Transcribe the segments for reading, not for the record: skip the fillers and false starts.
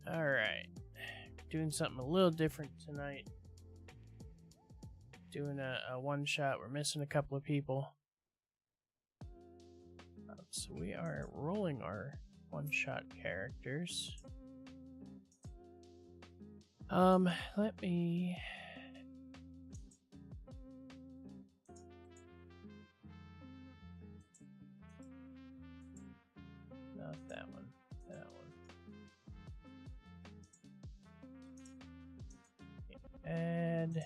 Alright. Doing something a little different tonight. Doing a one shot. We're missing a couple of people. So we are rolling our one shot characters. Let me. Not that one. That one. Add.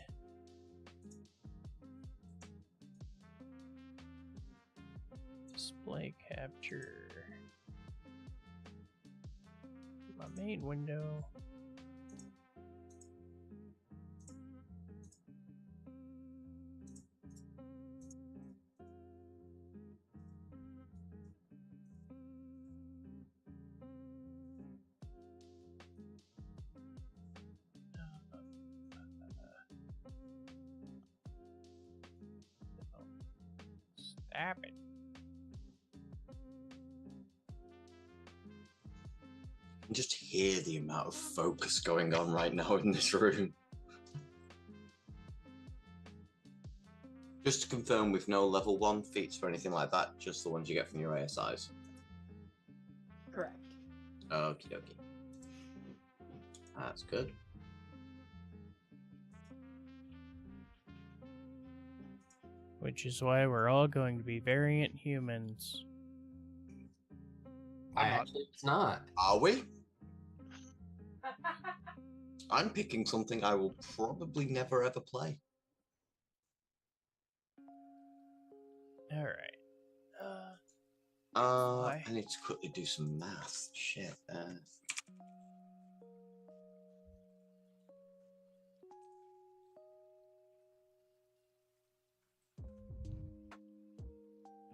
Display capture. My main window. Stop it. I can just hear the amount of focus going on right now in this room. Just to confirm, with no level 1 feats or anything like that, just the ones you get from your ASIs. Correct. Okie dokie. That's good. Which is why we're all going to be variant humans. Actually, it's not. Are we? I'm picking something I will probably never ever play. Alright. I need to quickly do some math. Shit.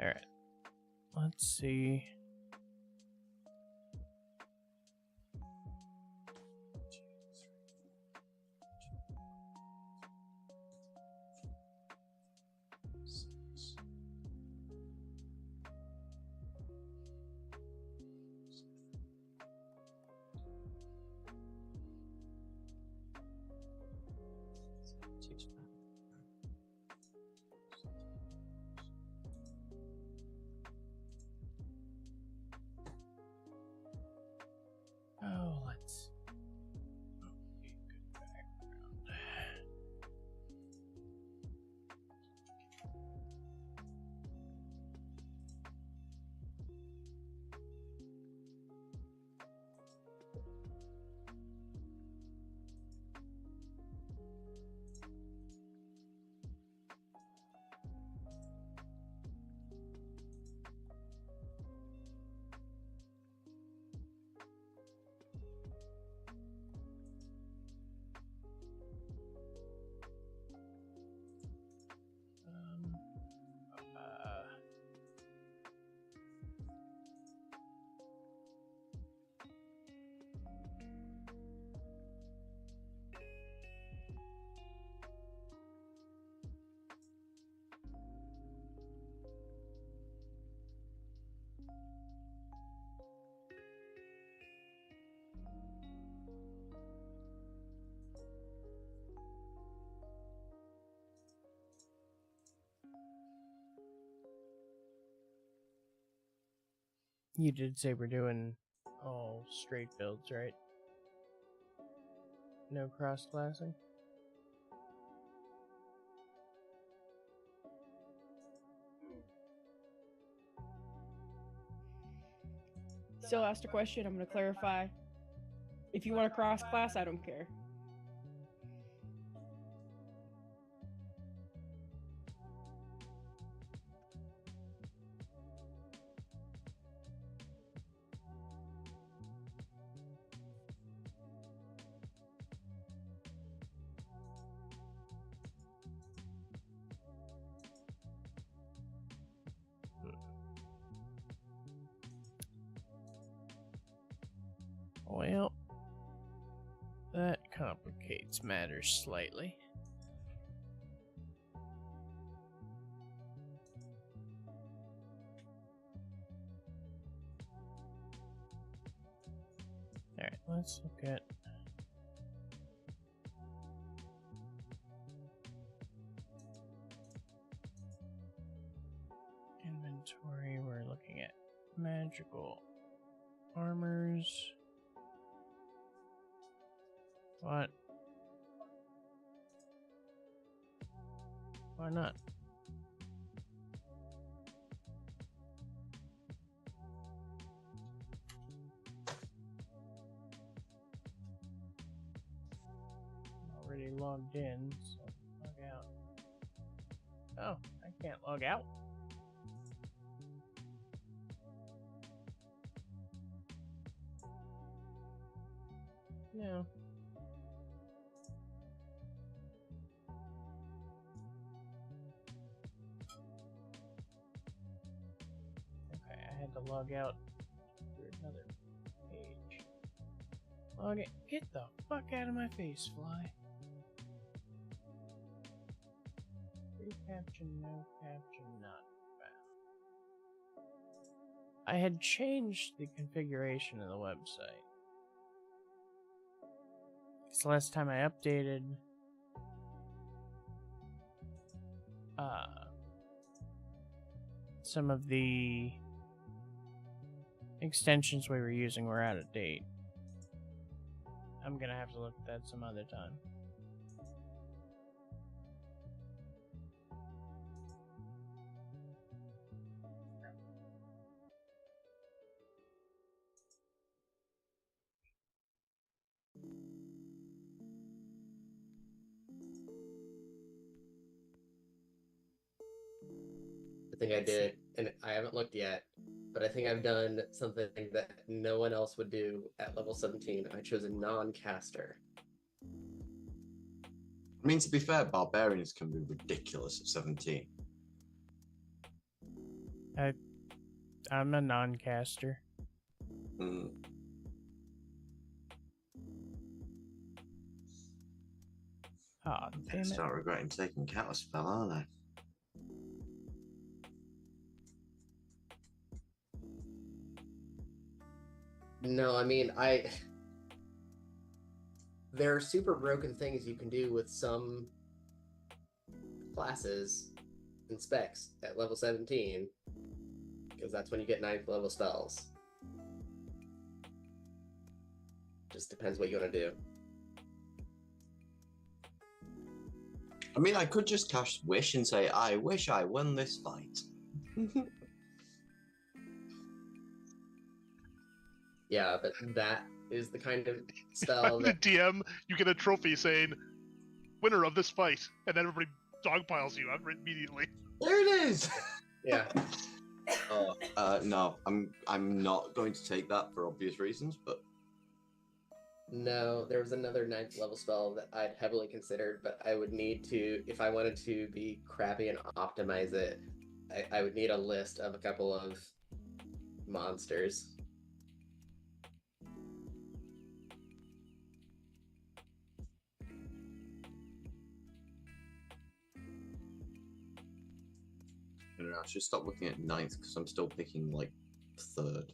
Alright. Let's see. Oh, let's. Okay, good background. You did say we're doing all straight builds, right? No cross-classing? Still asked a question. I'm going to clarify. If you want to cross class, I don't care. Well, that complicates matters slightly. Alright, let's look at inventory. We're looking at magical armors. What? Why not? I'm already logged in, so log out. Oh, I can't log out. No. Okay, I had to log out through another page. Log it. Get the fuck out of my face, fly. Free caption, no caption, not found. I had changed the configuration of the website. Because last time I updated, some of the extensions we were using were out of date. I'm gonna have to look at that some other time. I think I did, and I haven't looked yet, but I think I've done something that no one else would do at level 17. I chose a non-caster. I mean, to be fair, barbarians can be ridiculous at 17. I'm a non-caster. Mm. Ah, They damn it. start regretting taking Counterspell, aren't they? No, I mean, there are super broken things you can do with some classes and specs at level 17, because that's when you get 9th level spells. Just depends what you want to do. I mean, I could just cast Wish and say, I wish I won this fight. Yeah, but that is the kind of spell The that... DM, you get a trophy saying, winner of this fight, and then everybody dogpiles you out immediately. There it is! Yeah. No, I'm not going to take that for obvious reasons, but No, there was another 9th level spell that I'd heavily considered, but I would need to, if I wanted to be crappy and optimize it, I would need a list of a couple of monsters. I don't know, I should stop looking at 9th because I'm still picking like 3rd.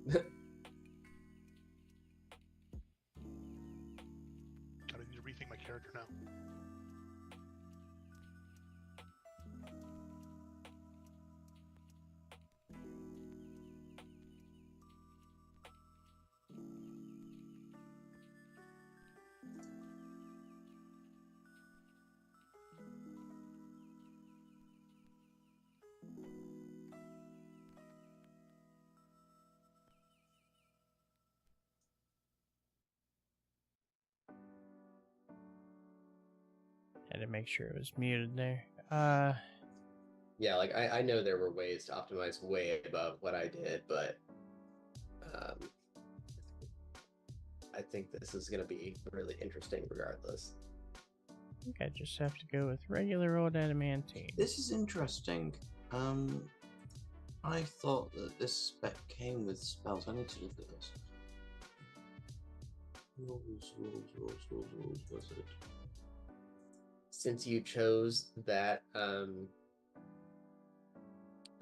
I need to rethink my character now. Had to make sure it was muted there. Yeah, like I know there were ways to optimize way above what I did, but I think this is going to be really interesting regardless. I think I just have to go with regular old adamantine. This is interesting. I thought that this spec came with spells. I need to look at this. Rules. What's it? Since you chose that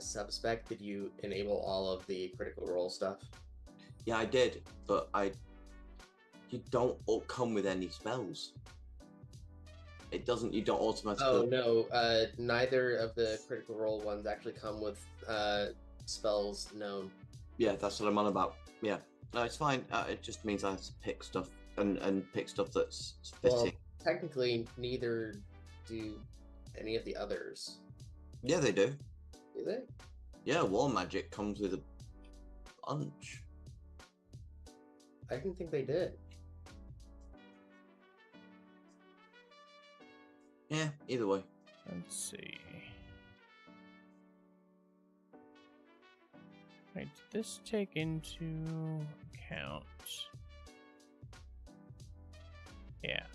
subspec, did you enable all of the critical role stuff? Yeah, I did, but you don't come with any spells. It doesn't. You don't automatically. Oh no, neither of the critical role ones actually come with spells known. Yeah, that's what I'm on about. Yeah, no, it's fine. It just means I have to pick stuff and pick stuff that's fitting. Well, technically, neither do any of the others. Yeah, they do. Do they? Yeah, wall magic comes with a bunch. I didn't think they did. Yeah, either way. Let's see. Wait, did this take into account? Yeah.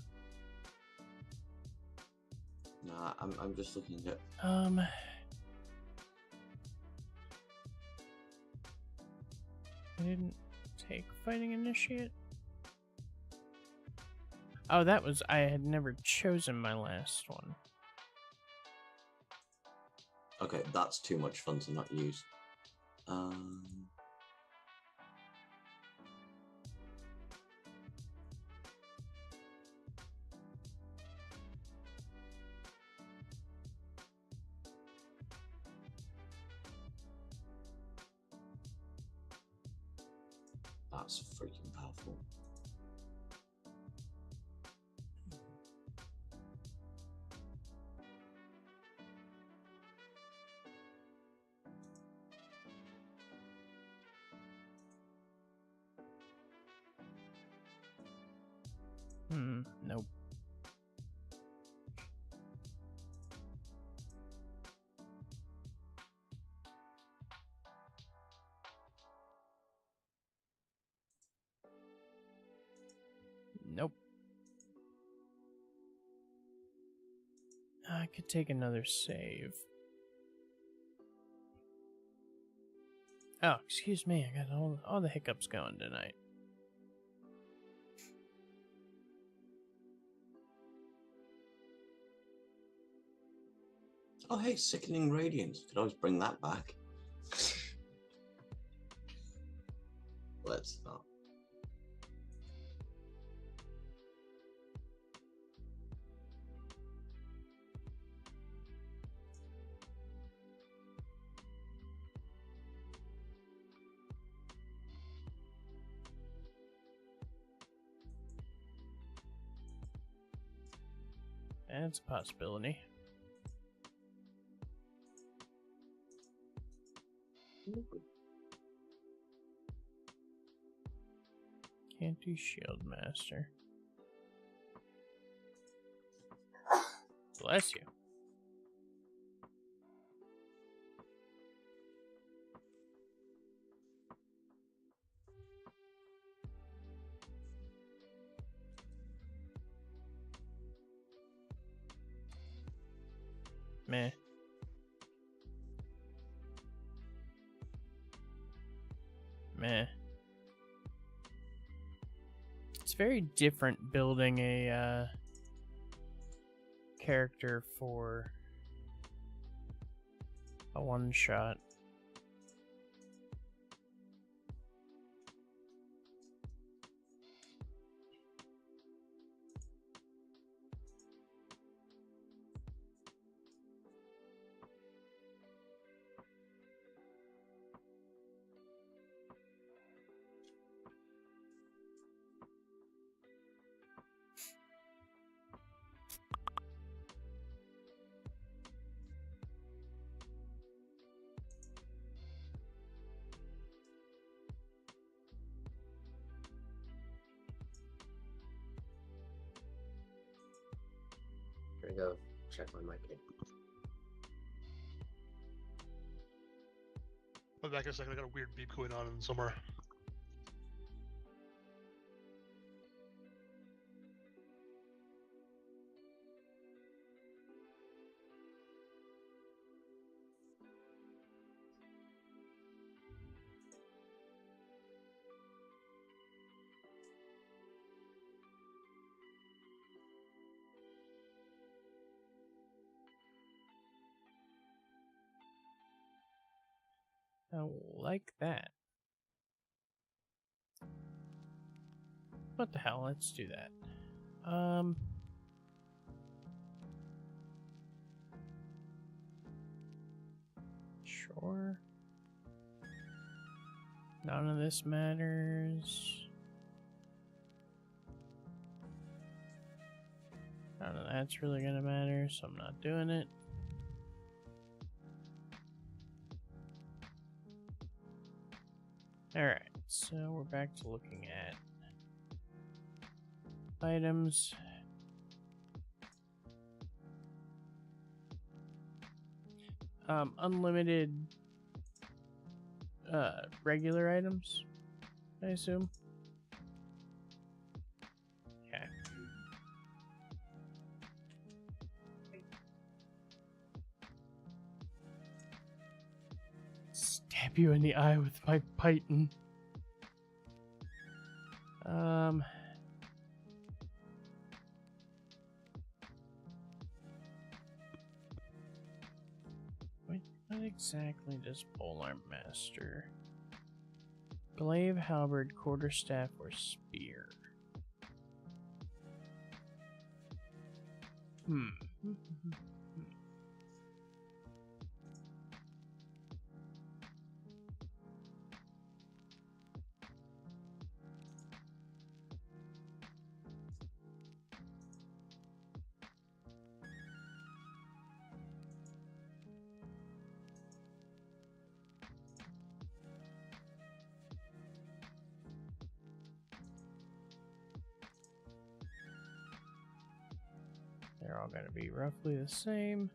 Nah, I'm just looking at. I didn't take fighting initiate. Oh, that was I had never chosen my last one. Okay, that's too much fun to not use. That's freaking powerful. Nope. Nope. I could take another save. Oh, excuse me. I got all the hiccups going tonight. Oh, hey, Sickening Radiance. Could always bring that back. Let's not. That's a possibility. Can't do Shield Master. Bless you. Meh. Meh. It's very different building a character for a one-shot. Gonna go check my mic. I'll be back in a second. I got a weird beep going on in somewhere. I like that. What the hell? Let's do that. Sure. None of this matters. None of that's really gonna matter, so I'm not doing it. Alright, so we're back to looking at items. Unlimited regular items, I assume. Okay. Stab you in the eye with my python. What exactly does Polearm Master? Glaive, halberd, quarterstaff, or spear? They're all going to be roughly the same.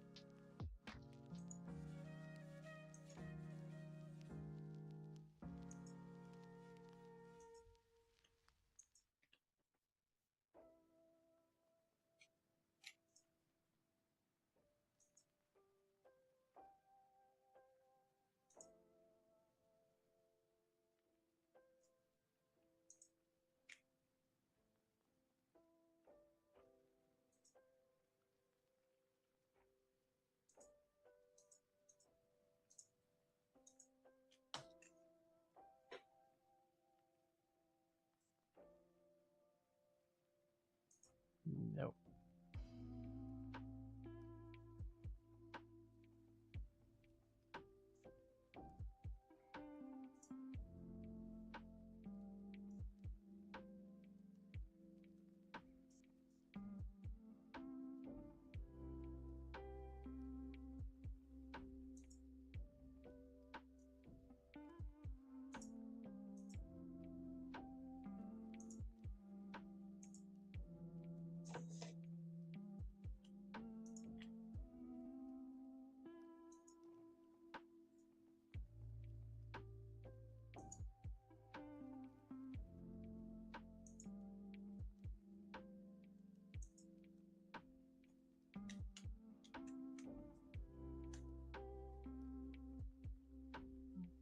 Nope.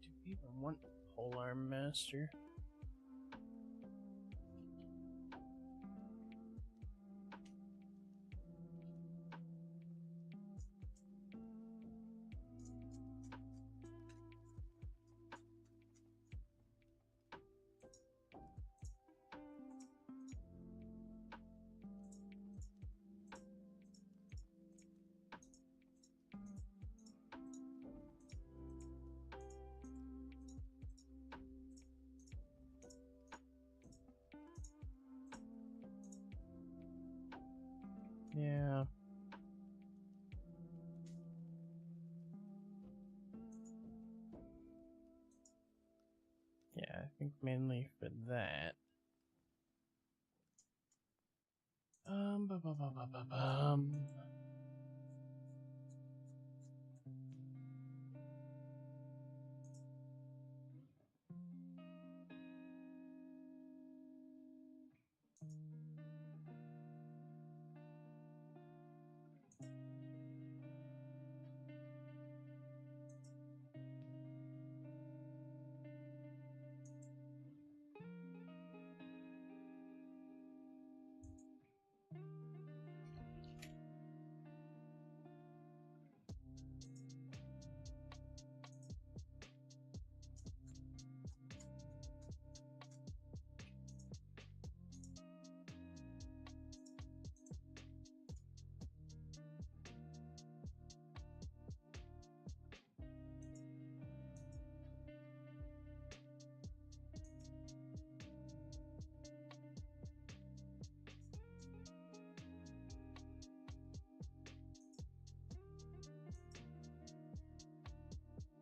Do we even want Polearm Master? Yeah. Yeah, I think mainly for that. Ba-ba-ba-ba-ba-bum.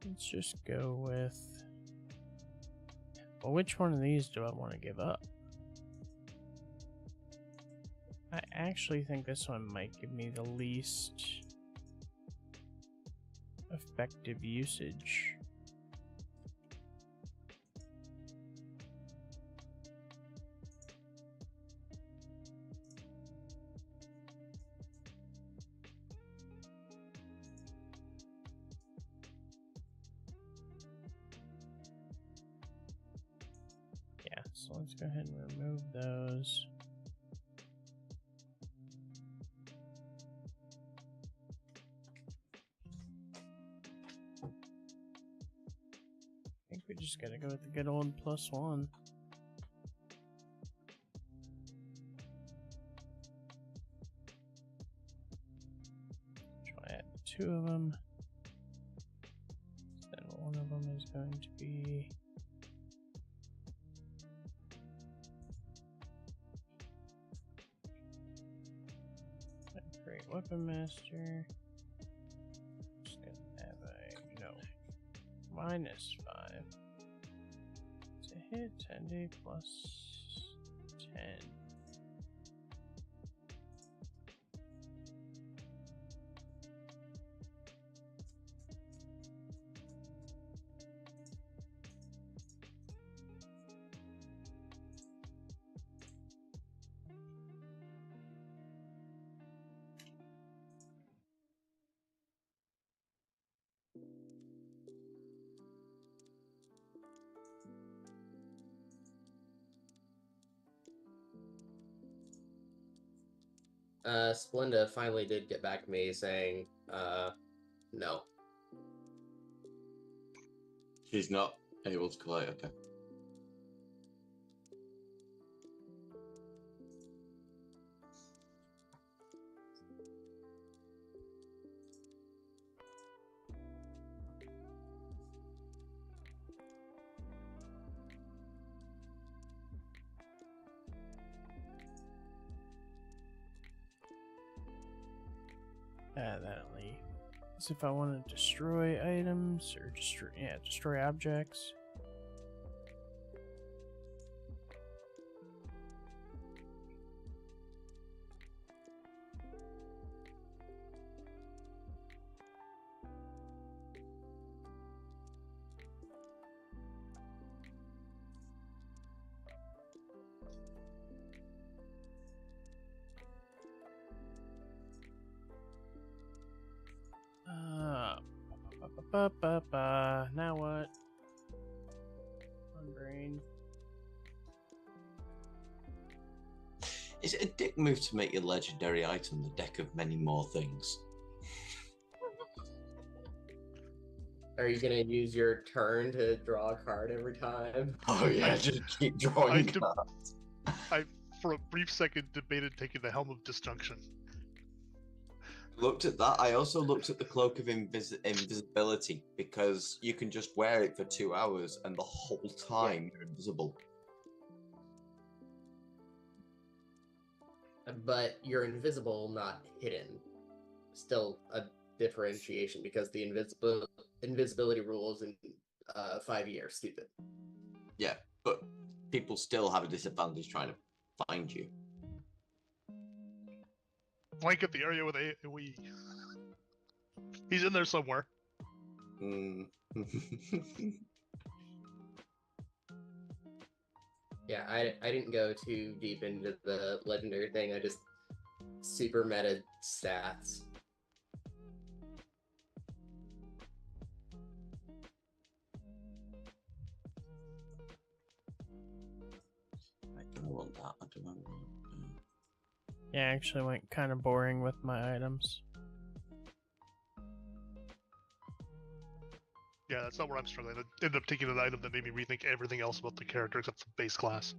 Let's just go with. Well, which one of these do I want to give up? I actually think this one might give me the least effective usage. Yeah, so let's go ahead and remove those. I think we just gotta go with the good old +1. Try add 2 of them. Then one of them is going to be create weapon master. Just gonna have a -5. To hit and a +10. Splenda finally did get back to me saying, no. She's not able to collate, okay. That only is if I want to destroy items or destroy objects. Now what? On brain. Is it a dick move to make your legendary item the deck of many more things? Are you gonna use your turn to draw a card every time? Oh yeah, just keep drawing I cards. I, for a brief second, debated taking the Helm of Disjunction. Looked at that. I also looked at the Cloak of Invisibility because you can just wear it for 2 hours and the whole time you're invisible. But you're invisible, not hidden. Still a differentiation because the invisibility rules in 5e are stupid. Yeah, but people still have a disadvantage trying to find you. Blanket the area with AoE. He's in there somewhere. Yeah, I didn't go too deep into the legendary thing. I just super meta stats. I don't want that. I don't want that. Yeah, I actually went kind of boring with my items. Yeah, that's not where I'm struggling. I ended up taking an item that made me rethink everything else about the character except the base class.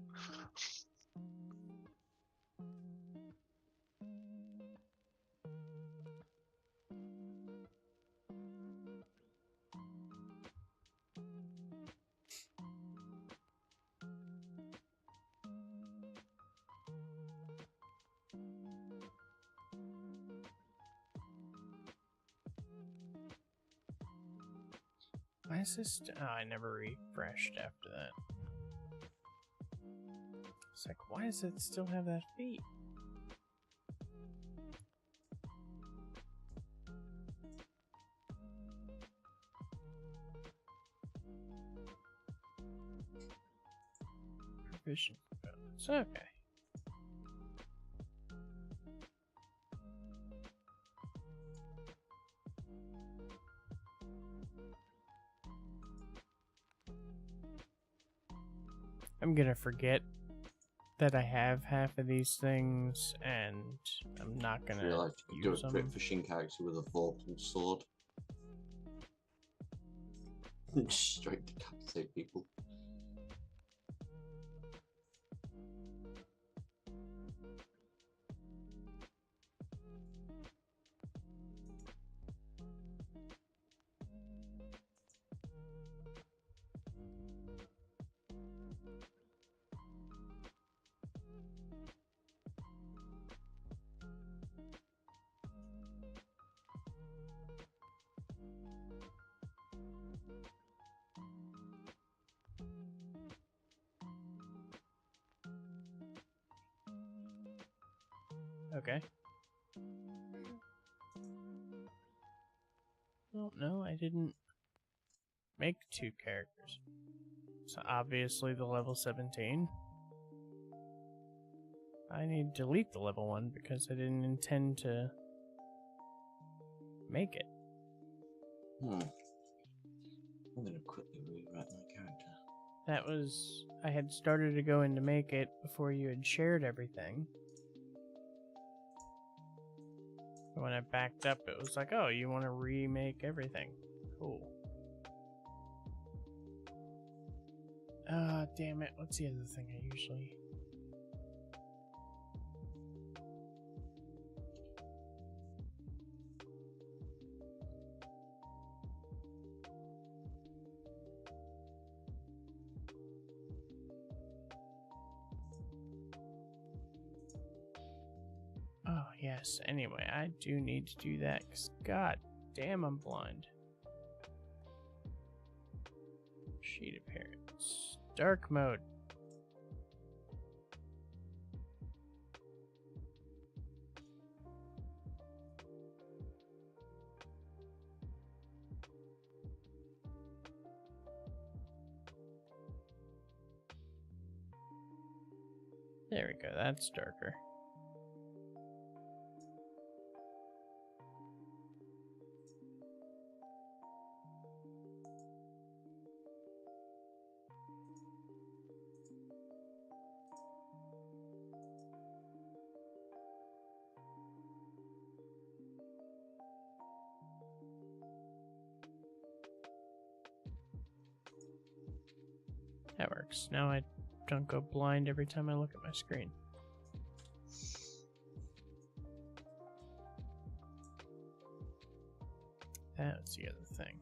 Why is this? Oh, I never refreshed after that. It's like, why does it still have that feat? Proficiency bonus. Okay. I'm gonna forget that I have half of these things, and I'm not I gonna realised you could use do a them. crit fishing character with a vorpal sword. Straight decapitate people. Okay. Well, no, I didn't make 2 characters. So obviously the level 17. I need to delete the level 1 because I didn't intend to make it. I'm gonna quickly rewrite my character. That was... I had started to go in to make it before you had shared everything. But when I backed up, it was like, oh, you want to remake everything. Cool. Damn it. What's the other thing I usually... Oh, yes. Anyway, I do need to do that, because god damn, I'm blind. Sheet appearance. Dark mode. There we go, that's darker. That works. Now I don't go blind every time I look at my screen. That's the other thing.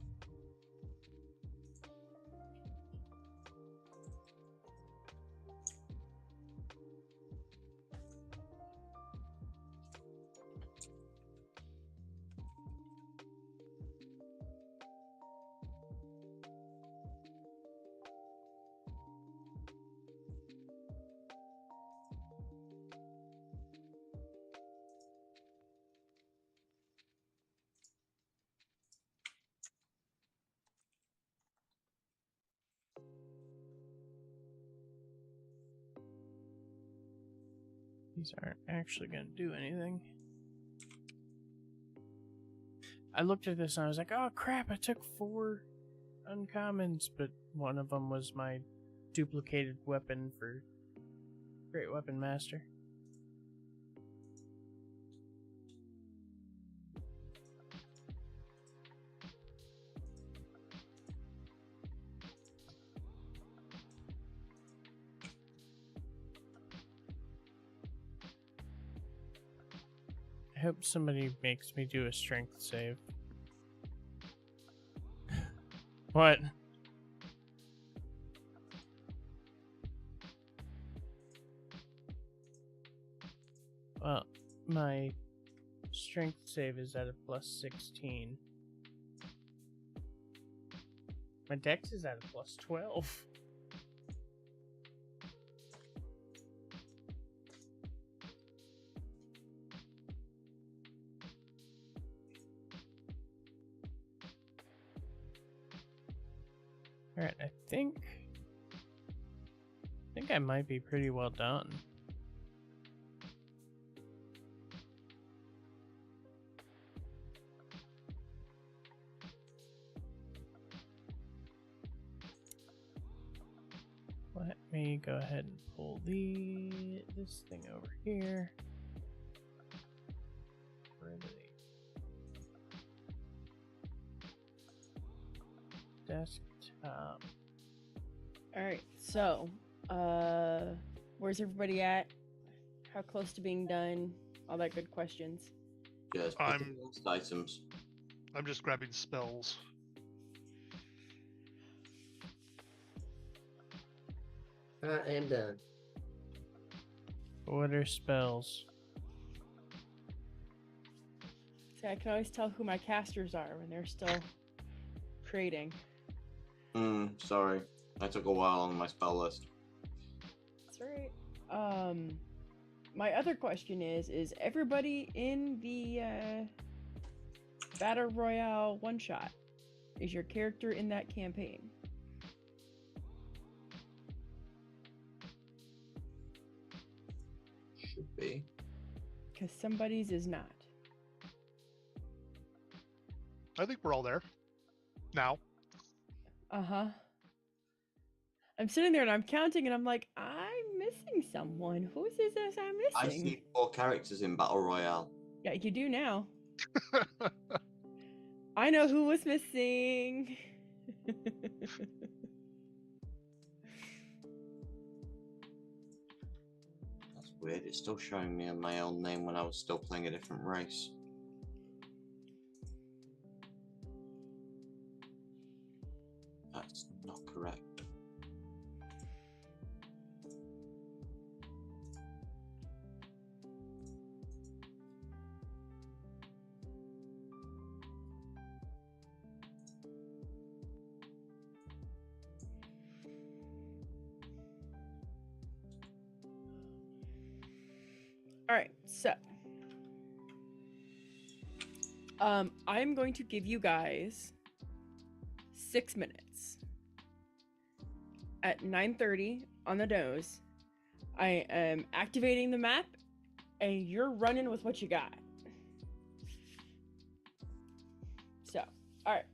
These aren't actually going to do anything. I looked at this and I was like, oh crap, I took 4 uncommons, but one of them was my duplicated weapon for Great Weapon Master. I hope somebody makes me do a strength save. What? Well, my strength save is at a +16. My dex is at a plus 12. Alright, I think I might be pretty well done. Let me go ahead and pull this thing over here. Where are they? Desktop. All right. So, where's everybody at? How close to being done? All that good questions. Just picking lost items. I'm just grabbing spells. I am done. What are spells? See, I can always tell who my casters are when they're still creating. Sorry. I took a while on my spell list. That's right. My other question is everybody in the Battle Royale one shot? Is your character in that campaign? Should be. Because somebody's is not. I think we're all there. Now. Uh-huh. I'm sitting there and I'm counting and I'm like, I'm missing someone. Whose is this I'm I missing? see 4 characters in Battle Royale. Yeah, you do now. I know who was missing. That's weird. It's still showing me my own name when I was still playing a different race. That's not correct. All right, so I'm going to give you guys 6 minutes. At 9:30 on the nose, I am activating the map, and you're running with what you got. So, all right.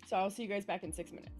So I'll see you guys back in 6 minutes.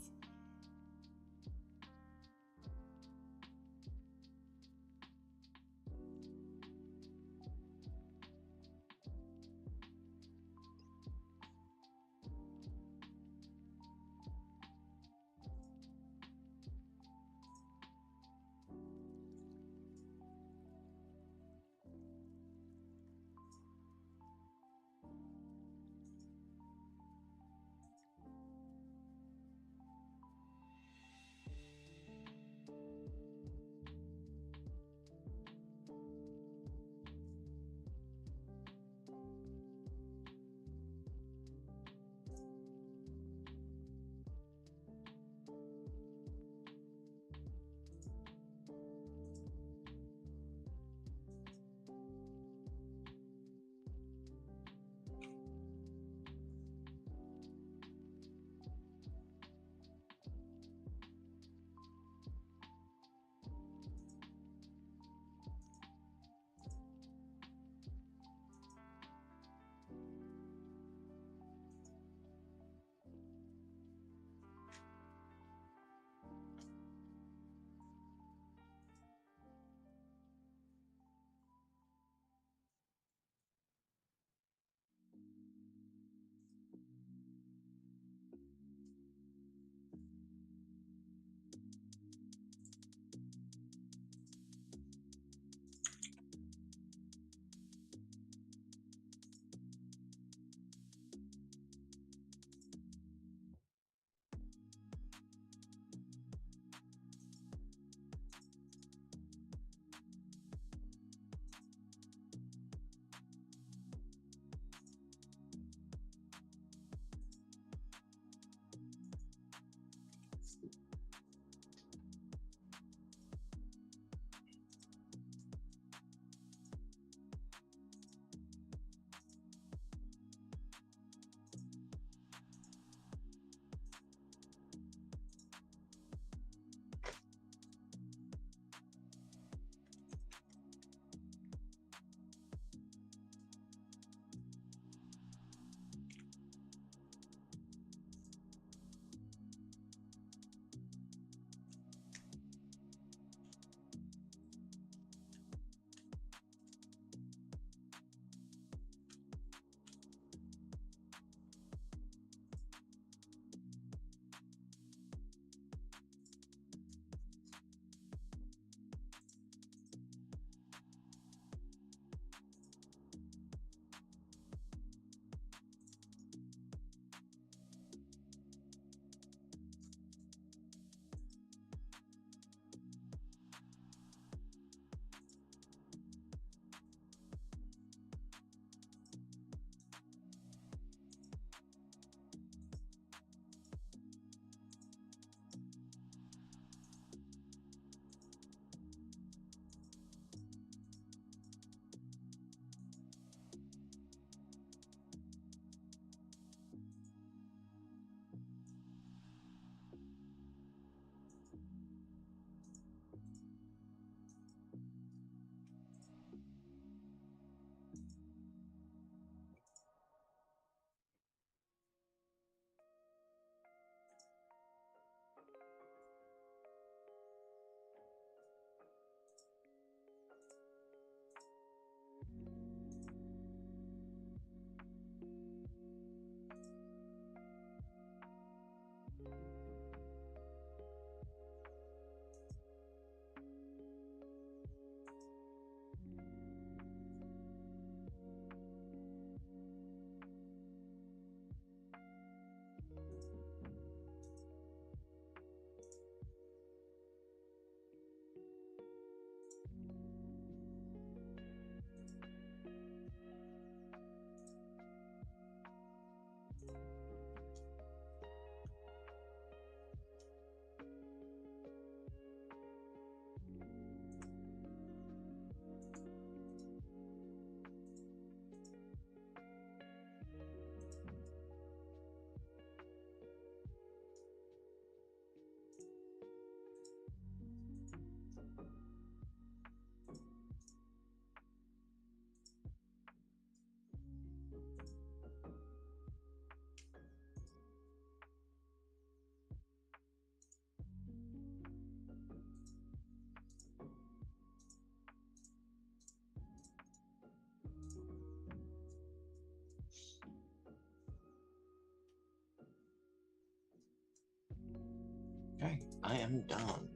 Okay, I am done.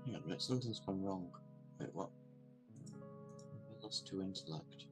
Hang on a minute, something's gone wrong. Wait, what? I lost 2 intellect.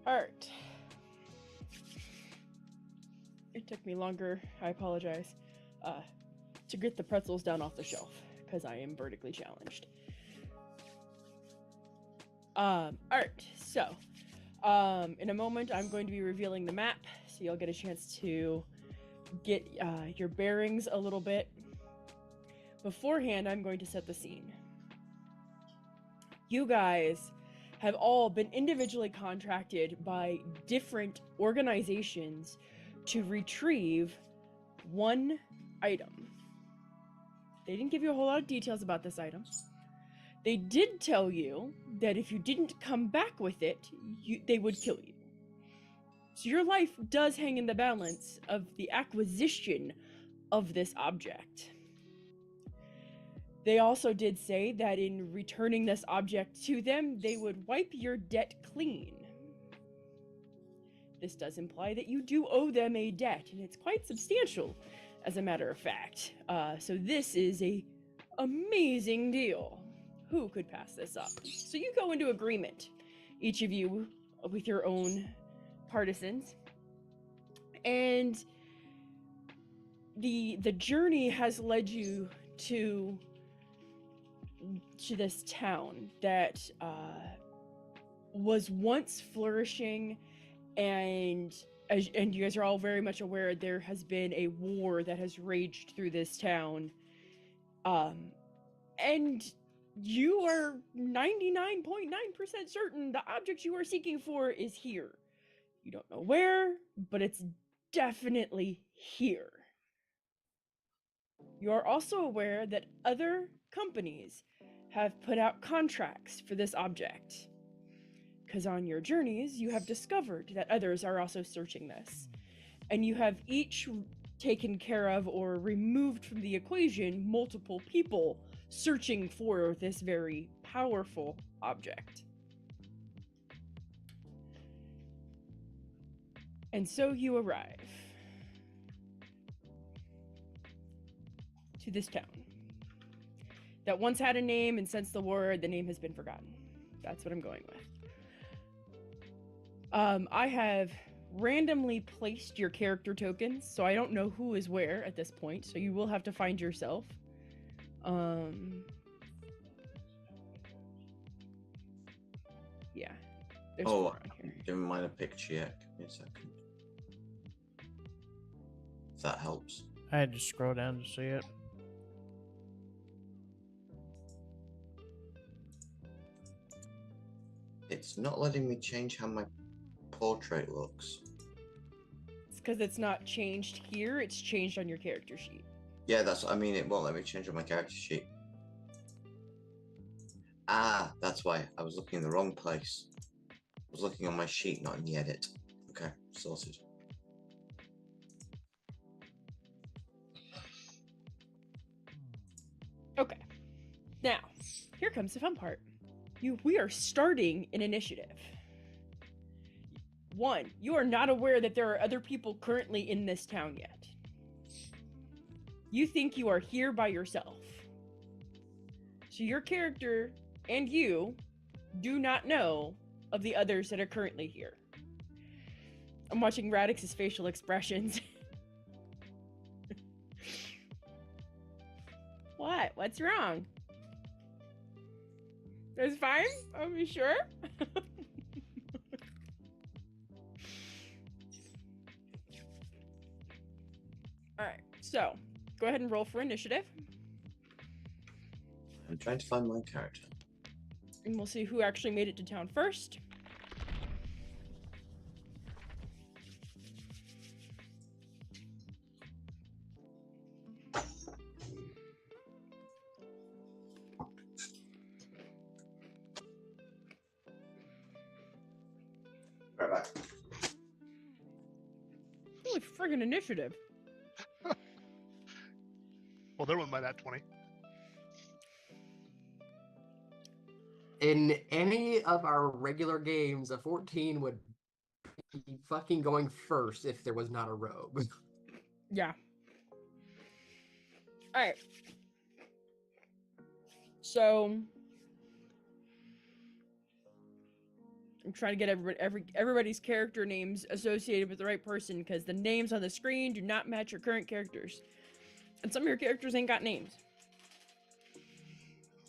Alright. It took me longer, I apologize, to get the pretzels down off the shelf, because I am vertically challenged. Alright, so, in a moment I'm going to be revealing the map, so you'll get a chance to get your bearings a little bit. Beforehand, I'm going to set the scene. You guys have all been individually contracted by different organizations to retrieve one item. They didn't give you a whole lot of details about this item. They did tell you that if you didn't come back with it, they would kill you. So your life does hang in the balance of the acquisition of this object. They also did say that in returning this object to them, they would wipe your debt clean. This does imply that you do owe them a debt, and it's quite substantial, as a matter of fact. So this is a amazing deal. Who could pass this up? So you go into agreement, each of you with your own partisans, and the journey has led you to this town that was once flourishing, and you guys are all very much aware there has been a war that has raged through this town, and you are 99.9% certain the object you are seeking for is here. You don't know where, but it's definitely here. You are also aware that other companies have put out contracts for this object. Because on your journeys, you have discovered that others are also searching this. And you have each taken care of or removed from the equation multiple people searching for this very powerful object. And so you arrive to this town that once had a name, and since the war, the name has been forgotten. That's what I'm going with. I have randomly placed your character tokens, so I don't know who is where at this point, so you will have to find yourself. Yeah. There's four on here. Give mine a picture yet. Give me a second. If that helps. I had to scroll down to see it. It's not letting me change how my portrait looks. It's because it's not changed here, it's changed on your character sheet. Yeah, that's what I mean. It won't let me change on my character sheet. Ah, that's why. I was looking in the wrong place. I was looking on my sheet, not in the edit. Okay, sorted. Okay. Now, here comes the fun part. We are starting an initiative. 1, you are not aware that there are other people currently in this town yet. You think you are here by yourself. So your character and you do not know of the others that are currently here. I'm watching Radix's facial expressions. What? What's wrong? That's fine? Are we sure? Alright, so go ahead and roll for initiative. I'm trying to find my character. And we'll see who actually made it to town first. Right back. Holy friggin' initiative. Well, there went by that 20. In any of our regular games, a 14 would be fucking going first if there was not a rogue. Yeah. Alright. So I'm trying to get everybody's character names associated with the right person, because the names on the screen do not match your current characters. And some of your characters ain't got names.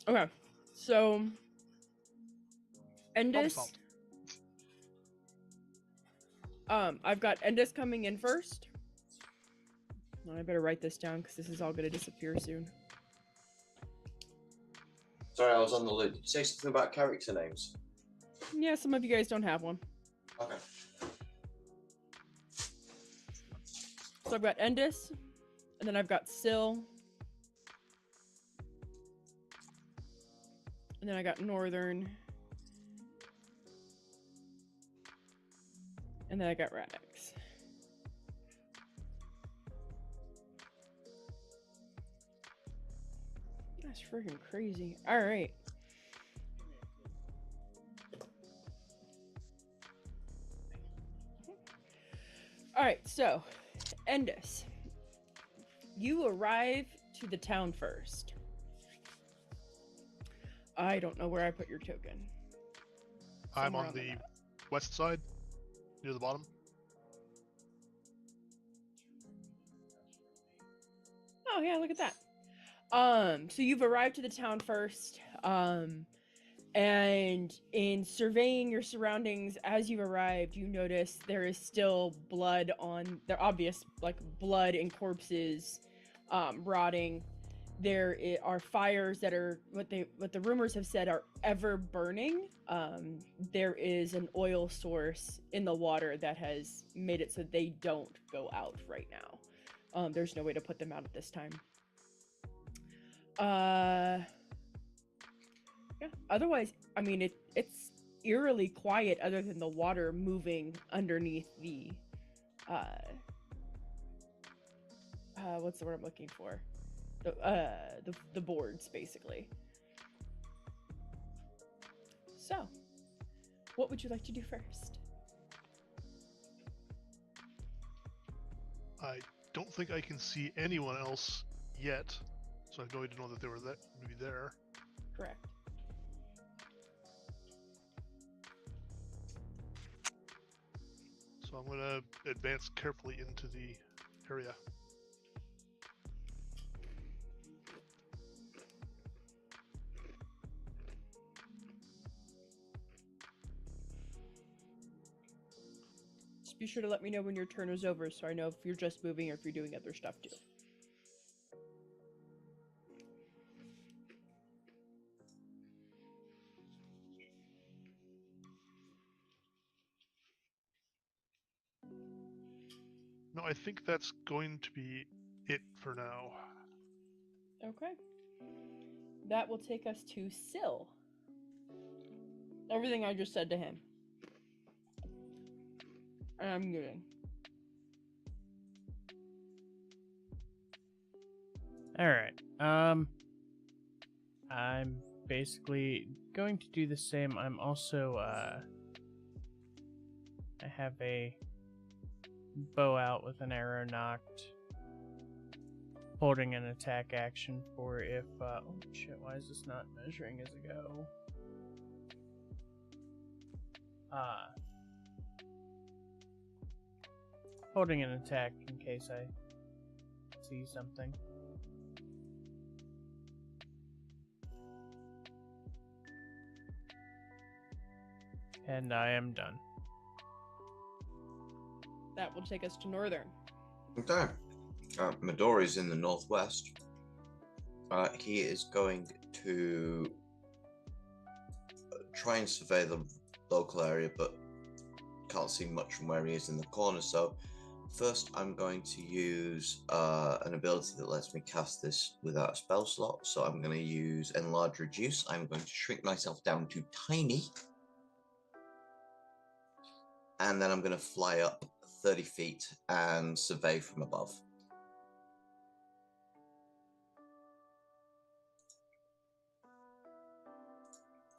Okay. So Endis. I've got Endis coming in first. Oh, I better write this down because this is all going to disappear soon. Sorry, I was on the loop. Did you say something about character names? Yeah, some of you guys don't have one. Okay. So I've got Endis, and then I've got Syl, and then I got Northern, and then I got Radix. That's freaking crazy. All right. All right, so Endis, you arrive to the town first. I don't know where I put your token. I'm Somewhere on the map. west side, near the bottom. Oh yeah, look at that. So you've arrived to the town first. And in surveying your surroundings as you arrived, you notice there is still blood on there, obvious like blood and corpses rotting. There are fires that are what the rumors have said are ever burning. There is an oil source in the water that has made it so they don't go out right now. There's no way to put them out at this time. Yeah. Otherwise, I mean, it's eerily quiet other than the water moving underneath the what's the word I'm looking for? The boards, basically. So, what would you like to do first? I don't think I can see anyone else yet, so I have no way to know that they were maybe there. Correct. So I'm gonna advance carefully into the area. Just be sure to let me know when your turn is over so I know if you're just moving or if you're doing other stuff too. No, I think that's going to be it for now. Okay. That will take us to Syl. Everything I just said to him. And I'm muting. All right. I'm basically going to do the same. I'm also I have a bow out with an arrow knocked, holding an attack action for if oh shit, why is this not measuring as a go? Holding an attack in case I see something. And I am done. That will take us to Northern. Okay. Midori's in the northwest. He is going to try and survey the local area, but can't see much from where he is in the corner. So first I'm going to use an ability that lets me cast this without a spell slot. So I'm going to use Enlarge Reduce. I'm going to shrink myself down to tiny. And then I'm going to fly up 30 feet and survey from above.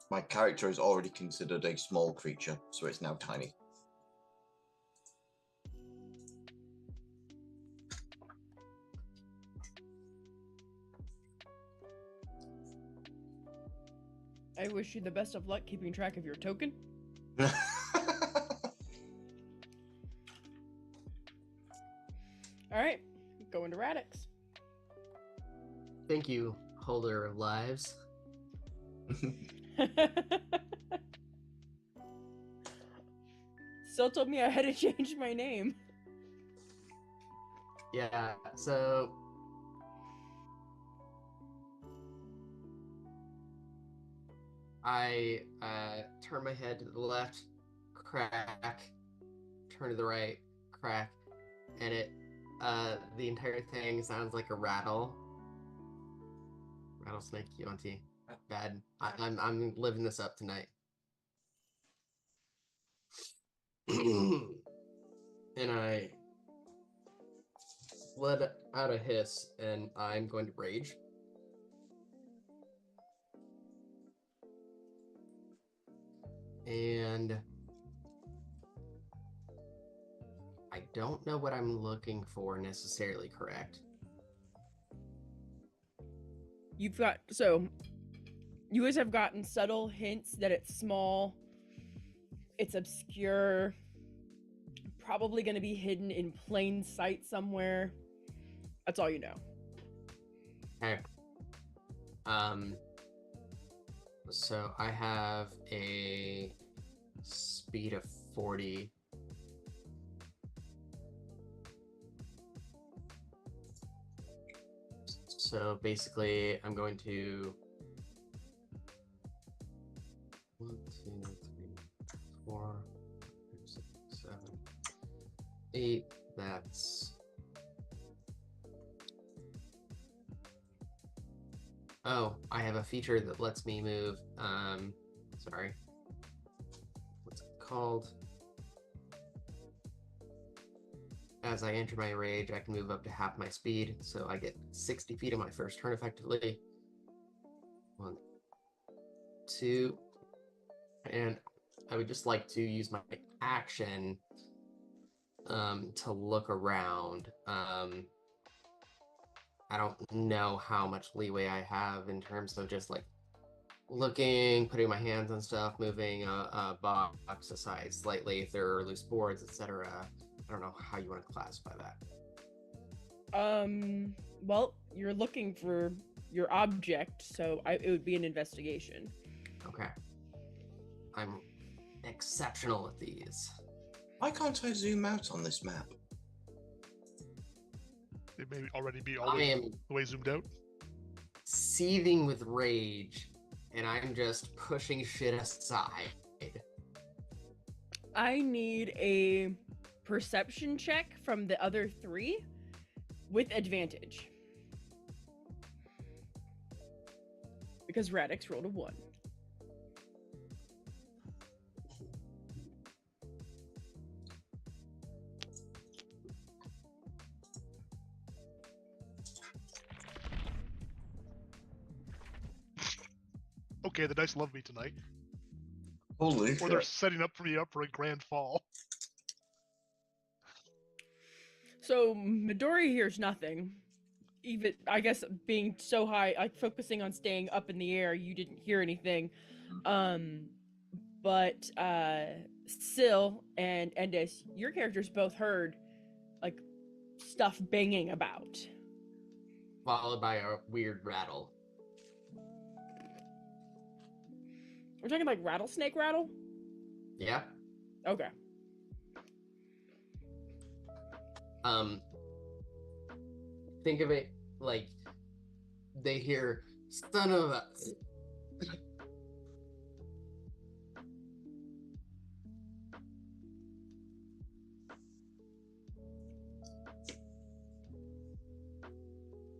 My character is already considered a small creature, so it's now tiny. I wish you the best of luck keeping track of your token. Alright, going to Radix. Thank you, holder of lives. Still told me I had to change my name. Yeah, so I turn my head to the left, crack, turn to the right, crack, and the entire thing sounds like a rattlesnake Yuan-Ti. Bad. I'm living this up tonight. And I let out a hiss, and I'm going to rage. And I don't know what I'm looking for necessarily, correct? You guys have gotten subtle hints that it's small, it's obscure, probably going to be hidden in plain sight somewhere. That's all you know. Okay. So I have a speed of 40. So basically, I'm going to 1, 2, 3, 4, 5, 6, 7, 8. That's Oh, I have a feature that lets me move. Sorry. What's it called? As I enter my rage, I can move up to half my speed, so I get 60 feet on my first turn effectively. 1, 2, and I would just like to use my action to look around. I don't know how much leeway I have in terms of just like looking, putting my hands on stuff, moving a box aside slightly if there are loose boards, etc. I don't know how you want to classify that. Well, you're looking for your object, so it would be an investigation. Okay. I'm exceptional at these. Why can't I zoom out on this map? It may already be all I am the way zoomed out. seething with rage, and I'm just pushing shit aside. I need a perception check from the other 3 with advantage. Because Radix rolled a 1. Okay, the dice love me tonight. Holy Or they're shit. setting up for me for a grand fall. So Midori hears nothing. Even, I guess, being so high, like focusing on staying up in the air, you didn't hear anything. But Syl and Endis, your characters both heard like stuff banging about. Followed by a weird rattle. We're talking like rattlesnake rattle? Yeah. Okay. Think of it like they hear son of a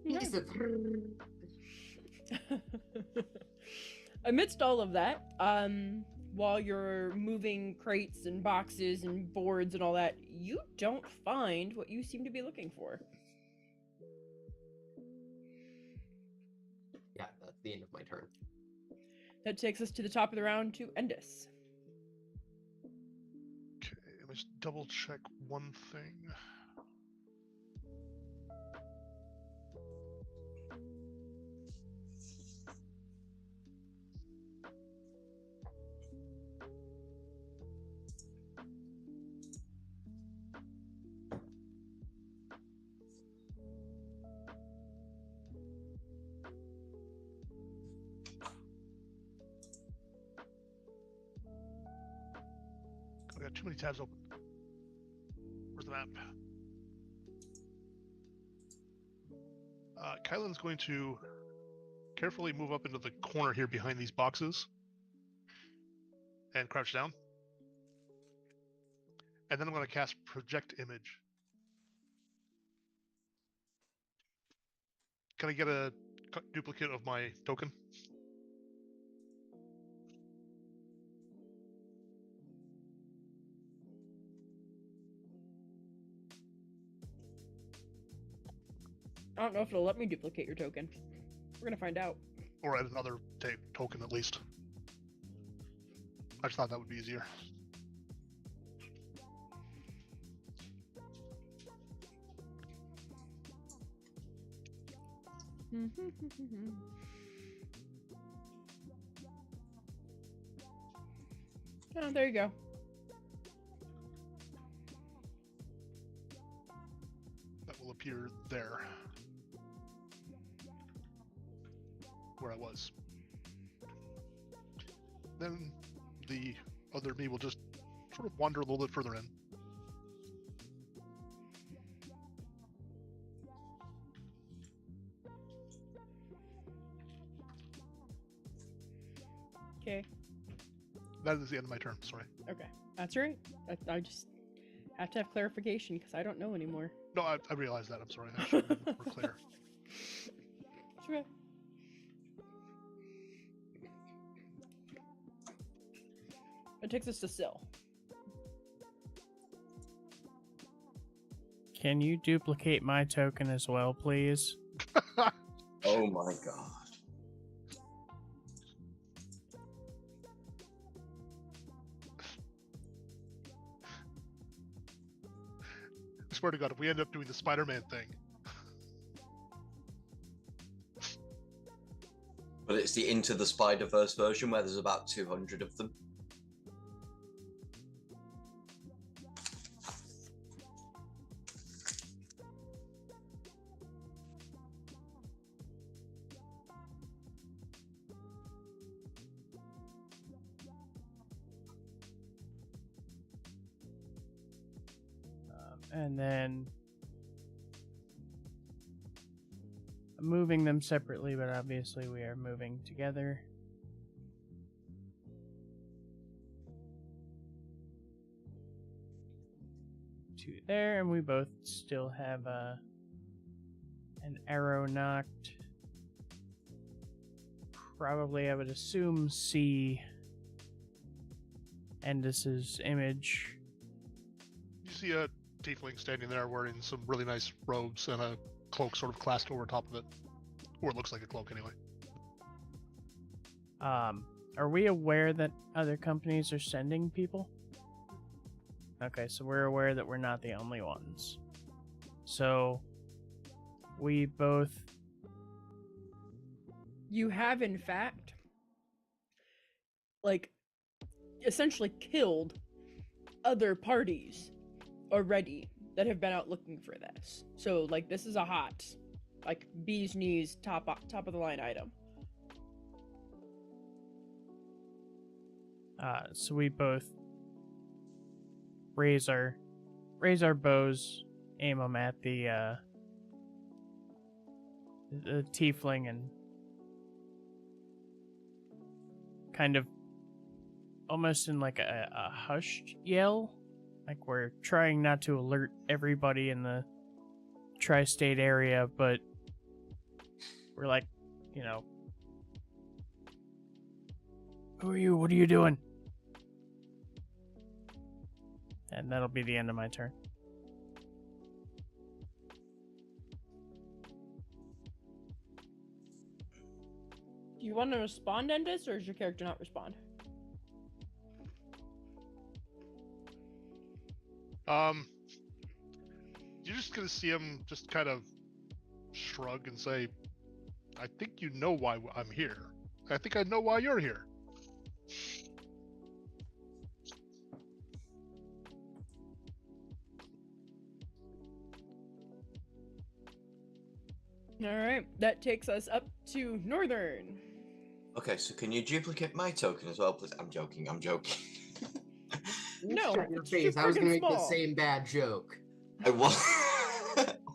Just a- Amidst all of that, while you're moving crates and boxes and boards and all that, you don't find what you seem to be looking for. Yeah, that's the end of my turn. That takes us to the top of the round to Endis. Okay, let me just double check one thing. I got too many tabs open. Where's the map? Kylan's going to carefully move up into the corner here behind these boxes and crouch down. And then I'm going to cast Project Image. Can I get a duplicate of my token? I don't know if it'll let me duplicate your token. We're gonna find out. Or add another token at least. I just thought that would be easier. Oh, there you go. That will appear there. Where I was. Then the other me will just sort of wander a little bit further in. Okay. That is the end of my turn, sorry. Okay. That's right. I just have to have clarification because I don't know anymore. No, I realize that, I'm sorry. I should have been more clear. Okay. takes us to Syl. Can you duplicate my token as well, please? Oh my god. I swear to God, if we end up doing the Spider-Man thing, But it's the Into the Spider-Verse version where there's about 200 of them. And then I'm moving them separately, but obviously we are moving together. To there, and we both still have an arrow knocked. Probably, I would assume, see Endis's image. you see a tiefling standing there wearing some really nice robes and a cloak sort of clasped over top of it. Or it looks like a cloak anyway. Are we aware that other companies are sending people? Okay, so we're aware that we're not the only ones. So we both... You have, in fact, like, essentially killed other parties already that have been out looking for this. So, like, this is a hot, like, bee's knees, top of the line item. So we both raise our bows, aim them at the tiefling, and kind of almost in like a hushed yell, like we're trying not to alert everybody in the tri-state area, but we're like, you know, who are you? What are you doing? And that'll be the end of my turn. Do you want to respond, Endis, or does your character not respond? You're just gonna see him just kind of shrug and say, I think you know why I'm here. I think I know why you're here. Alright, that takes us up to Northern. Okay, so can you duplicate my token as well, please? I'm joking. No, Shut your it's too face. I was gonna friggin' make the small. same bad joke. I was.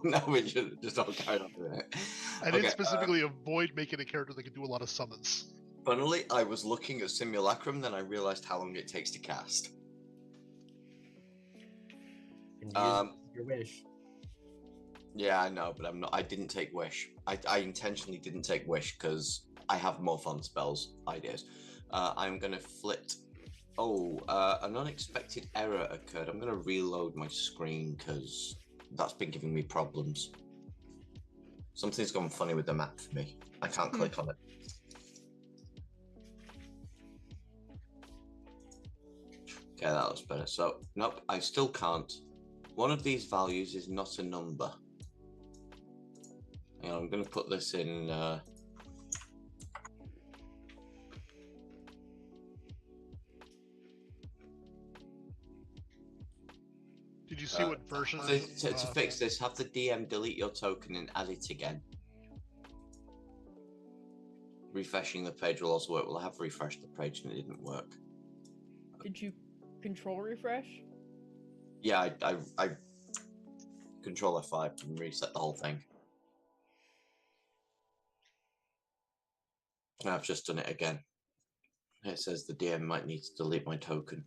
No, we should just all carry on with it. I didn't specifically avoid making a character that could do a lot of summons. Funnily, I was looking at Simulacrum, then I realized how long it takes to cast. And use your wish. Yeah, I know, but I'm not. I didn't take Wish. I intentionally didn't take Wish because I have more fun spells ideas. I'm gonna flit. Oh, an unexpected error occurred. I'm gonna reload my screen because that's been giving me problems. Something's gone funny with the map for me. I can't click on it. Okay, that was better. So, nope, I still can't. One of these values is not a number. And I'm going to put this in... Did you see what version? To fix this, have the DM delete your token and add it again. Refreshing the page will also work. Well, I have refreshed the page and it didn't work. Did you control refresh? Yeah, I control F5 and reset the whole thing. I've just done it again. It says the DM might need to delete my token.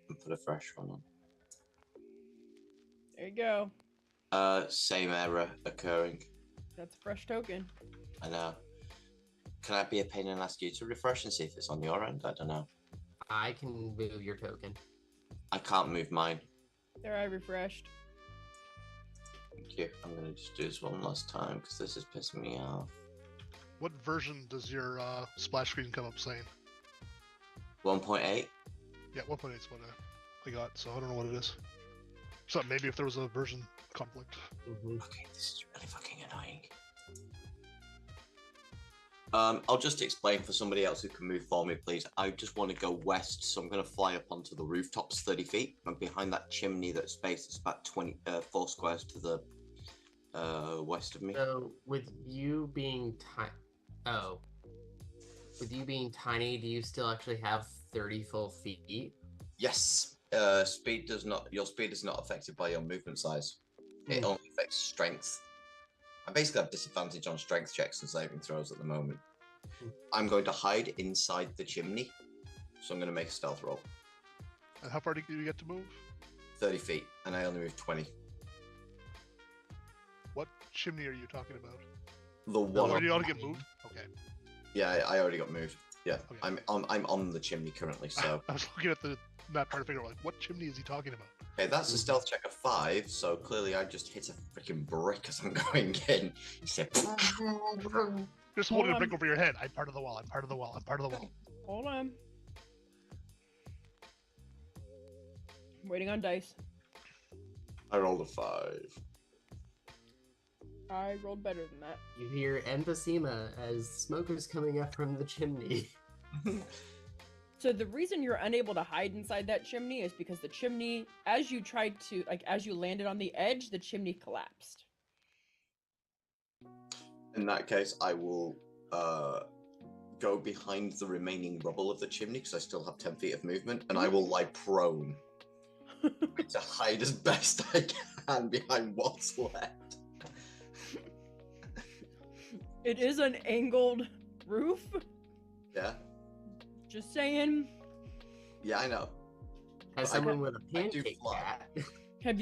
And put a fresh one on. There you go. Same error occurring. That's a fresh token. I know. Can I be a pain and ask you to refresh and see if it's on your end? I don't know. I can move your token. I can't move mine. There, I refreshed. Thank you. I'm gonna just do this one last time because this is pissing me off. What version does your splash screen come up saying? 1.8. Yeah, 1.8 is what I got, so I don't know what it is. So maybe if there was a version conflict. Okay, this is really fucking annoying. I'll just explain for somebody else who can move for me, please. I just want to go west, so I'm going to fly up onto the rooftops 30 feet. I'm behind that chimney that's spaced. It's about 4 squares to the west of me. So with you being tiny, do you still actually have 30 full feet? Yes. Speed does not. Your speed is not affected by your movement size. It only affects strength. I basically have disadvantage on strength checks and saving throws at the moment. I'm going to hide inside the chimney, so I'm going to make a stealth roll. And how far do you get to move? 30 feet, and I only move 20. What chimney are you talking about? The one. Oh, you already get moved? Okay. Yeah, I already got moved. Yeah, Okay. I'm on the chimney currently. So I was looking at the map trying to figure out like what chimney is he talking about? okay, that's a stealth check of 5. So clearly, I just hit a freaking brick as I'm going in. You said, Just holding a brick over your head. I'm part of the wall. I'm part of the wall. I'm part of the wall. Hold on. I'm waiting on dice. I rolled a 5. I rolled better than that. You hear emphysema as smoke is coming up from the chimney. So the reason you're unable to hide inside that chimney is because the chimney, as you landed on the edge, the chimney collapsed. In that case, I will go behind the remaining rubble of the chimney because I still have 10 feet of movement, and I will lie prone to hide as best I can behind what's left. It is an angled roof. Yeah? Just saying. Yeah, I know. As I- someone with a I do pancake fly. cat.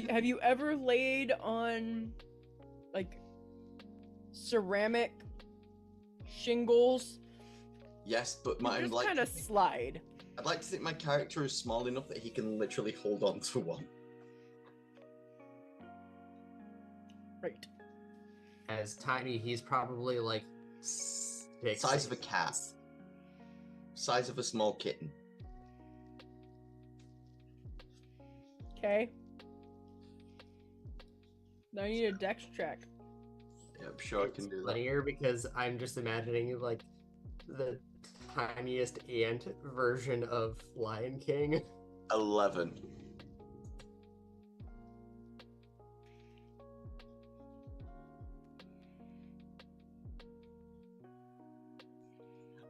Have you ever laid on like ceramic shingles? Yes, but You just kind of slide. I'd like to think my character is small enough that he can literally hold on to one. Right. As tiny, he's probably like 6. Size of a cat. Size of a small kitten. Okay. Now I need a dex check. Yeah, I'm sure I can do that. Linear because I'm just imagining like the tiniest ant version of Lion King. 11.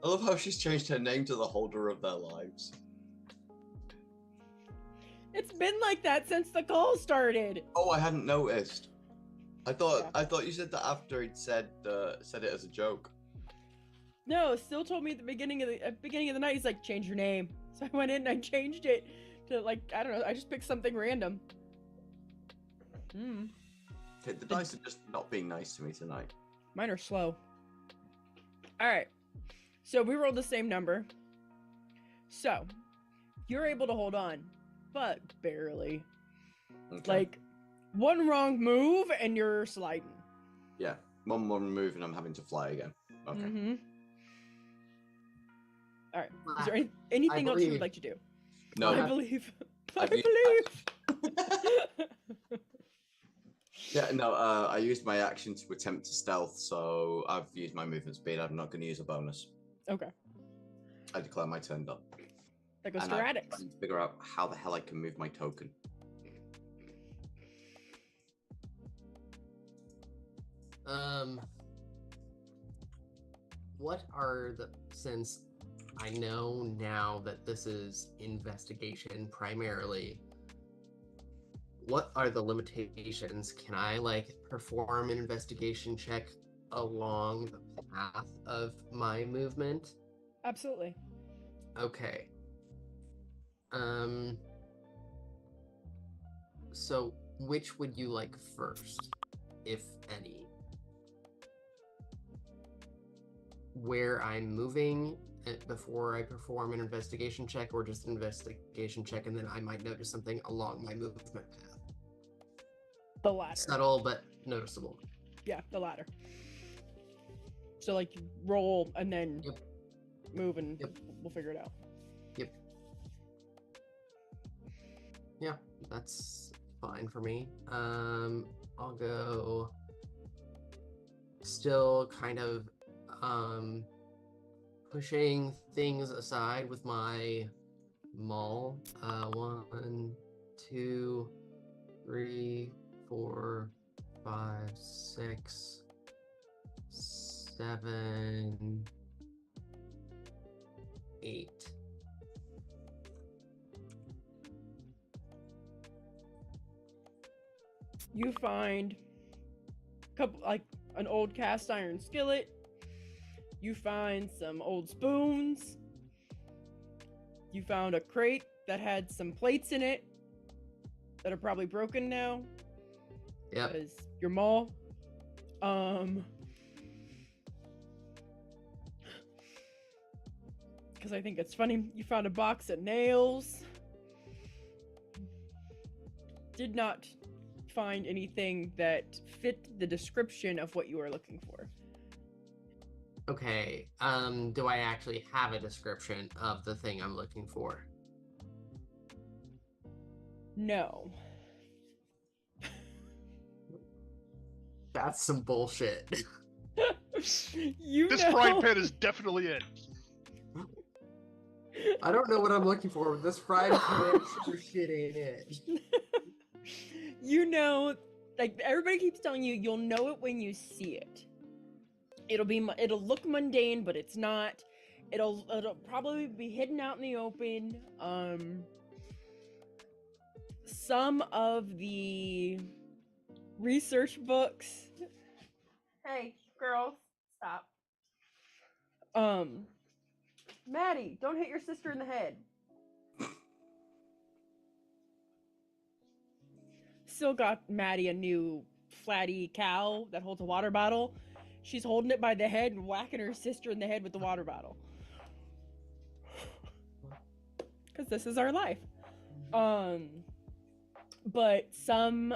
I love how she's changed her name to the holder of their lives. It's been like that since the call started. Oh, I hadn't noticed. I thought you said that after he'd said it as a joke. No, Still told me at the beginning of the night. He's like, change your name. So I went in and I changed it to like, I don't know. I just picked something random. Okay, the dice are just not being nice to me tonight. Mine are slow. All right. So we rolled the same number. So you're able to hold on, but barely. Okay. Like one wrong move and you're sliding. Yeah, one more move and I'm having to fly again. Okay. Mm-hmm. All right. Is Ah, there anything else you believe. would like to do? No, I believe. I I be- believe. yeah, no. I used my action to attempt to stealth, so I've used my movement speed. I'm not going to use a bonus. Okay. I declare my turn done. That goes And to I'm Radix. trying to figure out how the hell I can move my token. What are since I know now that this is investigation primarily, what are the limitations? Can I like perform an investigation check along the path of my movement? Absolutely. Okay. So which would you like first, if any? where I'm moving before I perform an investigation check, or just an investigation check and then I might notice something along my movement path? The latter. Subtle but noticeable. Yeah, the latter. So like roll and then Yep. move and Yep. we'll figure it out. Yep. Yeah, that's fine for me. I'll go still kind of pushing things aside with my maul. 1, 2, 3, 4, 5, 6, 7, 8. You find an old cast iron skillet. You find some old spoons. You found a crate that had some plates in it that are probably broken now. Yep. Because your mall. Because I think it's funny. You found a box of nails. Did not find anything that fit the description of what you were looking for. Okay. Do I actually have a description of the thing I'm looking for? No. That's some bullshit. This frying pan is definitely it. I don't know what I'm looking for, but this fried pan sure shit ain't it. You know, like everybody keeps telling you, you'll know it when you see it. It'll look mundane, but it's not. It'll probably be hidden out in the open. Some of the research books. Hey, girls, stop. Maddie, don't hit your sister in the head. Still got Maddie a new flatty cow that holds a water bottle. She's holding it by the head and whacking her sister in the head with the water bottle. Because this is our life. But some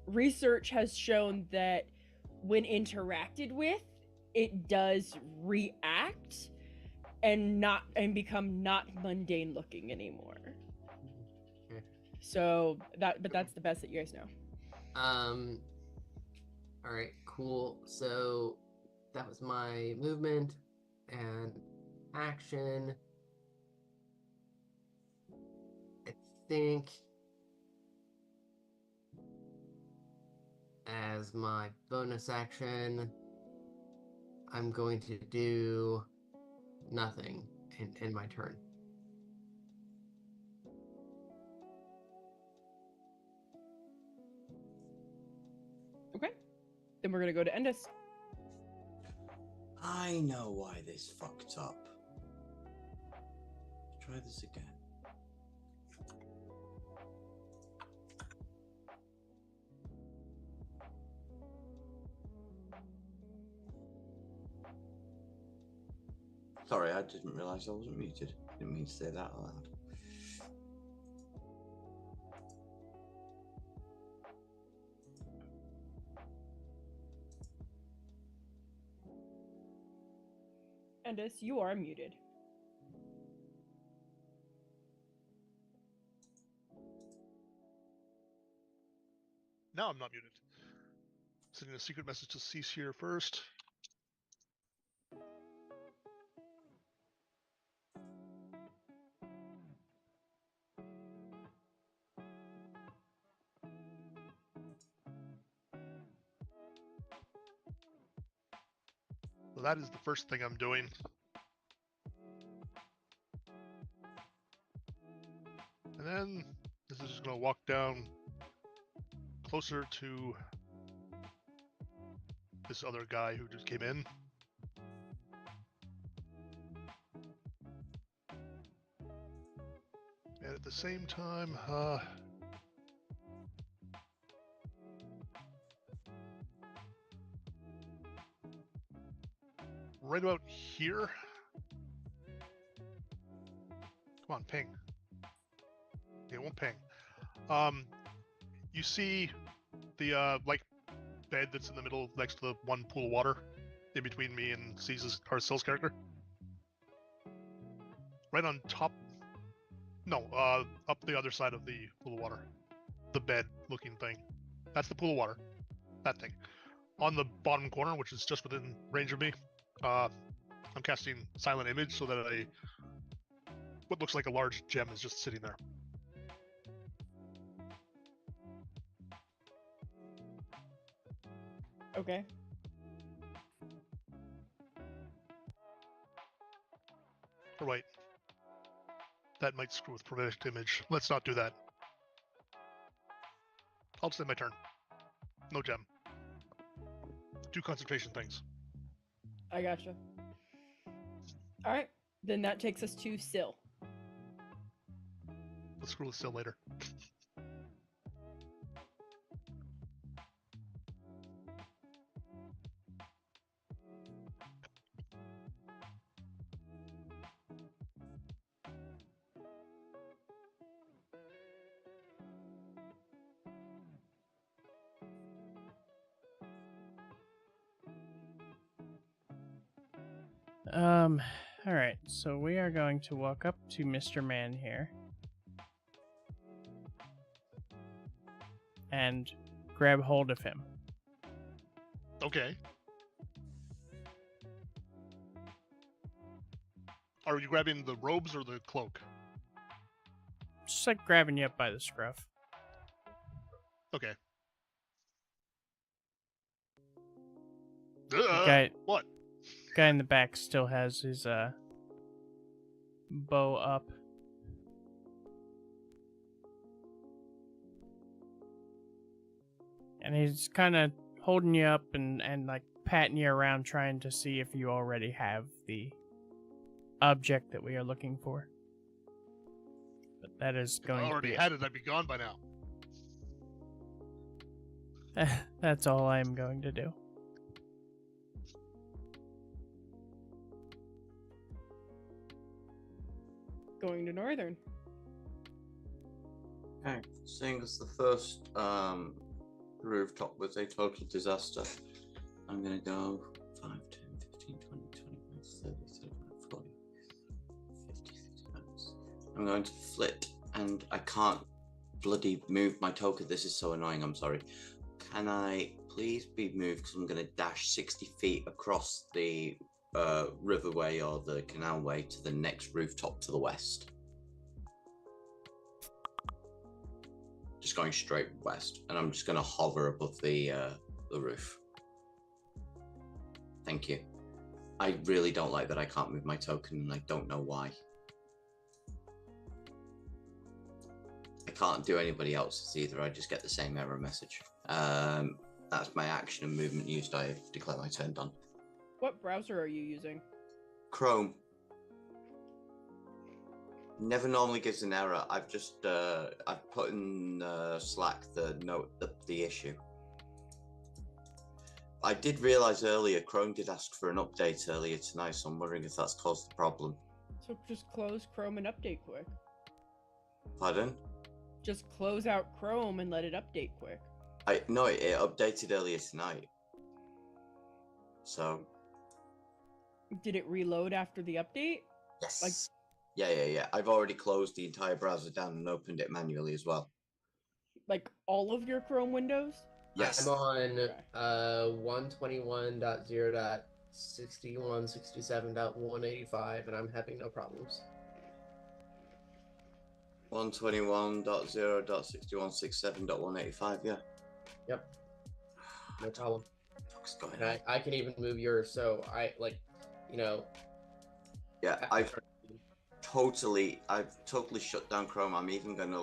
research has shown that when interacted with, it does react and become not mundane looking anymore. Okay. So that's the best that you guys know. All right, cool. So that was my movement and action. I think as my bonus action, I'm going to do nothing in my turn. Okay. Then we're gonna go to Endus. I know why this fucked up. Try this again. Sorry, I didn't realise I wasn't muted. Didn't mean to say that out loud. Endus, you are muted. Now I'm not muted. Sending a secret message to Cease here first. Well, that is the first thing I'm doing. And then this is just going to walk down closer to this other guy who just came in. And at the same time, right about here. Come on, ping. It won't ping. You see the like bed that's in the middle next to the one pool of water, in between me and Caesar's Sil's character. Right on top. No, up the other side of the pool of water. The bed-looking thing. That's the pool of water. That thing. On the bottom corner, which is just within range of me, I'm casting Silent Image so that what looks like a large gem is just sitting there. Okay. Oh, wait. That might screw with Prevent Image. Let's not do that. I'll just end my turn. No gem. 2 concentration things. I gotcha. All right, then that takes us to Sil. Let's screw with Sil later. Alright, so we are going to walk up to Mr. Man here. And grab hold of him. Okay. Are you grabbing the robes or the cloak? Just like grabbing you up by the scruff. Okay. What? Guy in the back still has his bow up. And he's kind of holding you up and like patting you around trying to see if you already have the object that we are looking for. But that is If going I to already be had it, I'd be gone by now. That's all I'm going to do. Going to Northern. Okay, seeing as the first rooftop was a total disaster, I'm going to go 5, 10, 15, 20, 25, 30, 35, 40, 50, 60 pounds. I'm going to flit, and I can't bloody move my token. This is so annoying, I'm sorry. Can I please be moved, because I'm going to dash 60 feet across the riverway or the canalway to the next rooftop to the west. Just going straight west, and I'm just going to hover above the roof. Thank you. I really don't like that I can't move my token, and I don't know why. I can't do anybody else's either. I just get the same error message. That's my action and movement used. I declare my turn done. What browser are you using? Chrome. Never normally gives an error. I've just I've put in Slack the note the issue. I did realize earlier Chrome did ask for an update earlier tonight, so I'm wondering if that's caused the problem. So just close Chrome and update quick. Pardon? Just close out Chrome and let it update quick. No, it updated earlier tonight. So. Did it reload after the update? Yes. Like. Yeah. I've already closed the entire browser down and opened it manually as well. Like all of your Chrome windows? Yes. I'm on 121.0.6167.185, and I'm having no problems. 121.0.6167.185, yeah. Yep. No problem. What's going And on? I can even move yours, so I Yeah, I've totally shut down Chrome. I'm even gonna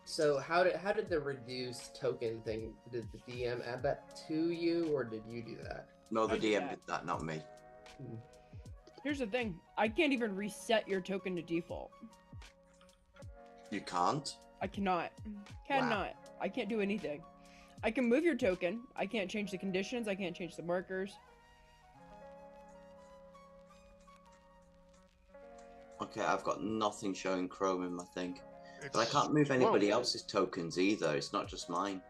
So how did the reduce token thing? Did the DM add that to you, or did you do that? No, the I did DM that. did that, not me. Here's the thing. I can't even reset your token to default. You can't? I cannot. Cannot. I can't do anything. I can move your token. I can't change the conditions. I can't change the markers. Okay, I've got nothing showing Chrome in my thing. It's But I can't move slow. anybody else's tokens either. It's not just mine.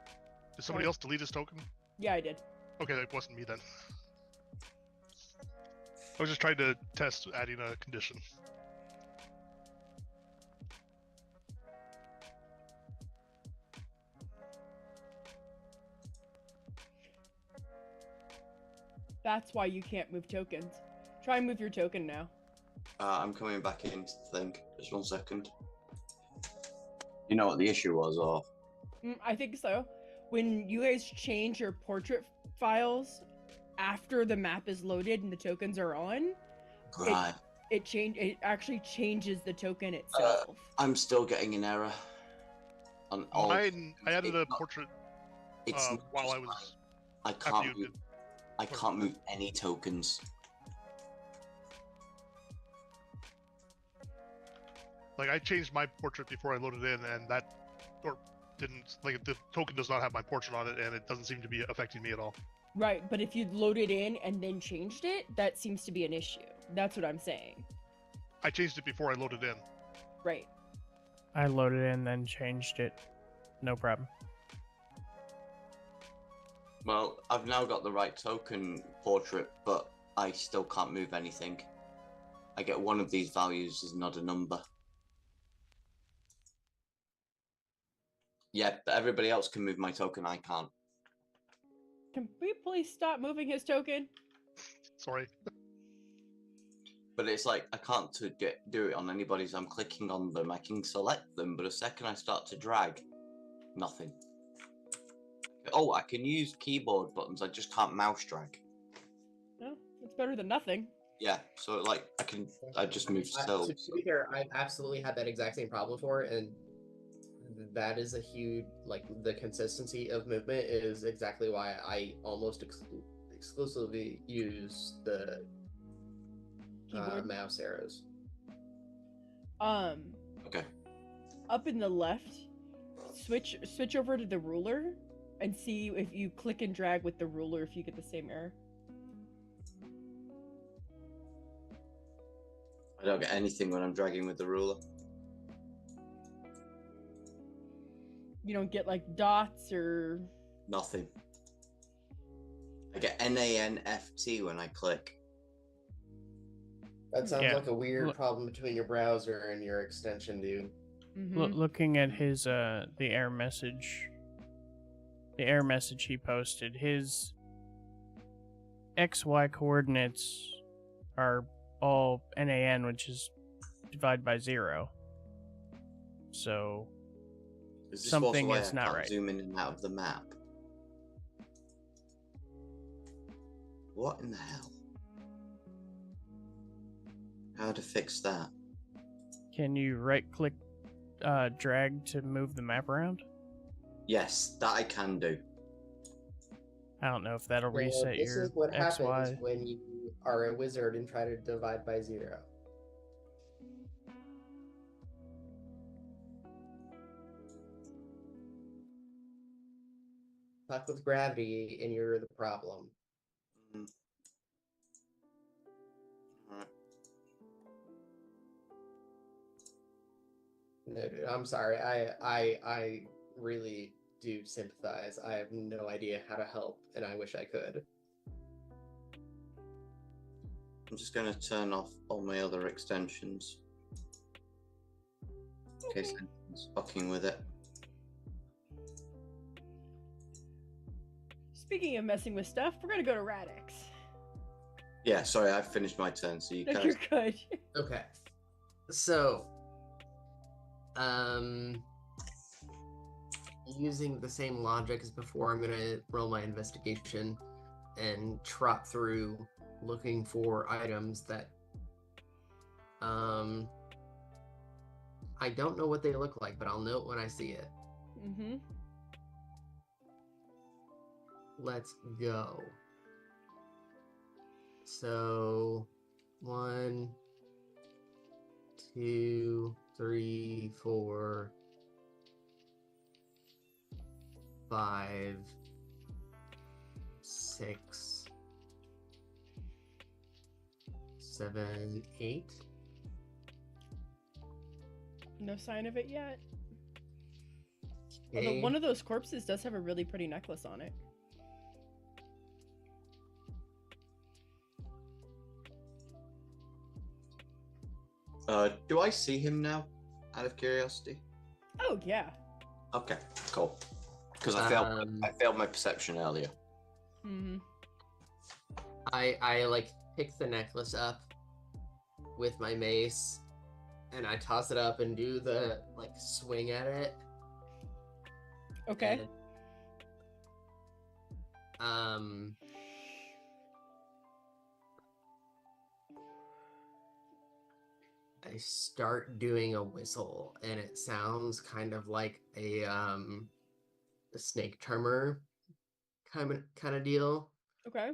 Did somebody else delete his token? Yeah, I did. Okay, that wasn't me then. I was just trying to test adding a condition. That's why you can't move tokens. Try and move your token now. I'm coming back into the thing. Just 1 second. You know what the issue was, or? I think so. When you guys change your portrait files after the map is loaded and the tokens are on, Right. it actually changes the token itself. I'm still getting an error. On all. Mine, I added a It's not- portrait It's not while just I was. I after can't you move. did. I can't move any tokens. Like I changed my portrait before I loaded in, and that or didn't like the token does not have my portrait on it, and it doesn't seem to be affecting me at all. Right, but if you loaded in and then changed it, that seems to be an issue. That's what I'm saying. I changed it before I loaded in. Right. I loaded in, then changed it. No problem. Well, I've now got the right token portrait, but I still can't move anything. I get one of these values is not a number. Yeah, but everybody else can move my token, I can't. Can we please stop moving his token? Sorry. But it's like I can't do it on anybody's. I'm clicking on them. I can select them, but the second I start to drag, nothing. Oh, I can use keyboard buttons. I just can't mouse drag. No, it's better than nothing. Yeah, so like I just move still. To be fair, I've absolutely had that exact same problem before, and that is a huge, like, the consistency of movement is exactly why I almost exclusively use the Keyboard. mouse arrows. Okay. Up in the left, switch over to the ruler and see if you click and drag with the ruler if you get the same error. I don't get anything when I'm dragging with the ruler. You don't get like dots or Nothing. I get NANFT when I click. That sounds Yeah. like a weird Look- problem between your browser and your extension, dude. Looking at his the error message he posted, his XY coordinates are all NAN, which is divided by 0. So Is this something also why is I not can't right. Zoom in and out of the map. What in the hell? How to fix that? can you right click drag to move the map around? Yes, that I can do. I don't know if that'll Well, reset this your is what happens XY. when you are a wizard and try to divide by 0. Fuck with gravity and you're the problem. Mm. Alright. No, dude, I'm sorry. I really do sympathize. I have no idea how to help, and I wish I could. I'm just going to turn off all my other extensions. In case anyone's fucking with it. Speaking of messing with stuff, we're gonna go to Radix. Yeah, sorry, I've finished my turn, so you No, guys. you're good. Okay. So, using the same logic as before, I'm gonna roll my investigation and trot through looking for items that I don't know what they look like, but I'll know it when I see it. Mm-hmm. Let's go. So 1, 2, 3, 4, 5, 6, 7, 8. No sign of it yet. Okay. Although one of those corpses does have a really pretty necklace on it. Do I see him now? Out of curiosity. Oh yeah. Okay, cool. Because I failed my perception earlier. Mm-hmm. I like pick the necklace up with my mace, and I toss it up and do the like swing at it. Okay. And, I start doing a whistle, and it sounds kind of like a snake charmer kind of deal. Okay.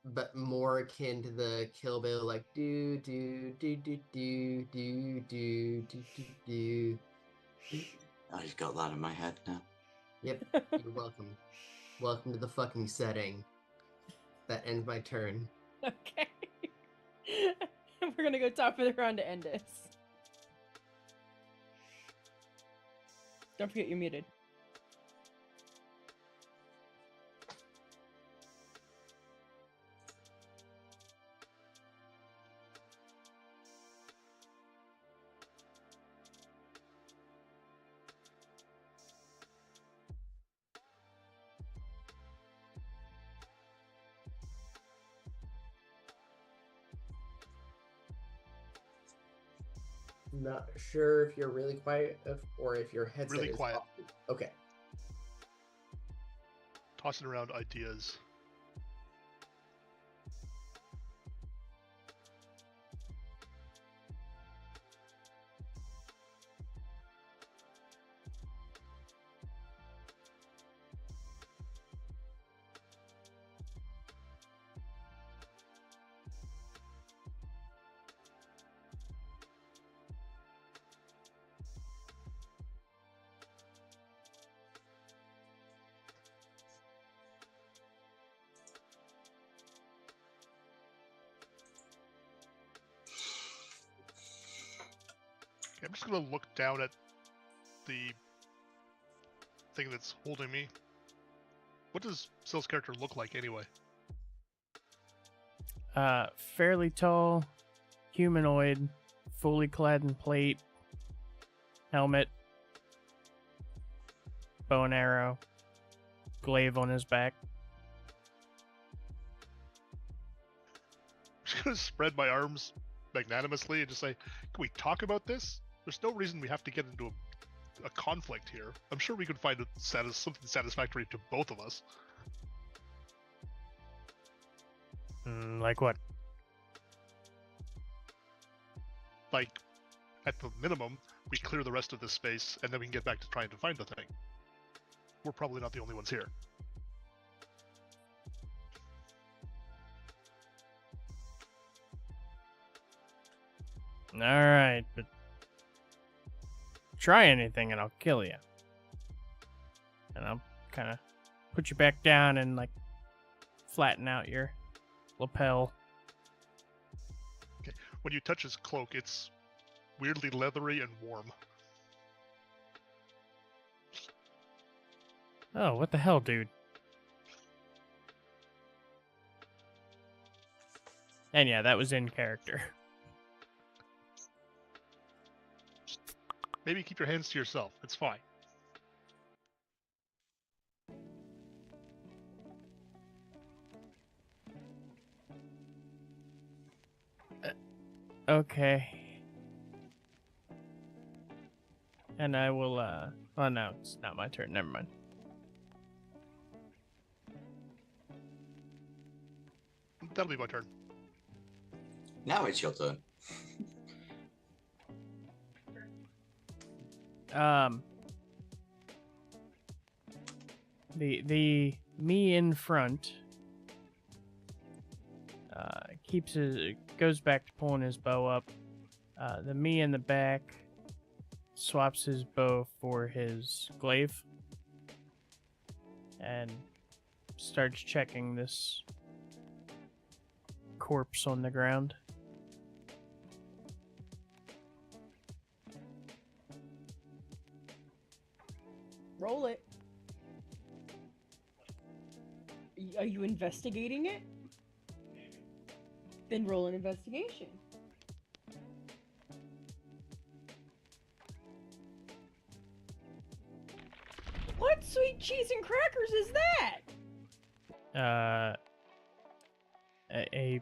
But more akin to the Kill Bill, like do do do do do do do do do do. I just got that in my head now. Yep, you're welcome. Welcome to the fucking setting. That ends my turn. Okay. We're gonna go top of the round to end this. Don't forget you're muted. Not sure if you're really quiet or if your headset Really is quiet. off. Okay. Tossing around ideas. Okay, I'm just gonna look down at the thing that's holding me. What does Sill's character look like anyway? Fairly tall, humanoid, fully clad in plate, helmet, bow and arrow, glaive on his back. I'm just gonna spread my arms magnanimously and just say, "Can we talk about this? There's no reason we have to get into a conflict here. I'm sure we could find something satisfactory to both of us." Like what? Like, at the minimum, we clear the rest of this space, and then we can get back to trying to find the thing. We're probably not the only ones here. Alright, but try anything and I'll kill you. And I'll kind of put you back down and, like, flatten out your lapel. When you touch his cloak, it's weirdly leathery and warm. Oh, what the hell, dude? And yeah, that was in character. Maybe keep your hands to yourself. It's fine. Okay. And I will, oh no, it's not my turn. Never mind. That'll be my turn. Now it's your turn. The me in front goes back to pulling his bow up. The me in the back swaps his bow for his glaive and starts checking this corpse on the ground. Are you investigating it? Then roll an investigation. What sweet cheese and crackers is that? A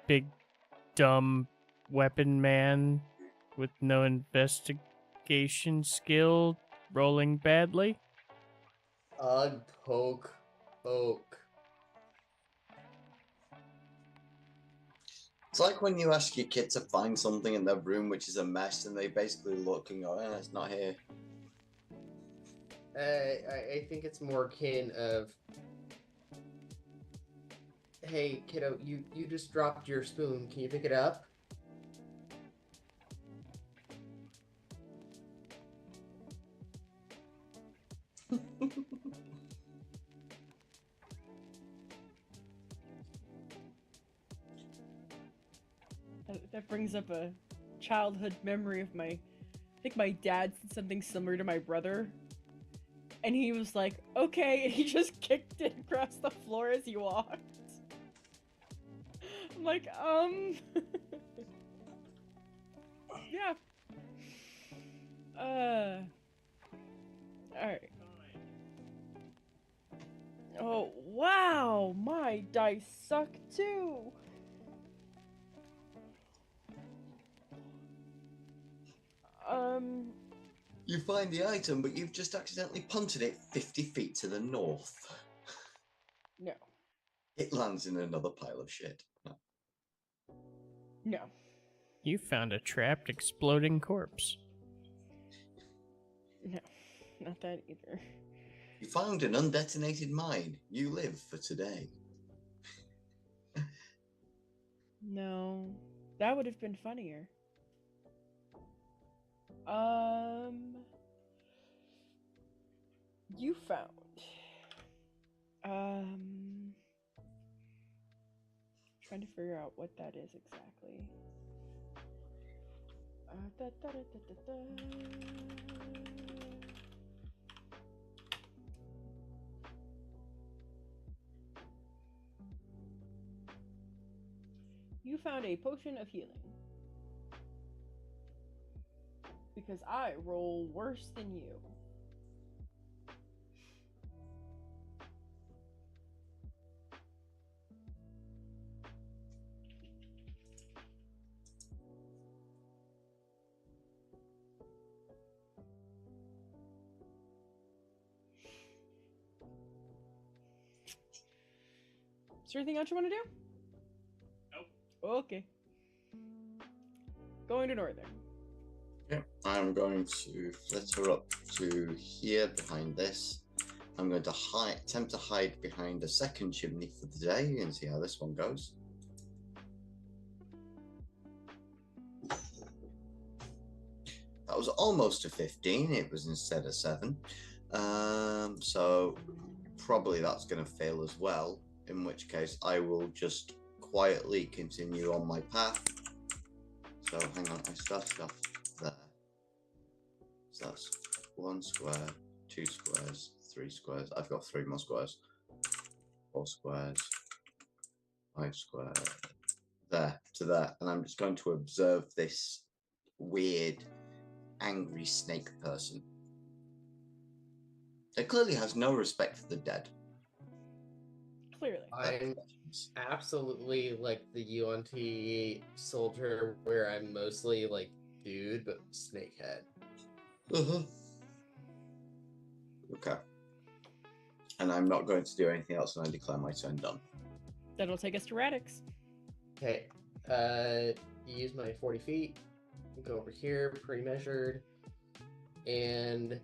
big dumb weapon man with no investigation skill rolling badly. Ugh, poke. It's like when you ask your kid to find something in their room which is a mess, and they basically look and go, it's not here. I think it's more kin of, hey kiddo, you just dropped your spoon. Can you pick it up? That brings up a childhood memory of I think my dad said something similar to my brother. And he was like, okay, and he just kicked it across the floor as he walked. I'm like, yeah. Alright. Oh, wow, my dice suck too. You find the item, but you've just accidentally punted it 50 feet to the north. No. It lands in another pile of shit. No. You found a trapped exploding corpse. No. Not that either. You found an undetonated mine. You live for today. No. That would have been funnier. You found trying to figure out what that is exactly. You found a potion of healing. Because I roll worse than you. Is there anything else you want to do? Nope. Okay. Going to Northern. Yeah, I'm going to flitter up to here behind this. I'm going to attempt to hide behind a second chimney for the day and see how this one goes. That was almost a 15. It was instead of 7. So probably that's going to fail as well, in which case I will just quietly continue on my path. So hang on, I started off there. So that's 1 square, 2 squares, 3 squares. I've got 3 more squares. 4 squares, 5 squares. There to there. And I'm just going to observe this weird, angry snake person. It clearly has no respect for the dead. Clearly. I'm absolutely like the UNT soldier where I'm mostly like dude, but snakehead. Okay. And I'm not going to do anything else, and I declare my turn done. That'll take us to Radix. Okay. Use my 40 feet. Go over here, pre-measured. And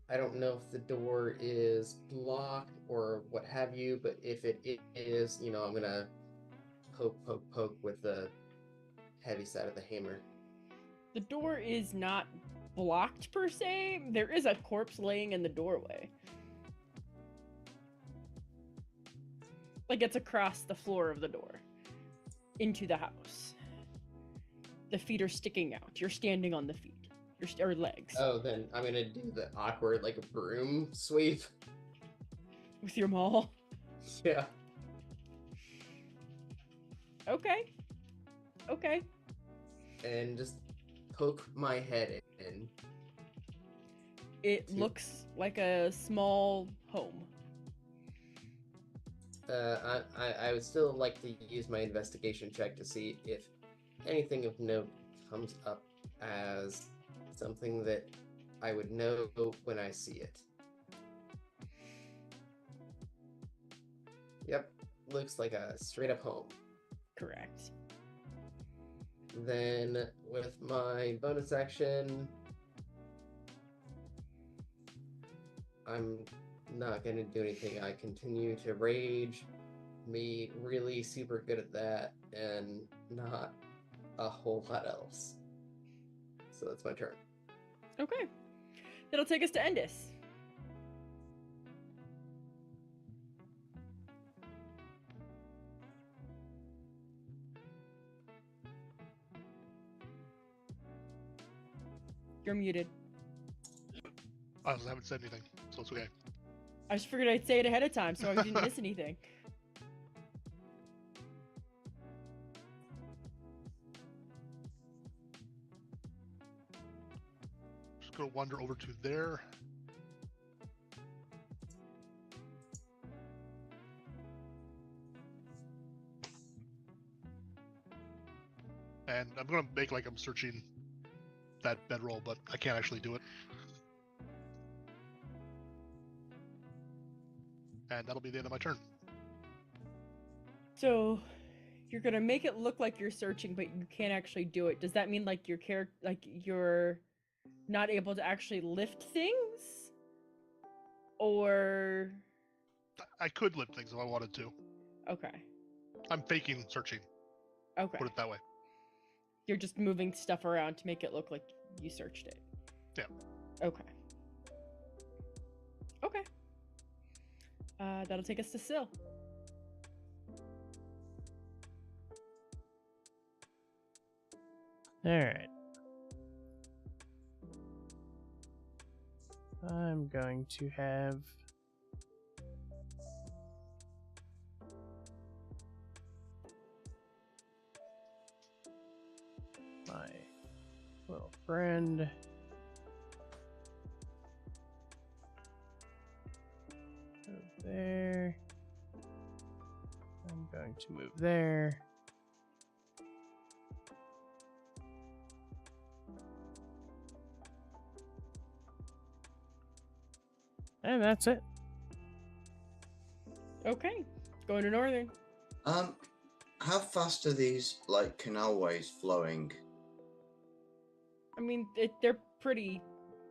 I don't know if the door is locked or what have you, but if it is, you know, I'm gonna poke with the heavy side of the hammer. The door is not blocked per se. There is a corpse laying in the doorway. Like it's across the floor of the door into the house. The feet are sticking out. You're standing on the feet. Or legs. Oh, then I'm gonna do the awkward, like, broom sweep. With your maul. Yeah. Okay. Okay. And just poke my head in. It To- looks like a small home. I would still like to use my investigation check to see if anything of note comes up as something that I would know when I see it. Yep, looks like a straight up home. Correct. Then with my bonus action, I'm not going to do anything. I continue to rage, be really super good at that, and not a whole lot else. So that's my turn. Okay. That'll take us to Endis. You're muted. I haven't said anything, so it's okay. I just figured I'd say it ahead of time so I didn't miss anything. Just gonna wander over to there. And I'm gonna make like I'm searching that bedroll, but I can't actually do it. And that'll be the end of my turn. So, you're gonna make it look like you're searching, but you can't actually do it. Does that mean like your character, like you're not able to actually lift things, or? I could lift things if I wanted to. Okay. I'm faking searching. Okay. Put it that way. You're just moving stuff around to make it look like you searched it. Yeah. Okay. Okay. That'll take us to Syl. Alright. I'm going to have my little friend move there. I'm going to move there. And that's it. Okay. Going to Northern. How fast are these like canalways flowing? I mean, they're pretty,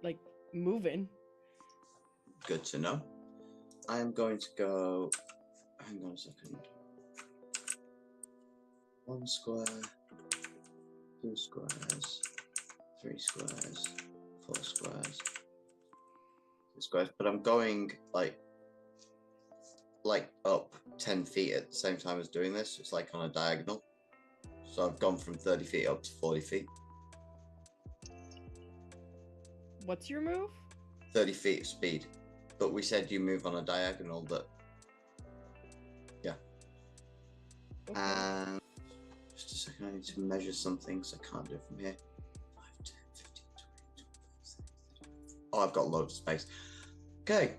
like, moving. Good to know. I'm going to go. Hang on a second. 1 square, 2 squares, 3 squares, 4 squares, 2 squares. But I'm going like up 10 feet at the same time as doing this. It's like on a diagonal. So I've gone from 30 feet up to 40 feet. What's your move? 30 feet of speed. But we said you move on a diagonal that. Yeah. Okay. And just a second, I need to measure something, so I can't do it from here. 5, 10, 15, 20, 25, 30. Oh, I've got loads of space. Okay.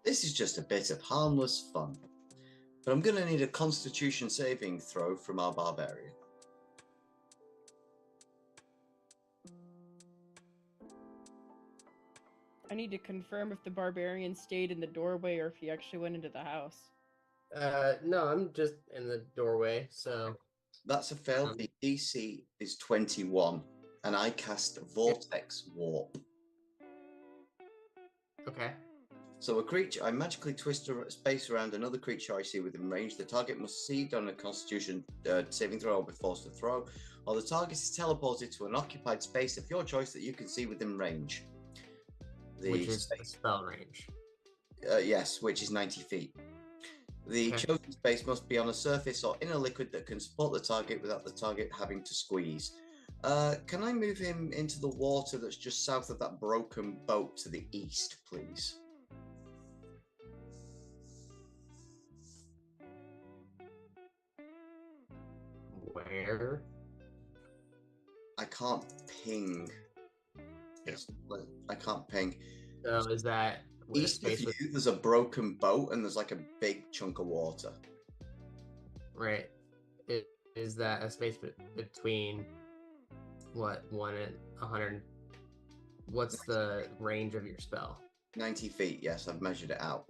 This is just a bit of harmless fun. But I'm going to need a constitution saving throw from our barbarian. I need to confirm if the barbarian stayed in the doorway or if he actually went into the house. No, I'm just in the doorway, so... That's a fail. The DC is 21, and I cast Vortex Warp. Okay. So a creature, I magically twist a space around another creature I see within range. The target must succeed on a Constitution saving throw or be forced to throw, or the target is teleported to an occupied space of your choice that you can see within range. Which is spell range. Yes, which is 90 feet. The chosen space must be on a surface or in a liquid that can support the target without the target having to squeeze. Can I move him into the water that's just south of that broken boat to the east, please? where? I can't ping. I can't ping. So is that a East of space you, with, there's a broken boat and there's like a big chunk of water. right? Is that a space between what 1 and 100? What's the range of your spell? 90 feet, yes, I've measured it out.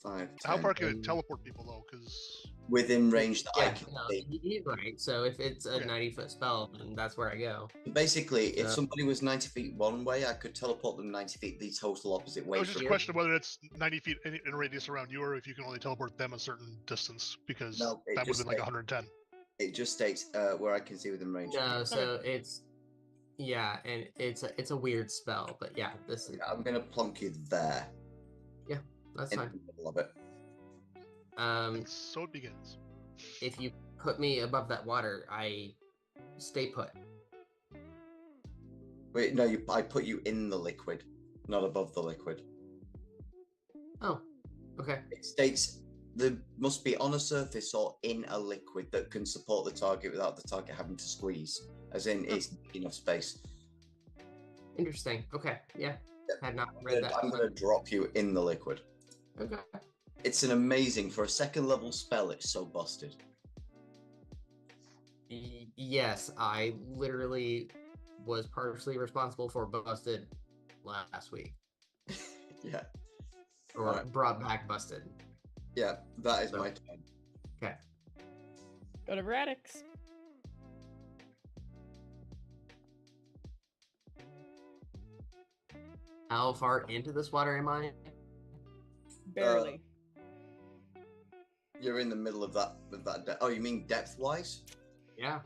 5, How 10. far can it teleport people though? Because Within range that I Yeah, can no, see. he's right. So if it's a Okay. 90-foot spell, then that's where I go. Basically, if So- somebody was 90 feet one way, I could teleport them 90 feet the total opposite it way. was just a here? question of whether it's 90 feet in radius around you, or if you can only teleport them a certain distance, because No, it that would have just been like states- 110. It just states where I can see within range. No, so it's and it's a weird spell, but yeah, this is I'm gonna plonk you there that's in fine. the middle of it. And so it begins. If you put me above that water, I stay put. Wait, no, I put you in the liquid, not above the liquid. Oh, okay. It states there must be on a surface or in a liquid that can support the target without the target having to squeeze, as in it's enough space. Interesting. Okay, yeah. Had not read that. I'm going to drop you in the liquid. Okay. It's an amazing, for a second level spell, it's so busted. Yes, I literally was partially responsible for busted last week, Yeah, or Alright. brought back busted. yeah, that is So- my turn. Okay. Go to Radix. How far into this water am I? Barely. You're in the middle of that. Oh, you mean depth-wise? Yeah,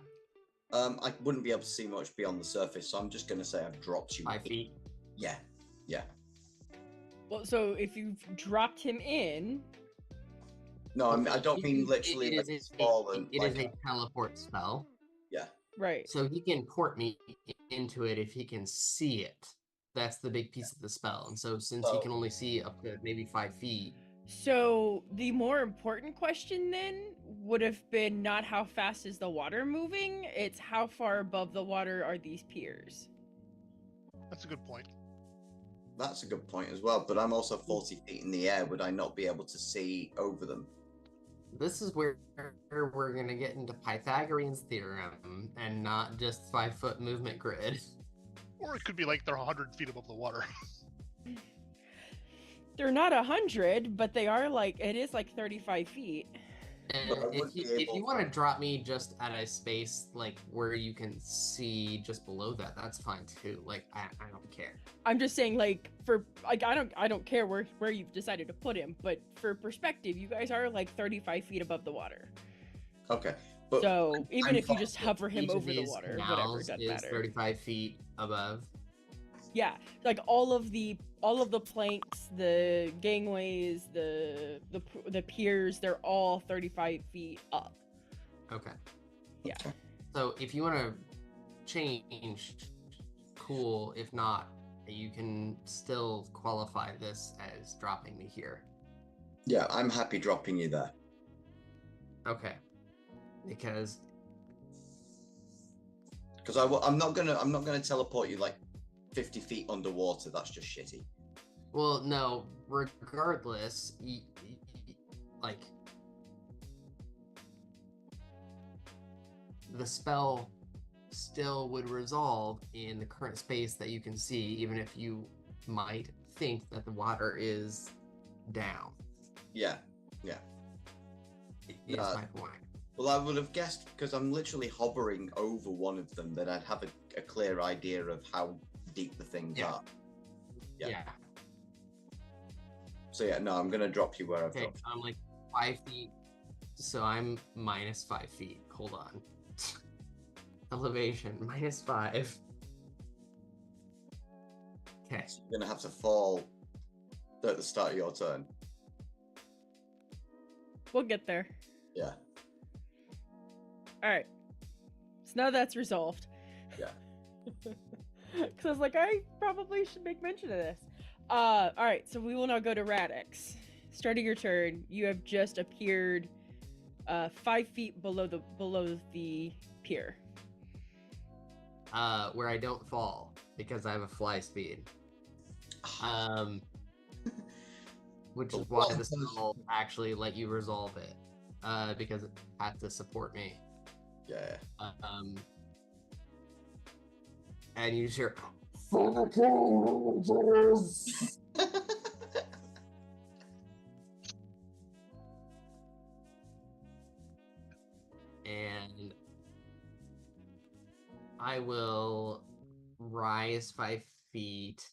I wouldn't be able to see much beyond the surface, so I'm just going to say I've dropped you. 5 feet. Yeah, yeah. Well, so if you've dropped him in, No, I don't mean It literally like is he's a- fallen. it like, is a teleport spell, right? so he can port me into it if he can see it. That's the big piece of the spell, and so since he So- can only see up to maybe 5 feet, So the more important question then would have been not how fast is the water moving, it's how far above the water are these piers. That's a good point. That's a good point as well, but I'm also 40 feet in the air. Would I not be able to see over them? this is where we're gonna get into Pythagorean's theorem and not just 5-foot movement grid. Or it could be like they're 100 feet above the water. They're not 100, but they are like, it is like 35 feet. And But I wouldn't be if able you to- want to drop me just at a space like where you can see just below that, that's fine too. Like I don't care. I'm just saying, like, for like, I don't care where you've decided to put him, but for perspective, you guys are like 35 feet above the water. Okay, but So even I'm if you fine. just hover him Each of over the these water, whatever, canals doesn't is matter. 35 feet above. Yeah, like all of the planks, the gangways, the piers, they're all 35 feet up. Okay. Yeah. Okay. So if you want to change, cool. If not, you can still qualify this as dropping me here. yeah, I'm happy dropping you there. Okay. Because Because I'm not gonna teleport you like 50 feet underwater. That's just shitty. well, no. Regardless, like the spell still would resolve in the current space that you can see, even if you might think that the water is down. Yeah. Is Uh, my point. Well, I would have guessed because I'm literally hovering over one of them that I'd have a clear idea of how deep the things Yeah. are. yeah. Yeah. So yeah, no, I'm gonna drop you where I've Okay. dropped. I'm like 5 feet, so I'm minus 5 feet. Hold on. Elevation -5. Okay. So you're gonna have to fall at the start of your turn. We'll get there. Yeah. All right. So now that's resolved. Yeah. Because I was like, I probably should make mention of this. All right. So we will now go to Radix. Starting your turn, you have just appeared 5 feet below the pier. Where I don't fall because I have a fly speed. Which is why the spell actually let you resolve it. Because it had to support me. Yeah. And you just hear and I will rise 5 feet.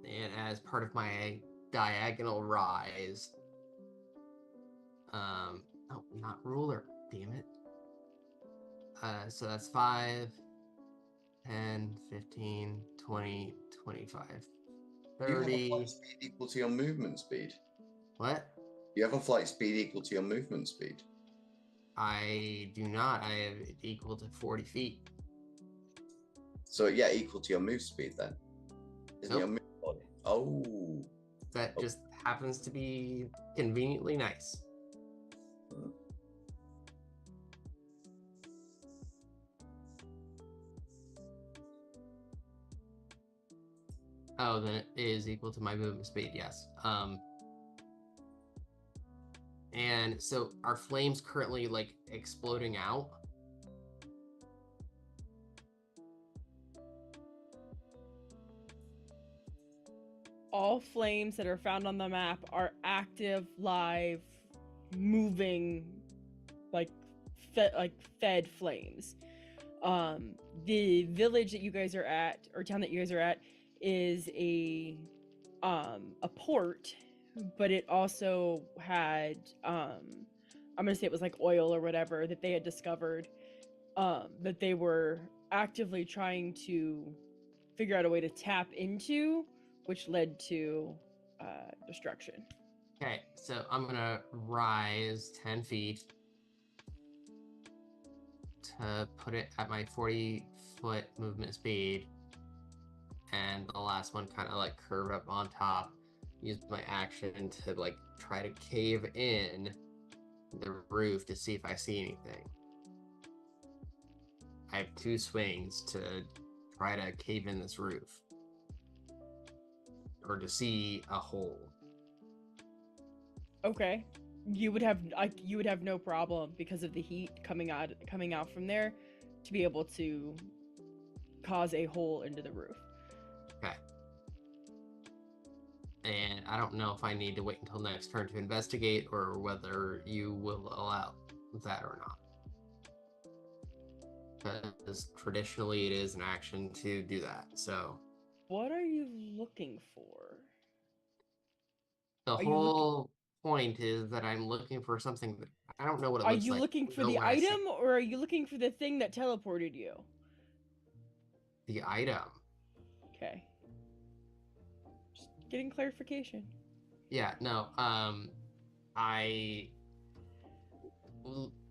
And as part of my diagonal rise, oh, not ruler, damn it. So that's 5, 10, 15, 20, 25, You have a 30. flight speed equal to your movement speed. What? You have a flight speed equal to your movement speed. I do not. I have it equal to 40 feet. So yeah, equal to your move speed then. Isn't your Nope. move body? Oh. That just happens to be conveniently nice. Oh, then it is equal to my movement speed, yes. And so are flames currently like exploding out? All flames that are found on the map are active, live, moving, fed flames. The village that you guys are at, or town that you guys are at, is a port, but it also had I'm gonna say it was like oil or whatever that they had discovered, that they were actively trying to figure out a way to tap into, which led to destruction. Okay, so I'm gonna rise 10 feet to put it at my 40-foot movement speed, and the last one kind of like curve up on top. Use my action to like try to cave in the roof to see if I see anything. I have 2 swings to try to cave in this roof, or to see a hole. Okay, you would have no problem because of the heat coming out from there to be able to cause a hole into the roof. Okay. And I don't know if I need to wait until next turn to investigate, or whether you will allow that or not. Because traditionally it is an action to do that, so. What are you looking for? The Are you whole point is that I'm looking for something that I don't know what it Are looks you like. looking for Know the when I see item, or are you looking for the thing that teleported you? the item. Okay. Just getting clarification. Yeah, no.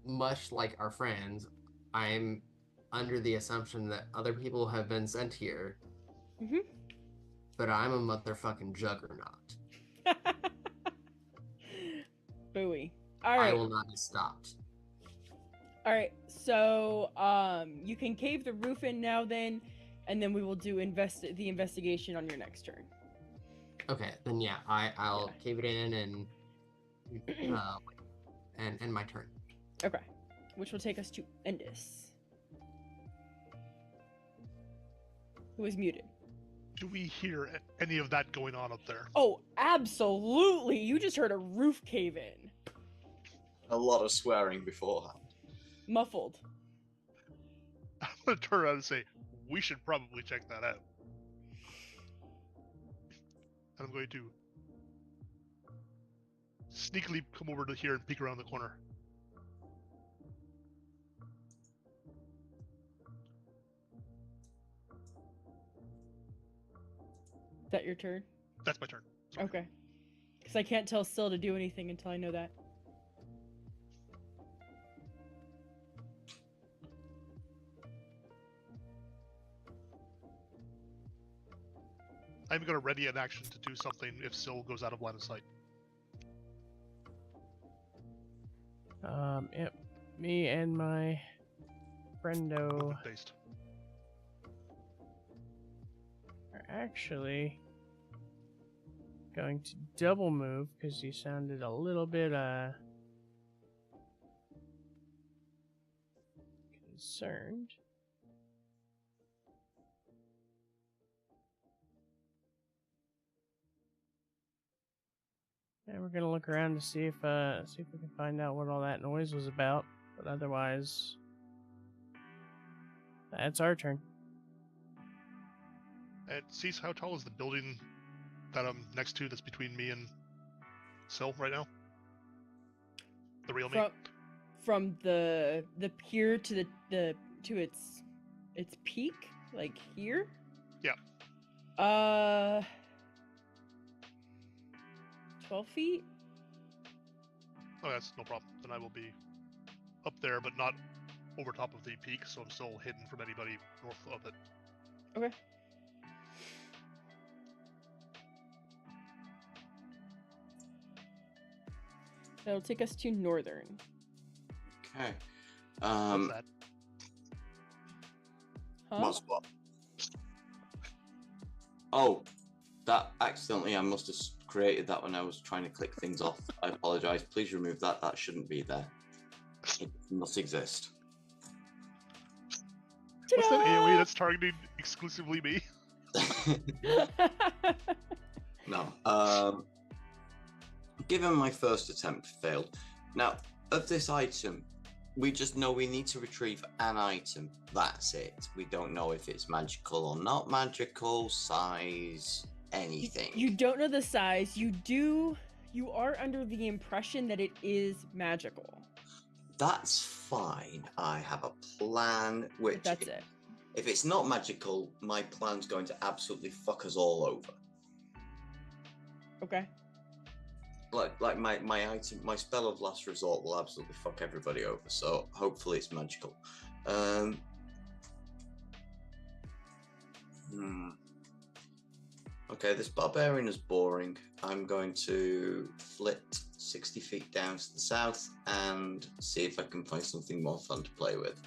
Much like our friends, I'm under the assumption that other people have been sent here, but I'm a motherfucking juggernaut. Booey. All right. I will not be stopped. All right. So, you can cave the roof in now, then, and then we will do the investigation on your next turn. Okay, then yeah, I'll cave it in and end my turn. Okay. Which will take us to Endis, who is muted. Do we hear any of that going on up there? Oh, absolutely! You just heard a roof cave in. A lot of swearing beforehand. Muffled. I'm gonna turn around and say, we should probably check that out. And I'm going to sneakily come over to here and peek around the corner. Is that your turn? That's my turn. Sorry. Okay. Because I can't tell Syl to do anything until I know that. I'm going to ready an action to do something if Syl goes out of line of sight. Yep. Me and my friendo Movement based. are actually going to double move because you sounded a little bit concerned. And we're gonna look around to see if we can find out what all that noise was about. But otherwise, that's our turn. And Cease, how tall is the building that I'm next to that's between me and Sil right now? The real me? From the pier to the to its peak, like here? Yeah. 12 feet? Oh, that's no problem. Then I will be up there, but not over top of the peak, so I'm still hidden from anybody north of it. Okay. That'll take us to northern. Okay. What's that? Huh? What's what? Oh, that accidentally I must have created that when I was trying to click things off. I apologize. Please remove that. That shouldn't be there. It must exist. What's that Ta-da! AoE that's targeting exclusively me? No. Given my first attempt failed. Now, of this item, we just know we need to retrieve an item. That's it. We don't know if it's magical or not magical, size, anything. You don't know the size. You are under the impression that it is magical. That's fine. I have a plan, which But that's it. If it's not magical, my plan's going to absolutely fuck us all over. Okay. Like my item, my spell of last resort will absolutely fuck everybody over. So hopefully it's magical. Okay, this barbarian is boring. I'm going to flit 60 feet down to the south and see if I can find something more fun to play with.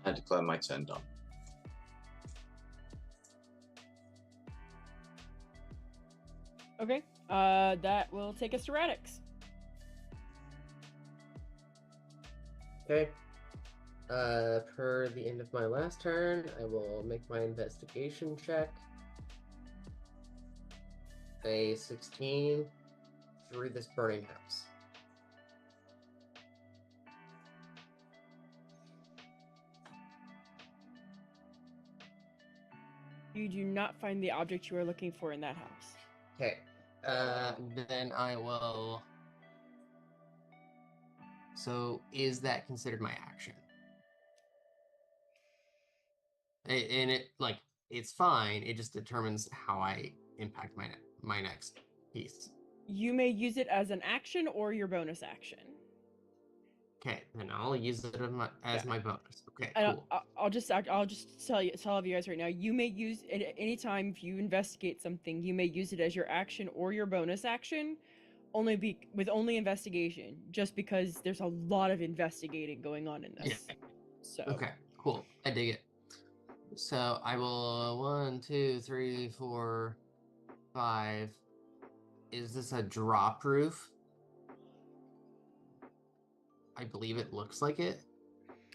I declare my turn done. Okay. That will take us to Radix. Okay. Per the end of my last turn, I will make my investigation check. A 16 through this burning house. You do not find the object you are looking for in that house. Okay. Then I will. So, is that considered my action? And it's fine. It just determines how I impact my next piece. You may use it as an action or your bonus action. Okay, then I'll use it as my bonus. Okay, And cool. I'll just tell all of you guys right now. You may use it anytime if you investigate something. You may use it as your action or your bonus action, with only investigation. Just because there's a lot of investigating going on in this. Yeah. So. Okay, cool. I dig it. So I will 1, 2, 3, 4, 5. Is this a drop roof? I believe it looks like it.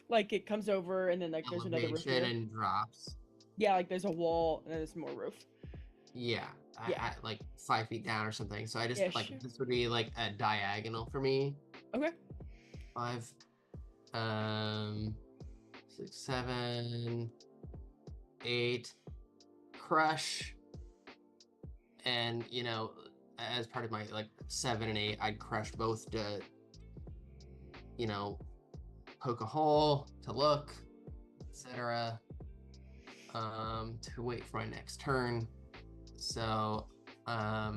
Like it comes over and then like there's another roof here. And drops. Yeah, like there's a wall and then there's more roof. Yeah, Yeah. like 5 feet down or something. So I just Yeah, like sure. this would be like a diagonal for me. Okay. 5, 6, 7, 8. Crush. And as part of my 7 and 8, I'd crush both to poke a hole, to look, etc. To wait for my next turn. So, yeah.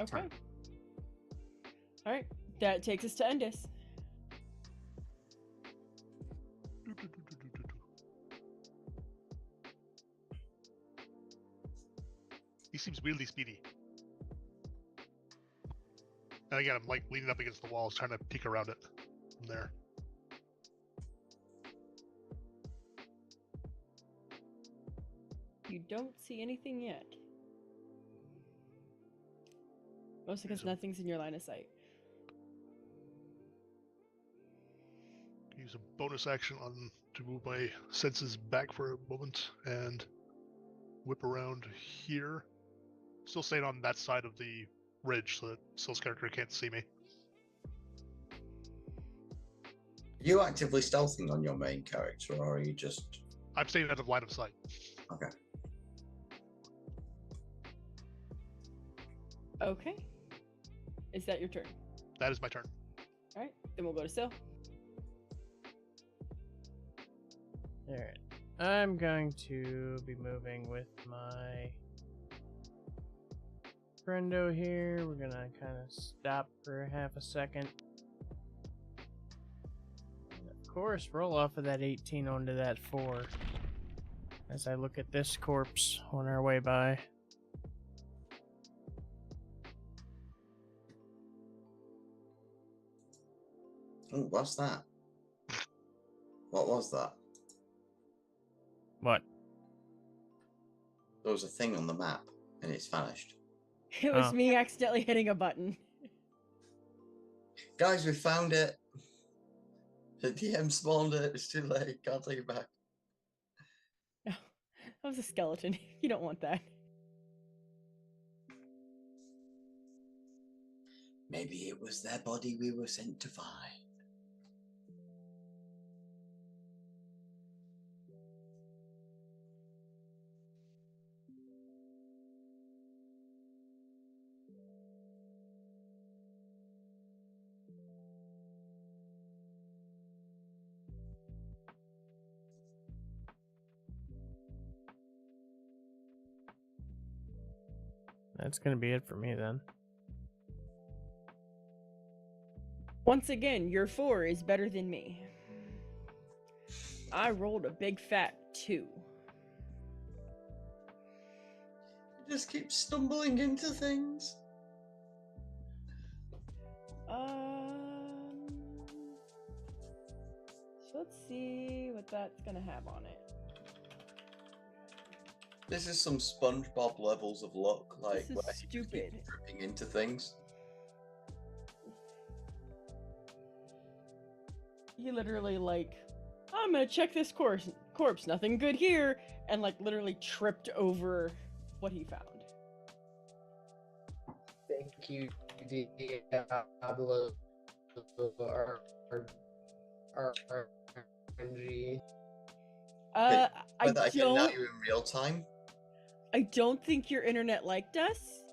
Okay. Turn. All right. That takes us to Endis. He seems weirdly speedy. And again, I'm like leaning up against the walls, trying to peek around it from there. You don't see anything yet. Mostly because nothing's in your line of sight. Use a bonus action on to move my senses back for a moment and whip around here. Still staying on that side of the ridge so that Syl's character can't see me. Are you actively stealthing on your main character, or are you just... I'm staying out of line of sight. Okay. Okay. Is that your turn? That is my turn. Alright, then we'll go to Syl. Alright. I'm going to be moving with my friendo here. We're gonna kind of stop for half a second. And of course, roll off of that 18 onto that 4 as I look at this corpse on our way by. Oh, what's that? What was that? What? There was a thing on the map, and it's vanished. It was Oh. me accidentally hitting a button. Guys, we found it! The DM spawned it, it's too late, can't take it back. No, that was a skeleton. You don't want that. Maybe it was their body we were sent to find. That's gonna be it for me then. Once again, your 4 is better than me. I rolled a big fat 2. You just keep stumbling into things. So let's see what that's gonna have on it. This is some SpongeBob levels of luck, like This is where you just keep stupid. tripping into things. He literally like, I'm gonna check this corpse, nothing good here, and like literally tripped over what he found. Thank you, Diablo. RNG. I But I can now don't, you're in real time. I don't think your internet liked us,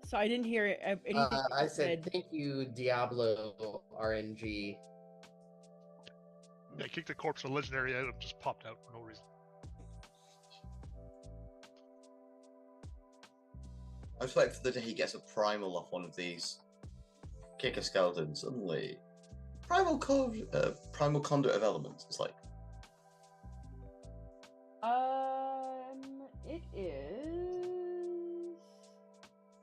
so I didn't hear anything. I you said thank you, Diablo RNG. I kicked a corpse, a legendary item just popped out for no reason. I just wait for the day he gets a primal off one of these. Kick a skeleton suddenly. Primal conduit of elements. It's like, It is.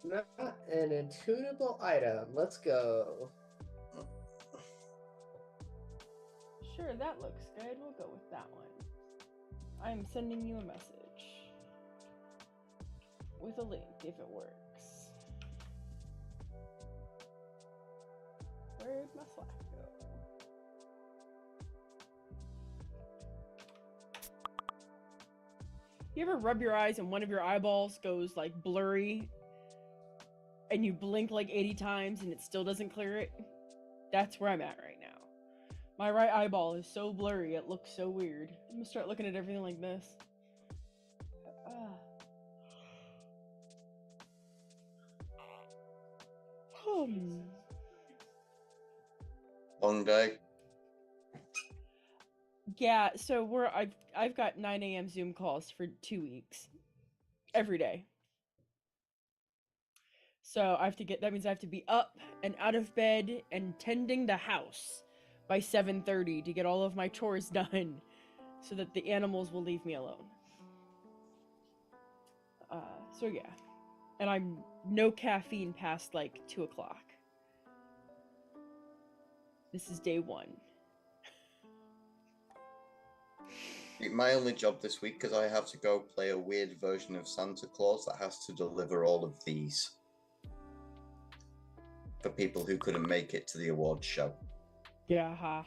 Not an attunable item. Let's go. Sure, that looks good. We'll go with that one. I'm sending you a message with a link if it works. Where'd my Slack go? You ever rub your eyes and one of your eyeballs goes like blurry and you blink like 80 times and it still doesn't clear it? That's where I'm at right now. My right eyeball is so blurry, it looks so weird. I'm gonna start looking at everything like this. long day. Yeah, so I've got 9 a.m. Zoom calls for 2 weeks. Every day. So that means I have to be up and out of bed and tending the house by 7:30 to get all of my chores done so that the animals will leave me alone. So yeah, and I'm no caffeine past like 2 o'clock. This is day 1. My only job this week, because I have to go play a weird version of Santa Claus that has to deliver all of these for people who couldn't make it to the awards show. Yeah. Ha.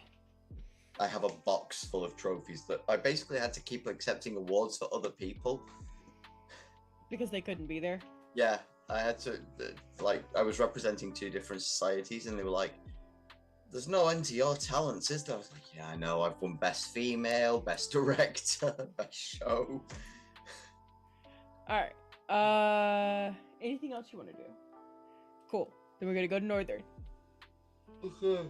I have a box full of trophies that I basically had to keep accepting awards for other people. Because they couldn't be there. Yeah, I had to, I was representing 2 different societies, and they were like, there's no end to your talents, is there? I was like, yeah, I know. I've won Best Female, Best Director, Best Show. All right. Anything else you want to do? Cool. Then we're gonna go to Northern. Okay.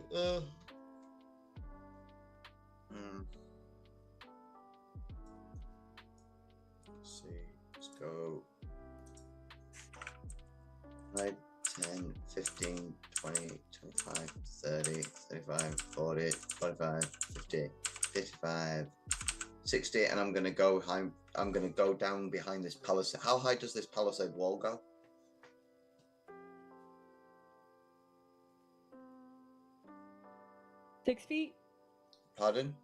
Let's see. Let's go. 5, 10, 15, 20, 25, 30, 35, 40, 45, 50, 55, 60, and I'm gonna go down behind this palisade. How high does this palisade wall go? 6 feet? Pardon?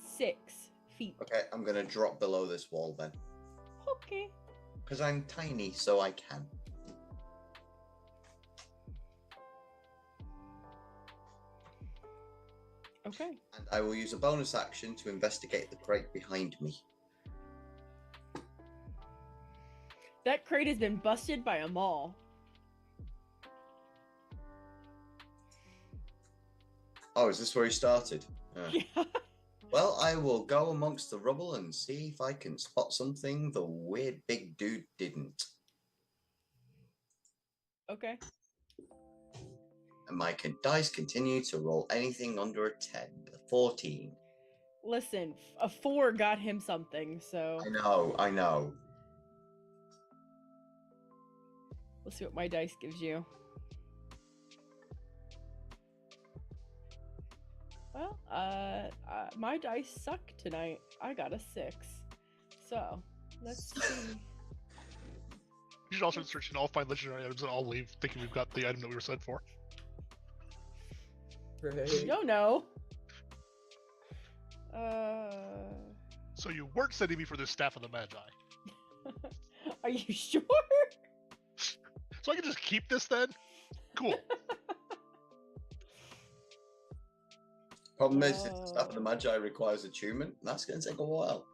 6 feet. Okay, I'm gonna drop below this wall then. Okay. Because I'm tiny, so I can. Okay. And I will use a bonus action to investigate the crate behind me. That crate has been busted by a mall. Oh, is this where he started? Yeah. Well, I will go amongst the rubble and see if I can spot something the weird big dude didn't. Okay. And my dice continue to roll anything under a 10. 14. Listen, a 4 got him something, so I know. we'll see what my dice gives you. Well, my dice suck tonight. I got a 6. So, let's see. You should also search in all 5 legendary items and I'll leave thinking we've got the item that we were sent for. You Right. don't know. So you weren't sending me for this Staff of the Magi. Are you sure? So I can just keep this then? Cool. Problem is, the Staff of the Magi requires attunement, and that's going to take a while.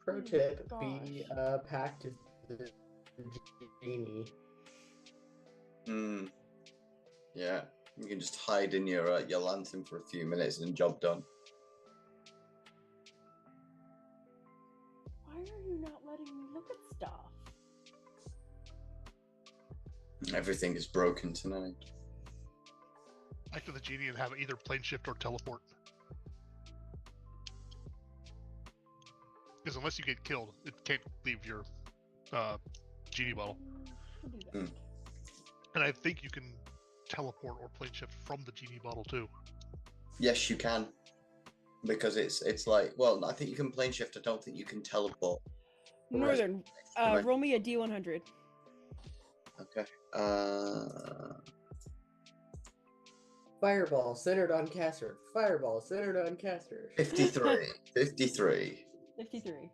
Pro tip: Gosh. be packed to the genie. Yeah, you can just hide in your lantern for a few minutes and job done. Why are you not letting me look at stuff? Everything is broken tonight. Back to the genie and have either plane shift or teleport. Because unless you get killed, it can't leave your genie bottle. We'll do that. And I think you can teleport or plane shift from the genie bottle too. Yes, you can. Because it's like, well, I think you can plane shift. I don't think you can teleport. Northern, roll me a D100. Okay. Fireball centered on caster. Fireball centered on caster. 53. 53. 53.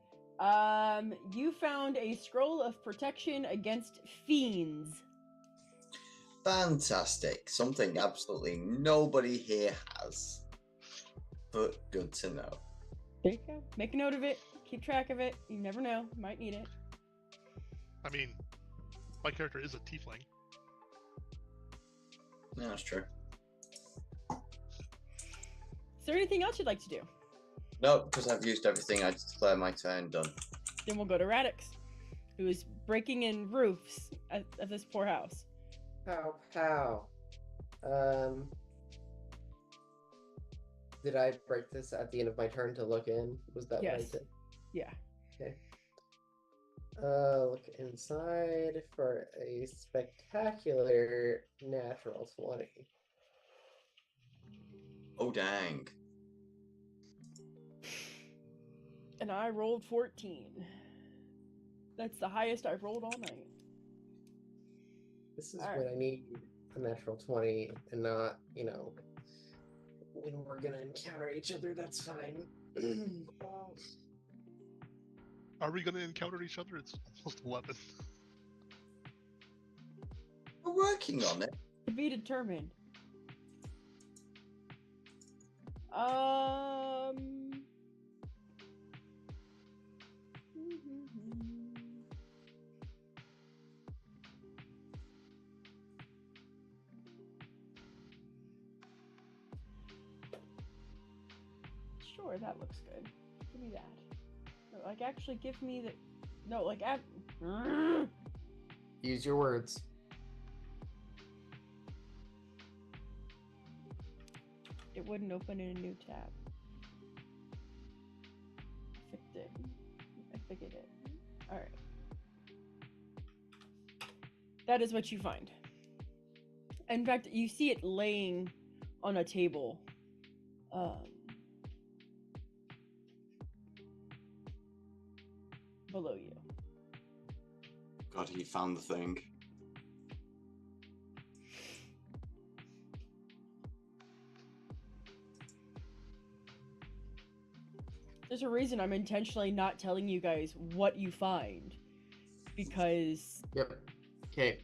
You found a scroll of protection against fiends. Fantastic. Something absolutely nobody here has. But good to know. There you go. Make a note of it. Keep track of it. You never know. You might need it. I mean, my character is a tiefling. Yeah, that's true. Is there anything else you'd like to do? No, because I've used everything. I declare my turn done. Then we'll go to Radix, who is breaking in roofs of this poor house. Pow. Did I break this at the end of my turn to look in? Was that what I Yes. did? Yeah. Okay. Look inside for a spectacular natural 20. dang. And I rolled 14. That's the highest I've rolled all night. This is Alright. when I need a natural 20 and not, when we're gonna encounter each other, that's fine. Are we going to encounter each other? It's almost 11. We're working on it. To be determined. Um. Sure, that looks good. Give me that. No, like, actually, give me the. No, like, Use your words. It wouldn't open in a new tab. Fixed it. I figured it. Alright. That is what you find. In fact, you see it laying on a table. Below you. God, he found the thing. There's a reason I'm intentionally not telling you guys what you find. Because Yep. Okay.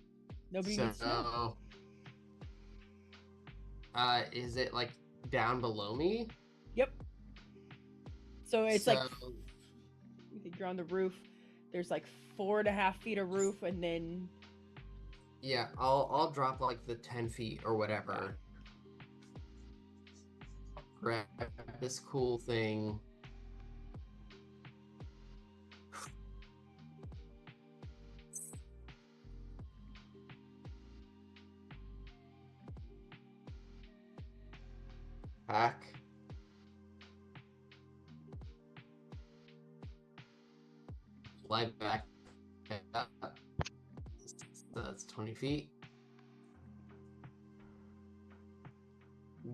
nobody needs to know. Is it like down below me? Yep. So it's like, So- you think you're on the roof. There's like 4.5 feet of roof, and then Yeah, I'll drop like the 10 feet or whatever. Grab this cool thing. Back. Slide back up. So that's 20 feet.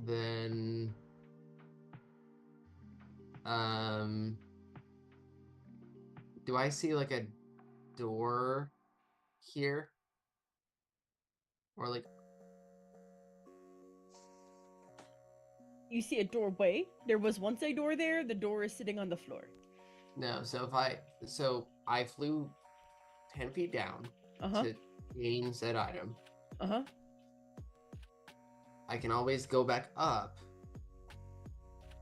Then do I see like a door here? Or like you see a doorway. There was once a door there. The door is sitting on the floor. no, so I flew 10 feet down Uh-huh. to gain said item. Uh-huh. I can always go back up.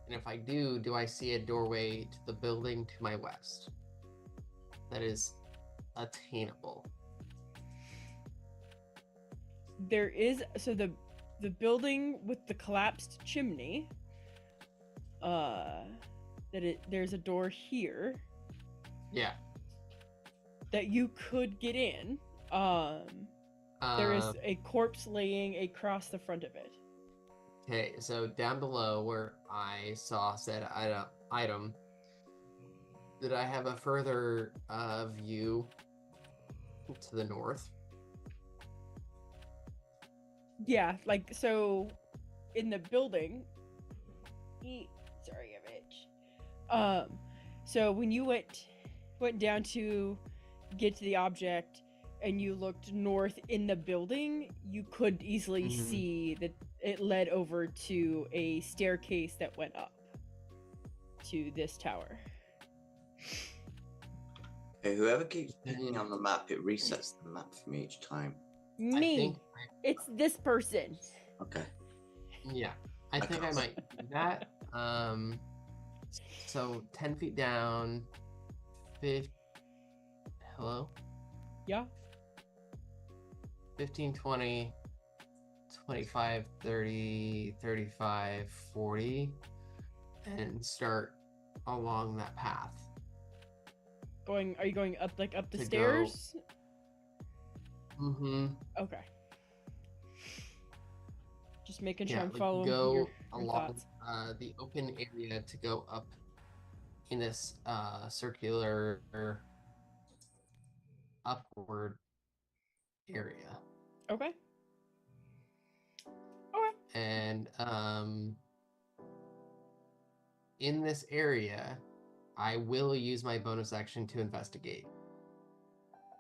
And if I do I see a doorway to the building to my west that is attainable? There is, so the building with the collapsed chimney, there's a door here Yeah. that you could get in. There is a corpse laying across the front of it. Okay, so down below where I saw said item, did I have a further view to the north? Yeah, like, so in the building, sorry, I'm itch. So when you went down to get to the object and you looked north in the building, you could easily see that it led over to a staircase that went up to this tower. Okay, whoever keeps pinging on the map, it resets the map for me each time. Me, it's this person. Okay. Yeah, I think I might do that. So 10 feet down, hello? Yeah. 15, 20, 25, 30, 35, 40, and start along that path. Are you going up, like, up the To stairs? Mm-hmm. Okay. Just making sure Yeah, I'm like following go your along thoughts. the open area to go up in this circular upward area. Okay. And in this area, I will use my bonus action to investigate.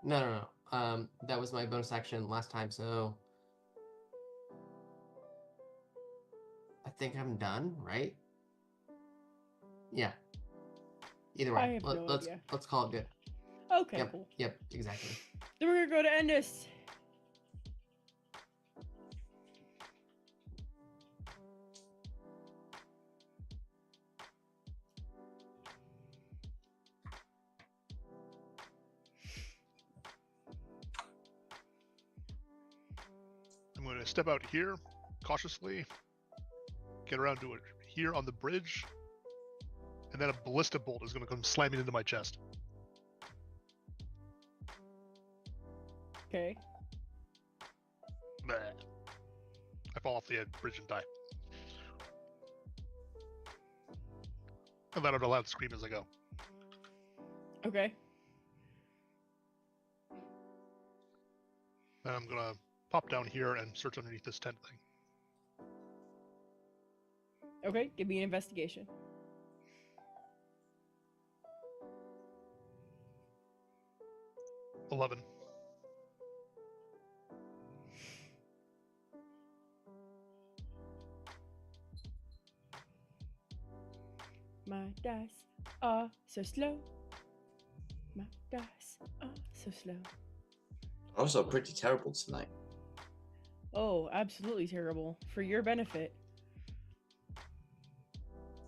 No. That was my bonus action last time, so I think I'm done, right? Yeah. Either I way, have no idea. let's call it good. Okay, Yep. cool. Yep. Exactly. Then we're gonna go to Endus. I'm going to step out here cautiously, get around to it here on the bridge, and then a ballista bolt is going to come slamming into my chest. Okay. Bleh. I fall off the bridge and die. And let out a loud scream as I go. Okay. Then I'm going to pop down here and search underneath this tent thing. Okay. Give me an investigation. $11. My dice are so slow. My dice are so slow. Also, pretty terrible tonight. Oh, absolutely terrible. For your benefit.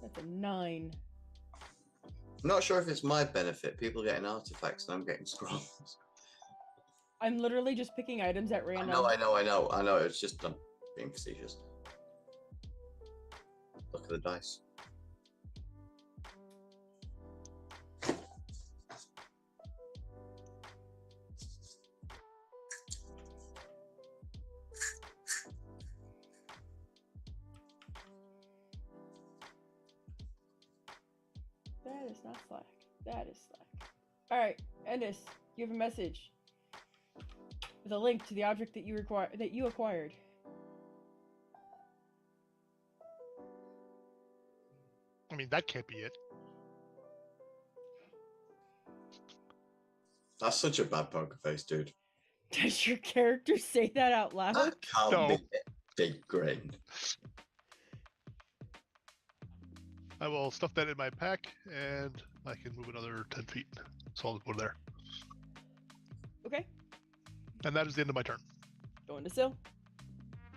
That's a 9. I'm not sure if it's my benefit. People getting artifacts and I'm getting scrolls. I'm literally just picking items at random. I know. It's just being facetious. Look at the dice. That is not slack. That is slack. Alright, Endus, you have a message. With a link to the object that you acquired. I mean, that can't be it. That's such a bad poker face, dude. Does your character say that out loud? That can't No. be it. Big grin. I will stuff that in my pack, and I can move another 10 feet. So I'll go there. Okay, And that is the end of my turn. going to Sil.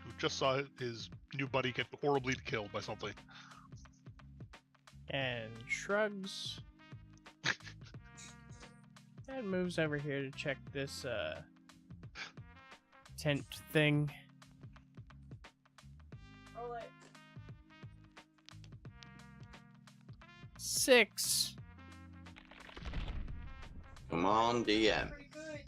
Who just saw his new buddy get horribly killed by something. And shrugs. And moves over here to check this tent thing. Roll it. 6. Come on, DM. Pretty good.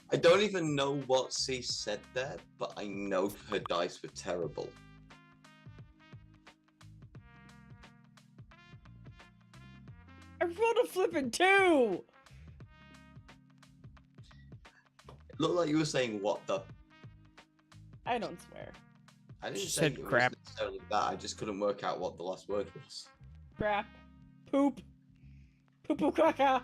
I don't even know what C said there, but I know her dice were terrible. I rolled a flippin' 2! It looked like you were saying what the. I don't swear. I didn't She say said it was crap. necessarily that. I just couldn't work out what the last word was. Crap. Poop. Poo-poo caca.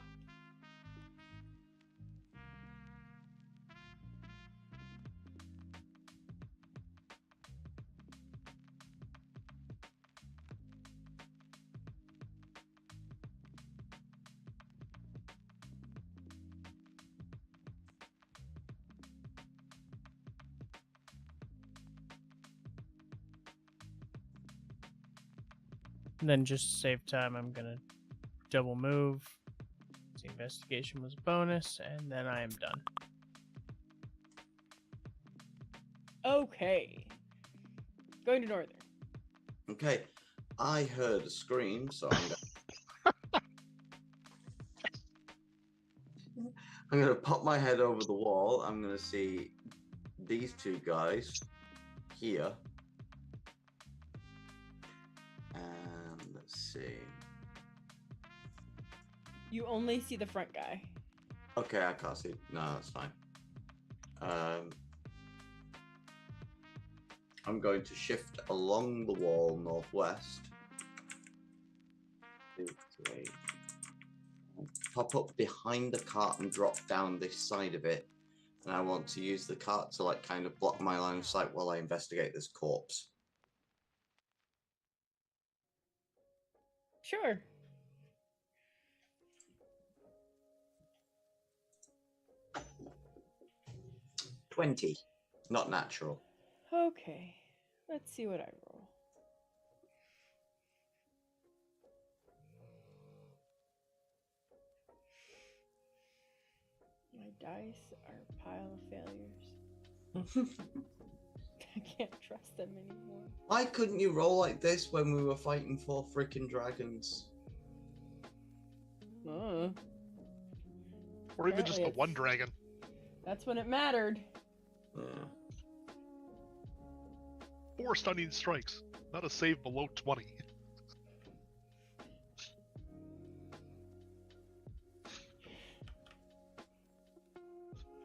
And then just to save time, I'm gonna double move. The investigation was a bonus, and then I am done. Okay. Going to Northern. Okay, I heard a scream, so I'm gonna pop my head over the wall. I'm gonna see these two guys here. And let's see. You only see the front guy. Okay, I can't see. No, that's fine. I'm going to shift along the wall northwest. 2, 3. Pop up behind the cart and drop down this side of it. And I want to use the cart to like kind of block my line of sight while I investigate this corpse. Sure. $20. Not natural. Okay. Let's see what I roll. My dice are a pile of failures. I can't trust them anymore. Why couldn't you roll like this when we were fighting 4 freaking dragons? Or even just Apparently the one it's- dragon. That's when it mattered. Yeah. 4 stunning strikes. Not a save below 20.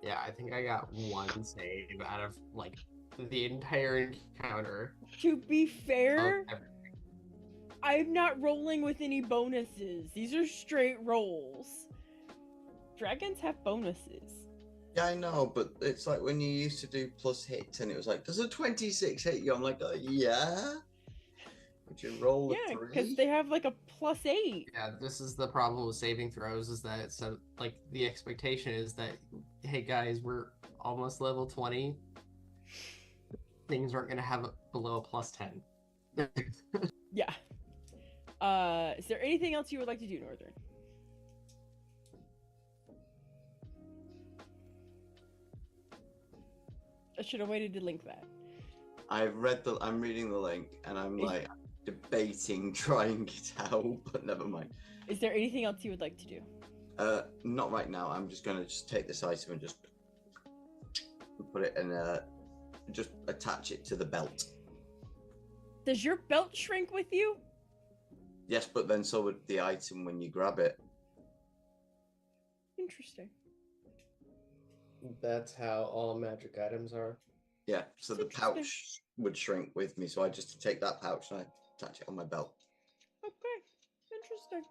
Yeah, I think I got 1 save out of like the entire encounter. To be fair, of everything. I'm not rolling with any bonuses. These are straight rolls. Dragons have bonuses. Yeah, I know, but it's like when you used to do plus hit and it was like, does a 26 hit you? I'm like, yeah? Would you roll Yeah, a because 3? they have like a +8. Yeah, this is the problem with saving throws is that so like the expectation is that hey guys, we're almost level 20. Things aren't gonna have below a +10. Yeah. Is there anything else you would like to do, Northern? I should have waited to link that. I'm reading the link and I'm like debating trying it out, but never mind. Is there anything else you would like to do? Not right now. I'm just gonna take this item and just put it in just attach it to the belt. Does your belt shrink with you? Yes, but then so would the item when you grab it. Interesting. That's how all magic items are. Yeah, so the Interesting. pouch would shrink with me, so I just take that pouch and I attach it on my belt. Okay. Interesting.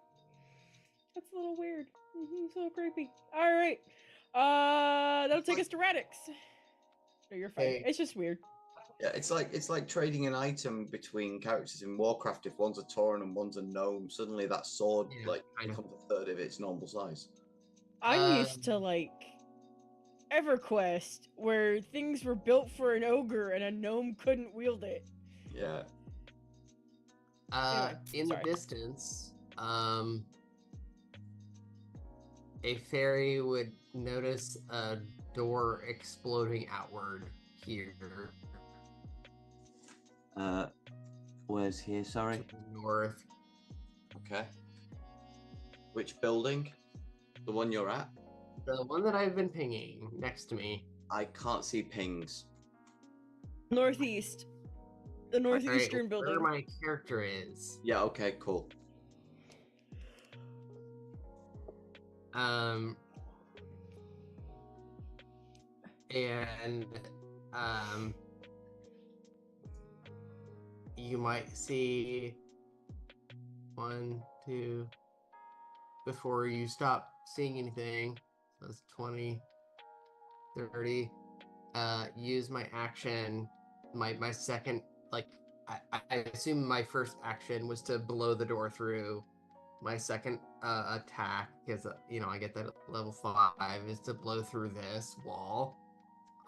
That's a little weird. It's a little creepy. All right. That'll take us to Radix. No, you're fine. Hey. It's just weird. Yeah, it's like trading an item between characters in Warcraft. If one's a Tauren and one's a gnome, suddenly that sword Yeah, I know. becomes a third of its normal size. I'm used to like EverQuest, where things were built for an ogre and a gnome couldn't wield it. Yeah. Anyway, In sorry. the distance, a fairy would notice a door exploding outward here. Where's here? Sorry. To the north. Okay. Which building? The one you're at? The one that I've been pinging next to me. I can't see pings. Northeast. The northeastern Right, building. where my character is. Yeah. Okay. Cool. And you might see 1, 2 before you stop seeing anything. So that's 20, 30. Use my action, my second, like I assume my first action was to blow the door through. My second attack, because I get that at level 5, is to blow through this wall.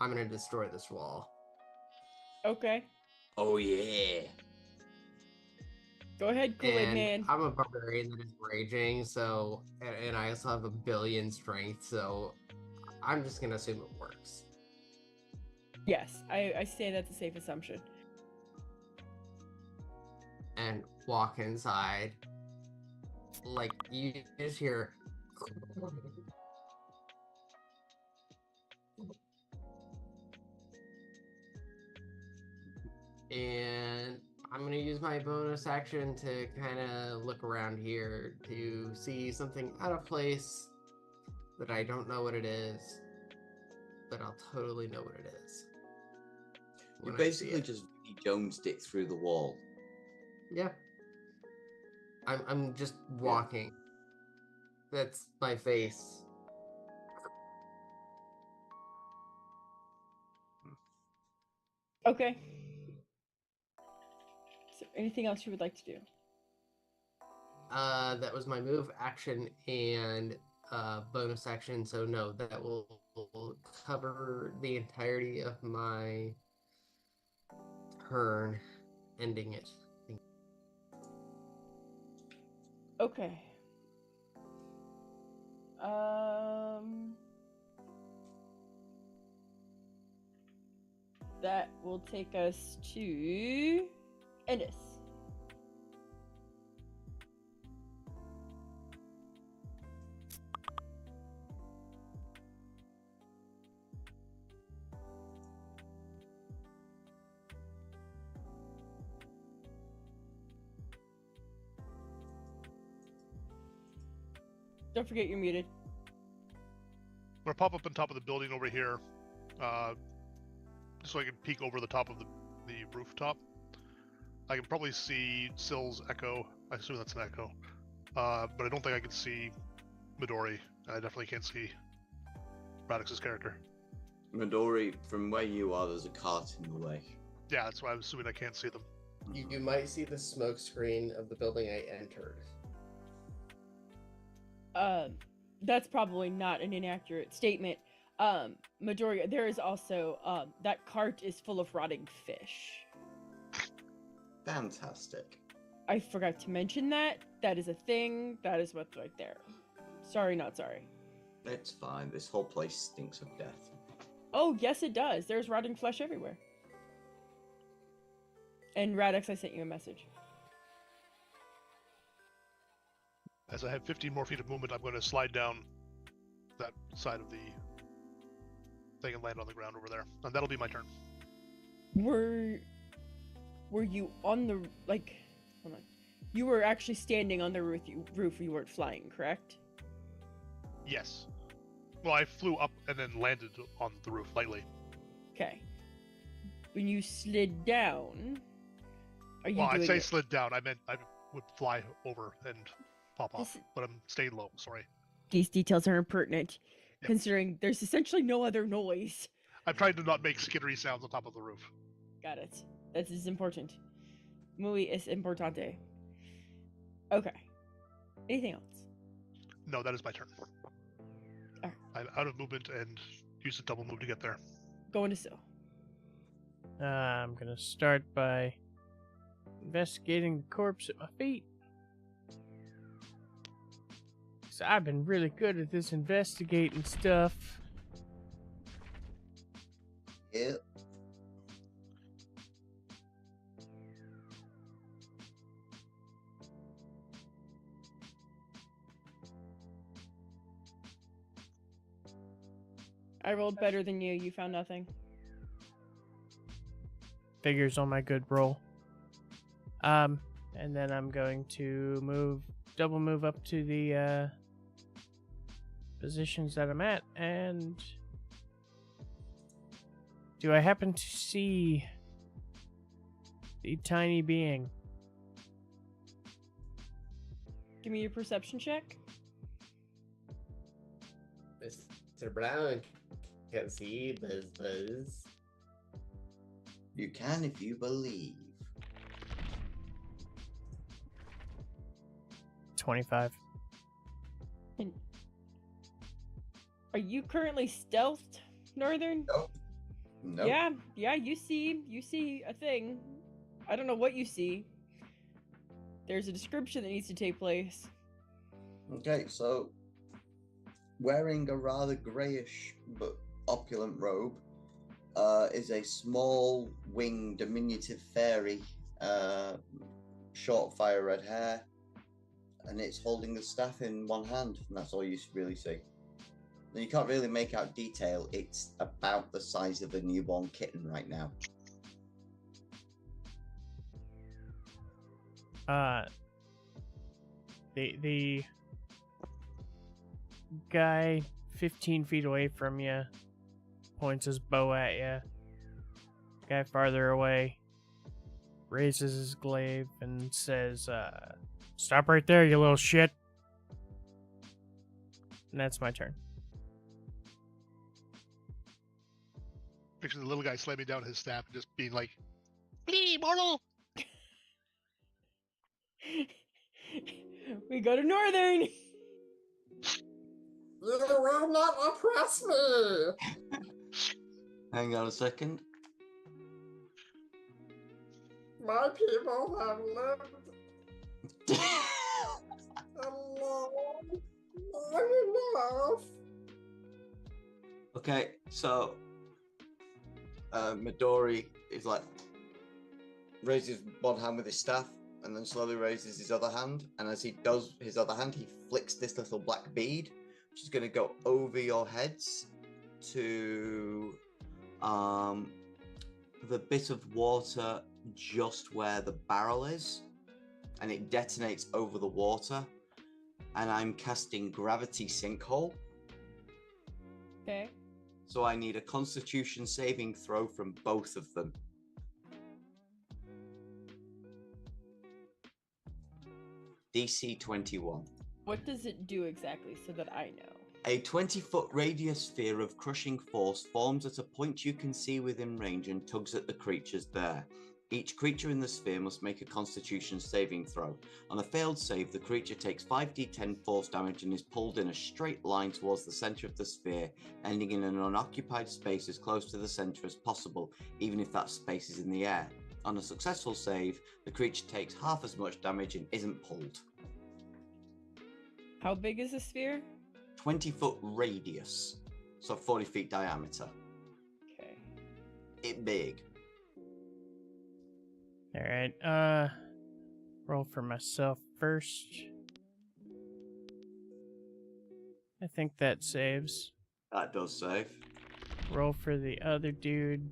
I'm gonna destroy this wall. Okay. Oh yeah. Go ahead, Kool-Aid And Man. I'm a barbarian that is raging, so and I also have 1 billion strength, so I'm just gonna assume it works. Yes, I say that's a safe assumption. And walk inside. Like you just hear and I'm gonna use my bonus action to kind of look around here to see something out of place that I don't know what it is, but I'll totally know what it is. You when I see basically it. just Jonesed it through the wall. Yeah. I'm just walking. That's my face. Okay. Is there anything else you would like to do? That was my move, action, and bonus action. So no, that will cover the entirety of my turn, ending it. Okay. That will take us to Ennis. Don't forget you're muted. I'm gonna pop up on top of the building over here, just so I can peek over the top of the rooftop. I can probably see Sill's echo. I assume that's an echo, but I don't think I can see Midori. I definitely can't see Radix's character. Midori, from where you are, there's a cart in the way. Yeah, that's why I'm assuming I can't see them. You might see the smoke screen of the building I entered. That's probably not an inaccurate statement. Midori, there is also, that cart is full of rotting fish. Fantastic. I forgot to mention that. That is a thing. That is what's right there. Sorry, not sorry. It's fine. This whole place stinks of death. Oh, yes, it does. There's rotting flesh everywhere. And Radix, I sent you a message. As I have 15 more feet of movement, I'm going to slide down that side of the thing and land on the ground over there. And that'll be my turn. Were you on the, like, hold on. You were actually standing on the roof, you weren't flying, correct? Yes. Well, I flew up and then landed on the roof lightly. Okay. When you slid down, are you Well, doing I'd say it? slid down. I meant I would fly over and pop off, This- but I'm staying low. Sorry. These details are impertinent, Yep. considering there's essentially no other noise. I'm trying to not make skittery sounds on top of the roof. Got it. That is important. Muy es importante. Okay. Anything else? No, that is my turn. Alright. I'm out of movement and use a double move to get there. Going to Sil. I'm gonna start by investigating the corpse at my feet. So I've been really good at this investigating stuff. Yep. I rolled better than you. You found nothing. Figures on my good roll. And then I'm going to double move up to the positions that I'm at, and do I happen to see the tiny being? Give me your perception check. Mr. Brown can see Buzz. You can if you believe. 25. And are you currently stealthed, Northern? Nope. Nope. Yeah, you see a thing. I don't know what you see. There's a description that needs to take place. Okay, so wearing a rather greyish but opulent robe is a small winged diminutive fairy, short fire red hair, and it's holding the staff in one hand, and that's all you really see. You can't really make out detail. It's about the size of a newborn kitten right now. The guy 15 feet away from you points his bow at you. Guy farther away raises his glaive and says, "Stop right there, you little shit." And that's my turn. Picture the little guy slamming down his staff and just being like, "Flee, mortal!" We go to Northern. You will not oppress me! Hang on a second. My people have lived alone long enough. Okay, so Midori is like raises one hand with his staff and then slowly raises his other hand, and as he does his other hand, he flicks this little black bead, which is going to go over your heads to the bit of water just where the barrel is, and it detonates over the water, and I'm casting Gravity Sinkhole. Okay. So I need a Constitution saving throw from both of them. DC 21. What does it do exactly so that I know? A 20-foot radius sphere of crushing force forms at a point you can see within range and tugs at the creatures there. Each creature in the sphere must make a Constitution saving throw. On a failed save, the creature takes 5d10 force damage and is pulled in a straight line towards the center of the sphere, ending in an unoccupied space as close to the center as possible, even if that space is in the air. On a successful save, the creature takes half as much damage and isn't pulled. How big is the sphere? 20-foot radius, so 40 feet diameter. Okay. It big. All right. Roll for myself first. I think that saves. That does save. Roll for the other dude.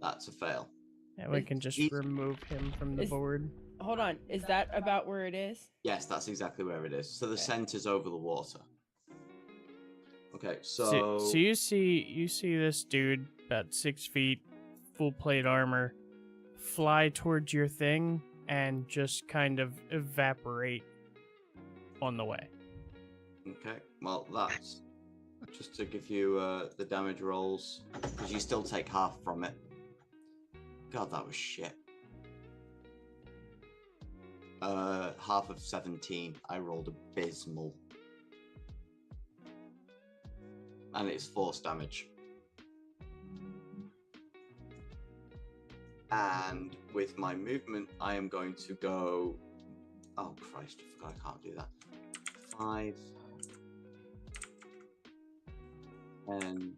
That's a fail. And we can just He's- remove him from the Is- board. Hold on. Is that about where it is? Yes, that's exactly where it is. So the Okay. center's over the water. Okay, So you see this dude about 6 feet, full plate armor, fly towards your thing and just kind of evaporate on the way. Okay, well, that's just to give you the damage rolls, because you still take half from it. God, that was shit. Half of 17. I rolled abysmal. And it's force damage. And with my movement, I am going to go... Oh, Christ, I forgot I can't do that. 5... 10...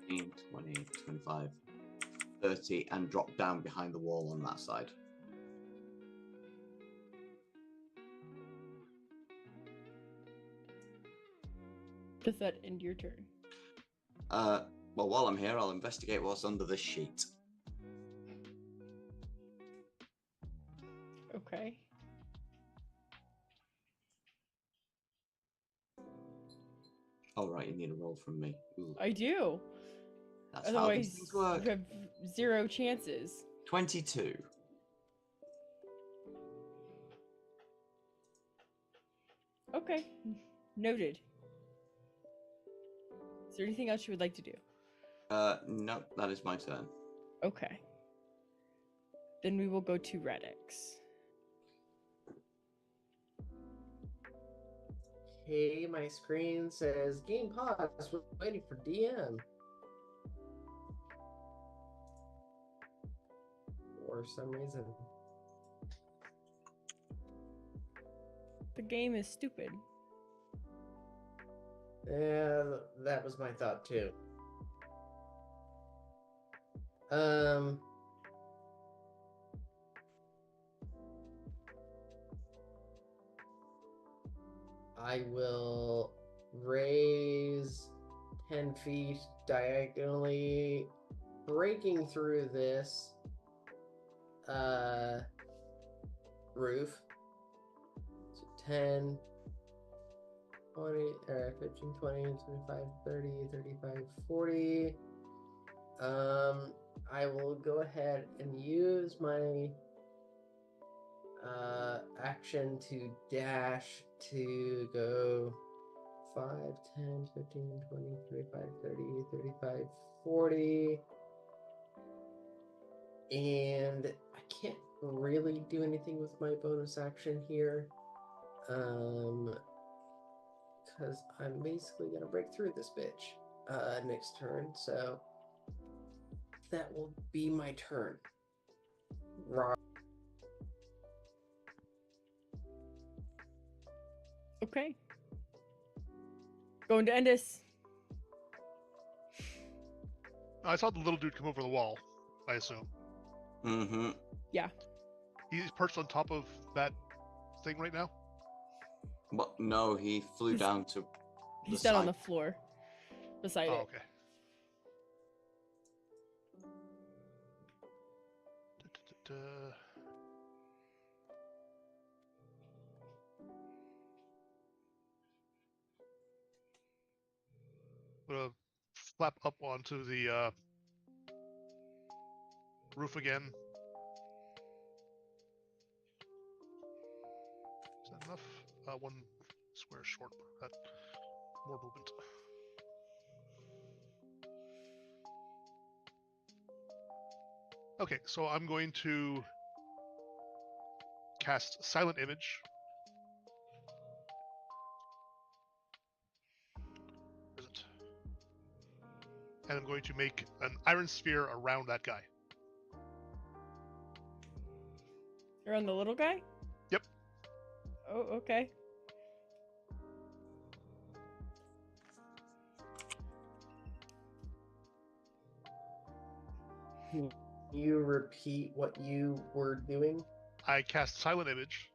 15, 20, 25, 30, and drop down behind the wall on that side. Does that end your turn? Well, while I'm here, I'll investigate what's under this sheet. Okay. Oh, right, you need a roll from me. Ooh, I do. that's how Otherwise, these things work. you have 0 chances. 22. Okay. Noted. Is there anything else you would like to do? No, that is my turn. Okay. Then we will go to Radix. Okay, my screen says game pause. We're waiting for DM. For some reason. The game is stupid. Yeah, that was my thought too. I will raise 10 feet diagonally, breaking through this roof. So 10, 20, 15, 20, 25, 30, 35, 40. I will go ahead and use my action to dash to go 5, 10, 15, 20, 25, 30, 35, 40. And I can't really do anything with my bonus action here. Because I'm basically gonna break through this bitch next turn, so that will be my turn. Okay. Going to Endis. I saw the little dude come over the wall, I assume. Mm-hmm. Yeah. He's perched on top of that thing right now? But no, he flew down to. He's down on the floor beside Oh, it. okay. I'm gonna flap up onto the roof again. Is that enough? One square short. That more movement. Okay, so I'm going to cast Silent Image. Where is it? And I'm going to make an iron sphere around that guy. You're on the little guy? Yep. Oh, okay. Can you repeat what you were doing? I cast Silent Image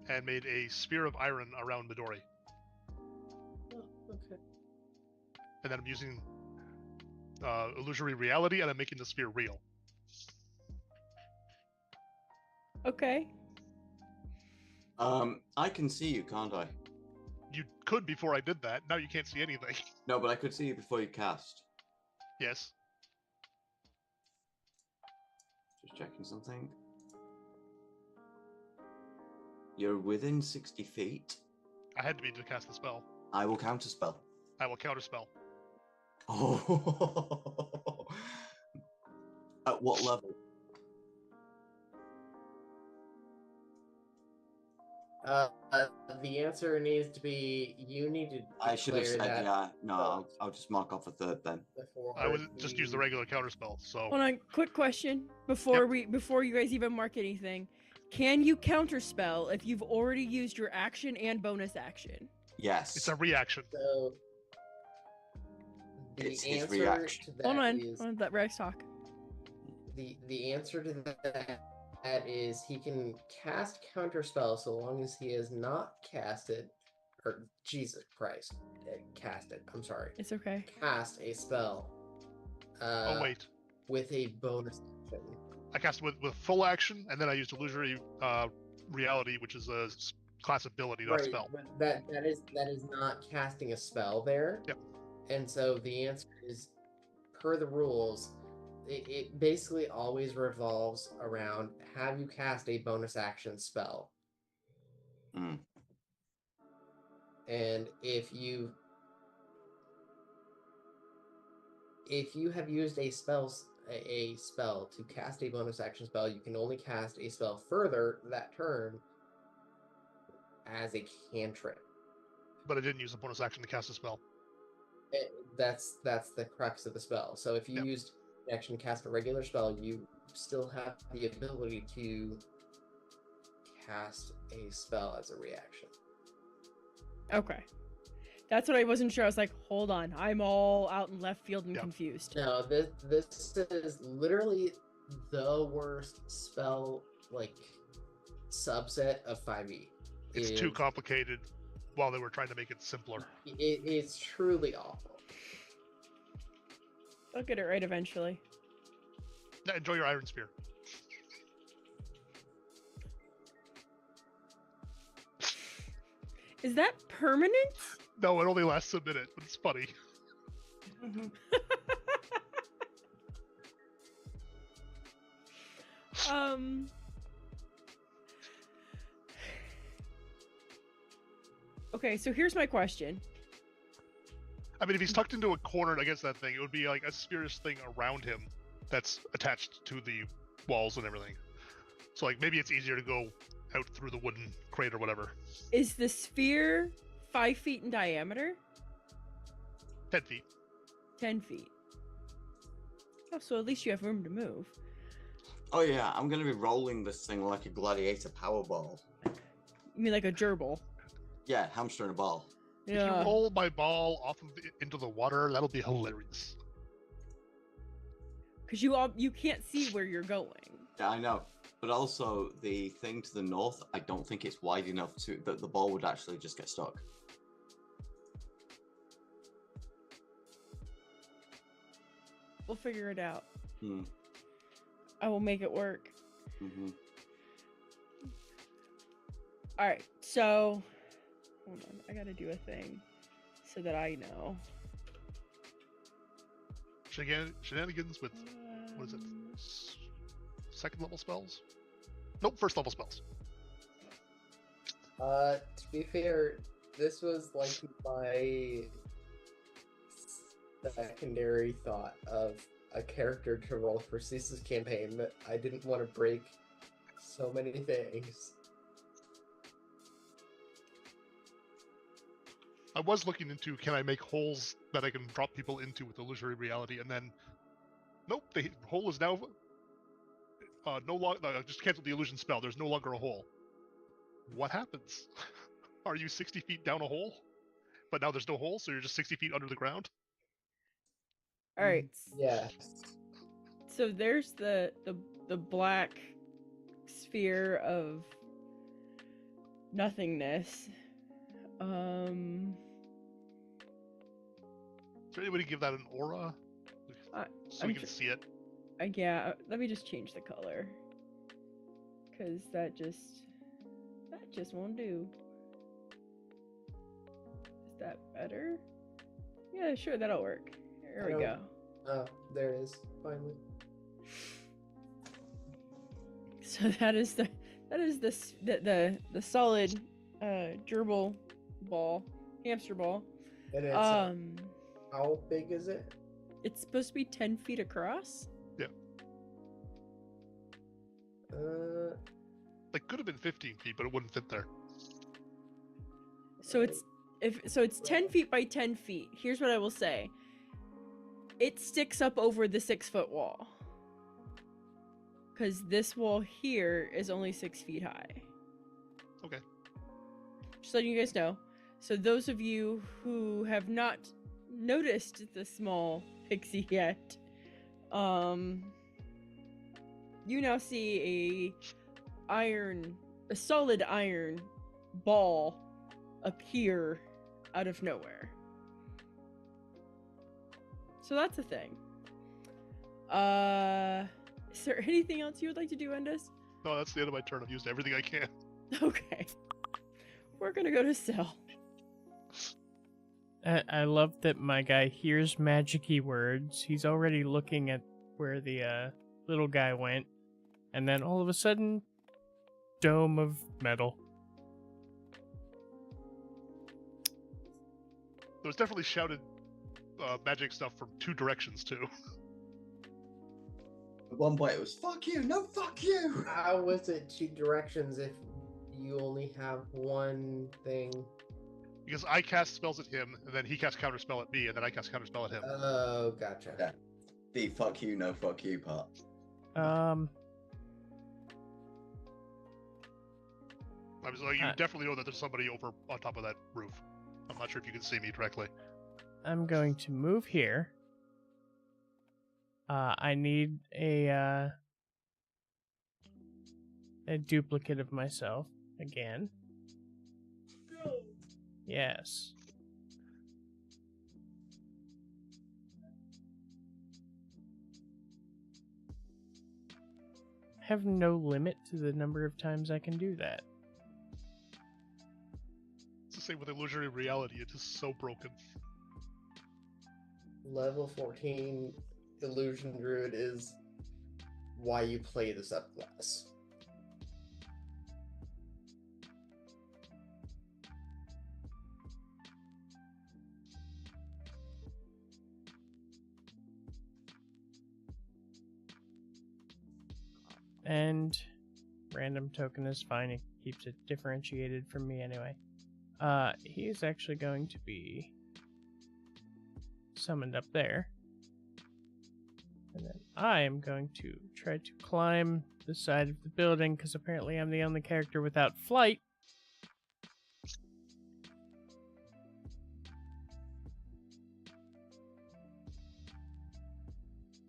and made a sphere of iron around Midori. Oh, okay. And then I'm using illusory reality, and I'm making the sphere real. Okay. I can see you, can't I? You could before I did that. Now you can't see anything. No, but I could see you before you cast. Yes. Just checking something. You're within 60 feet. I had to be to cast the spell. I will counterspell. I will counterspell. Oh. At what level? The answer needs to be you need to. I should have declare said, that yeah. No, I'll just mark off a third then. before I would just use the you- regular counterspell. So Hold on, quick question before you guys even mark anything. Can you counterspell if you've already used your action and bonus action? Yes. it's a reaction. So the It's his answer reaction. to that Hold on, is let Rex talk. the answer to that is he can cast counterspell so long as he has not casted, or Jesus Christ, casted. I'm sorry, It's okay. cast a spell. Oh wait, With a bonus action. I cast with full action, and then I used illusory reality, which is a class ability, not spell. But that is not casting a spell there. Yep. And so the answer is, per the rules, it basically always revolves around have you cast a bonus action spell. Mm. And if you have used a spell to cast a bonus action spell, you can only cast a spell further that turn as a cantrip. But I didn't use a bonus action to cast a spell. That's the crux of the spell. So if you Yep. used action to cast a regular spell, you still have the ability to cast a spell as a reaction. Okay. That's what I wasn't sure. I was like, hold on. I'm all out in left field and Yep. confused. No, this is literally the worst spell subset of 5e. It's too complicated. While they were trying to make it simpler. It's truly awful. I'll get it right eventually. Yeah, enjoy your iron spear. Is that permanent? No, it only lasts a minute, but it's funny. Okay, so here's my question. I mean, if he's tucked into a corner against that thing, it would be like a sphere-ish thing around him that's attached to the walls and everything. So, like, maybe it's easier to go out through the wooden crate or whatever. Is the sphere 5 feet in diameter? 10 feet. 10 feet. Oh, so at least you have room to move. Oh yeah, I'm gonna be rolling this thing like a gladiator powerball. You mean like a gerbil? Yeah, hamster in a ball. If you roll my ball off of into the water, that'll be hilarious. Because you can't see where you're going. Yeah, I know. But also, the thing to the north, I don't think it's wide enough that the ball would actually just get stuck. We'll figure it out. Hmm. I will make it work. Mm-hmm. All right, so hold on. I gotta do a thing so that I know. Shenanigans with, what is it? Second level spells? Nope, first level spells. To be fair, this was like my secondary thought of a character to roll for Cease's campaign, but I didn't want to break so many things. I was looking into, can I make holes that I can drop people into with illusory reality, and then, nope, the hole is now no longer. Just cancel the illusion spell. There's no longer a hole. What happens? Are you 60 feet down a hole? But now there's no hole, so you're just 60 feet under the ground? All right. Yeah. So there's the black sphere of nothingness. Is there any way to give that an aura? So we can see it? Yeah, let me just change the color. Because that just won't do. Is that better? Yeah, sure, that'll work. There we go. Oh, there it is. Finally. So that is the solid gerbil ball, hamster ball. And it's how big is it? It's supposed to be 10 feet across. Yeah. It could have been 15 feet, but it wouldn't fit there. So it's 10 feet by 10 feet. Here's what I will say. It sticks up over the 6-foot wall. Because this wall here is only 6 feet high. Okay. Just letting you guys know. So those of you who have not noticed the small pixie yet, you now see a solid iron ball appear out of nowhere. So that's a thing. Is there anything else you would like to do, Endus? No, that's the end of my turn. I've used everything I can. Okay. We're gonna go to Cell. I love that my guy hears magic-y words. He's already looking at where the little guy went. And then all of a sudden, dome of metal. There was definitely shouted magic stuff from two directions, too. At one point it was, fuck you, no fuck you! How was it two directions if you only have one thing? Because I cast spells at him, and then he casts counterspell at me, and then I cast counterspell at him. Oh, gotcha. Yeah. The fuck you, no fuck you part. I was like, you definitely know that there's somebody over on top of that roof. I'm not sure if you can see me directly. I'm going to move here. I need a duplicate of myself again. Yes. I have no limit to the number of times I can do that. It's the same with illusory reality. It is so broken. Level 14 Illusion Druid is why you play the subclass. And random token is fine. It keeps it differentiated from me anyway. He is actually going to be summoned up there. And then I am going to try to climb the side of the building, because apparently I'm the only character without flight.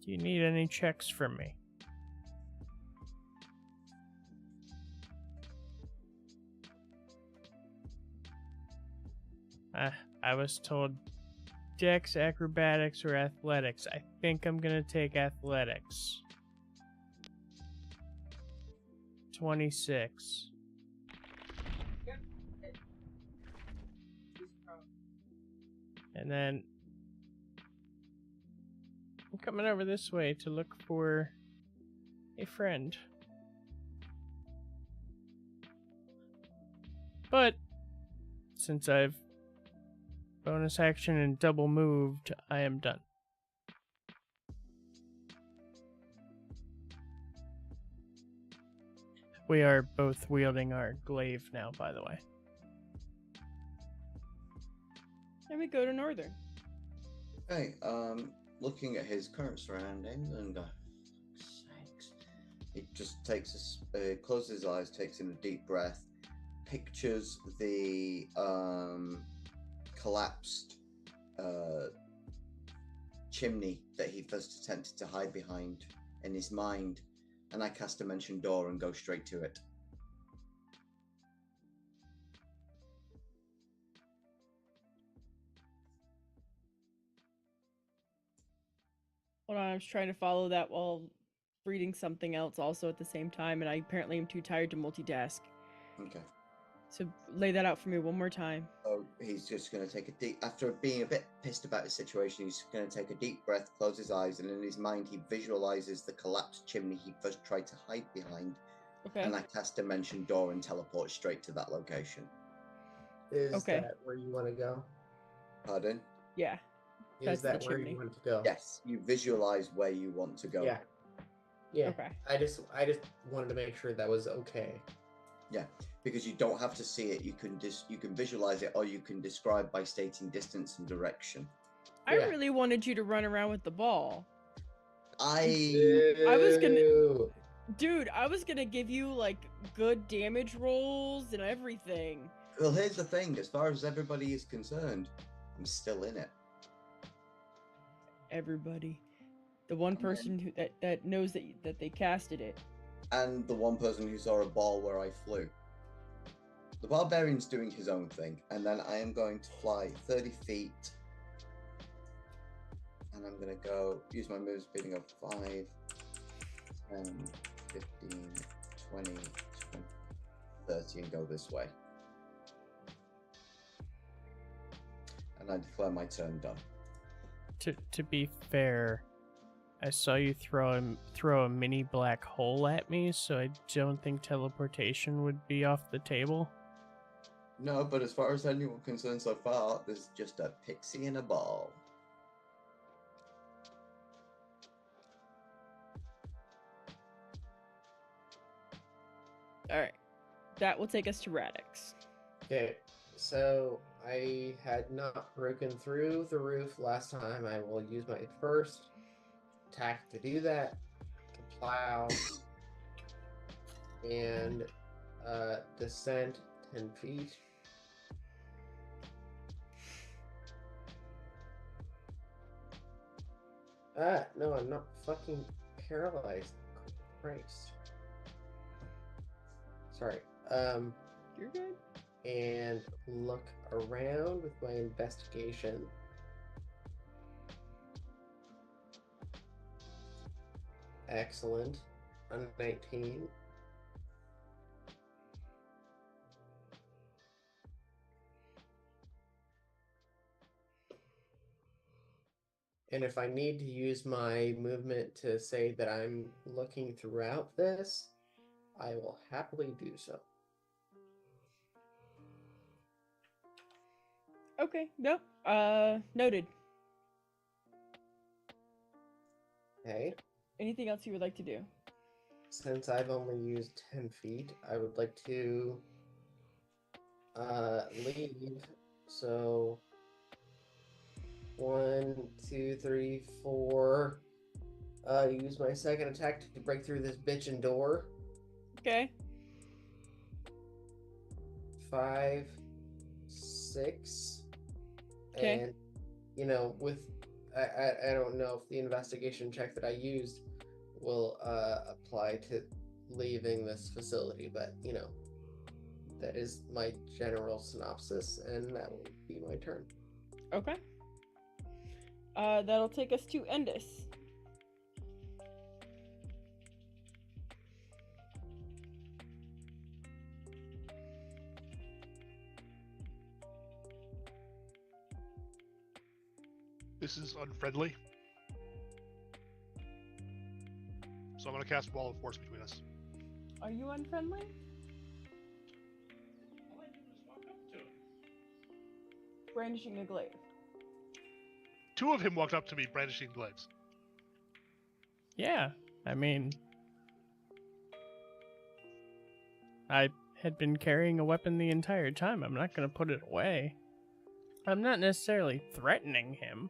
Do you need any checks from me? I was told Dex, acrobatics, or athletics. I think I'm gonna take athletics. 26. And then I'm coming over this way to look for a friend. But since I've bonus action and double moved, I am done. We are both wielding our glaive now, by the way. And we go to Northern. Okay, looking at his current surroundings and sakes, he just takes closes his eyes, takes in a deep breath, pictures the collapsed chimney that he first attempted to hide behind in his mind, and I cast Dimension Door and go straight to it. Hold on, I was trying to follow that while reading something else also at the same time, and I apparently am too tired to multitask. Okay. So lay that out for me one more time. So he's just going to take a deep, after being a bit pissed about his situation, he's going to take a deep breath, close his eyes, and in his mind he visualizes the collapsed chimney he first tried to hide behind. Okay. And I cast Dimension Door and teleport straight to that location. Is Okay. that where you want to go? Pardon? Yeah. Is That's the that where chimney. you want to go? Yes, you visualize where you want to go. Yeah. Yeah. Okay. I just wanted to make sure that was okay. Yeah, because you don't have to see it. You can visualize it, or you can describe by stating distance and direction. I Yeah. really wanted you to run around with the ball. I was gonna- Ew. Dude, I was gonna give you, like, good damage rolls and everything. Well, here's the thing. As far as everybody is concerned, I'm still in it. Everybody. The one person who that knows that they casted it. And the one person who saw a ball where I flew. The barbarian's doing his own thing, and then I am going to fly 30 feet. And I'm going to use my move speeding of 5, 10, 15, 20, 30, and go this way. And I declare my turn done. To be fair, I saw you throw a mini black hole at me, so I don't think teleportation would be off the table. No, but as far as anyone concerned so far, there's just a pixie in a ball. Alright. That will take us to Radix. Okay, so I had not broken through the roof last time. I will use my first attack to do that. Plow and descent 10 feet. No, I'm not fucking paralyzed. Christ. Sorry. You're good. And look around with my investigation. Excellent. On 19. And if I need to use my movement to say that I'm looking throughout this, I will happily do so. Okay, nope. Noted. Okay. Anything else you would like to do? Since I've only used 10 feet, I would like to leave. So 1, 2, 3, 4. Use my second attack to break through this bitchin' door. Okay. 5, 6. Okay. And with I don't know if the investigation check that I used will apply to leaving this facility, but that is my general synopsis, and that will be my turn. Okay. That'll take us to Endus. This is unfriendly. So I'm going to cast Wall of Force between us. Are you unfriendly? All I did was walk up to him. Brandishing a glaive. 2 of him walked up to me brandishing glaives. Yeah, I mean, I had been carrying a weapon the entire time. I'm not going to put it away. I'm not necessarily threatening him.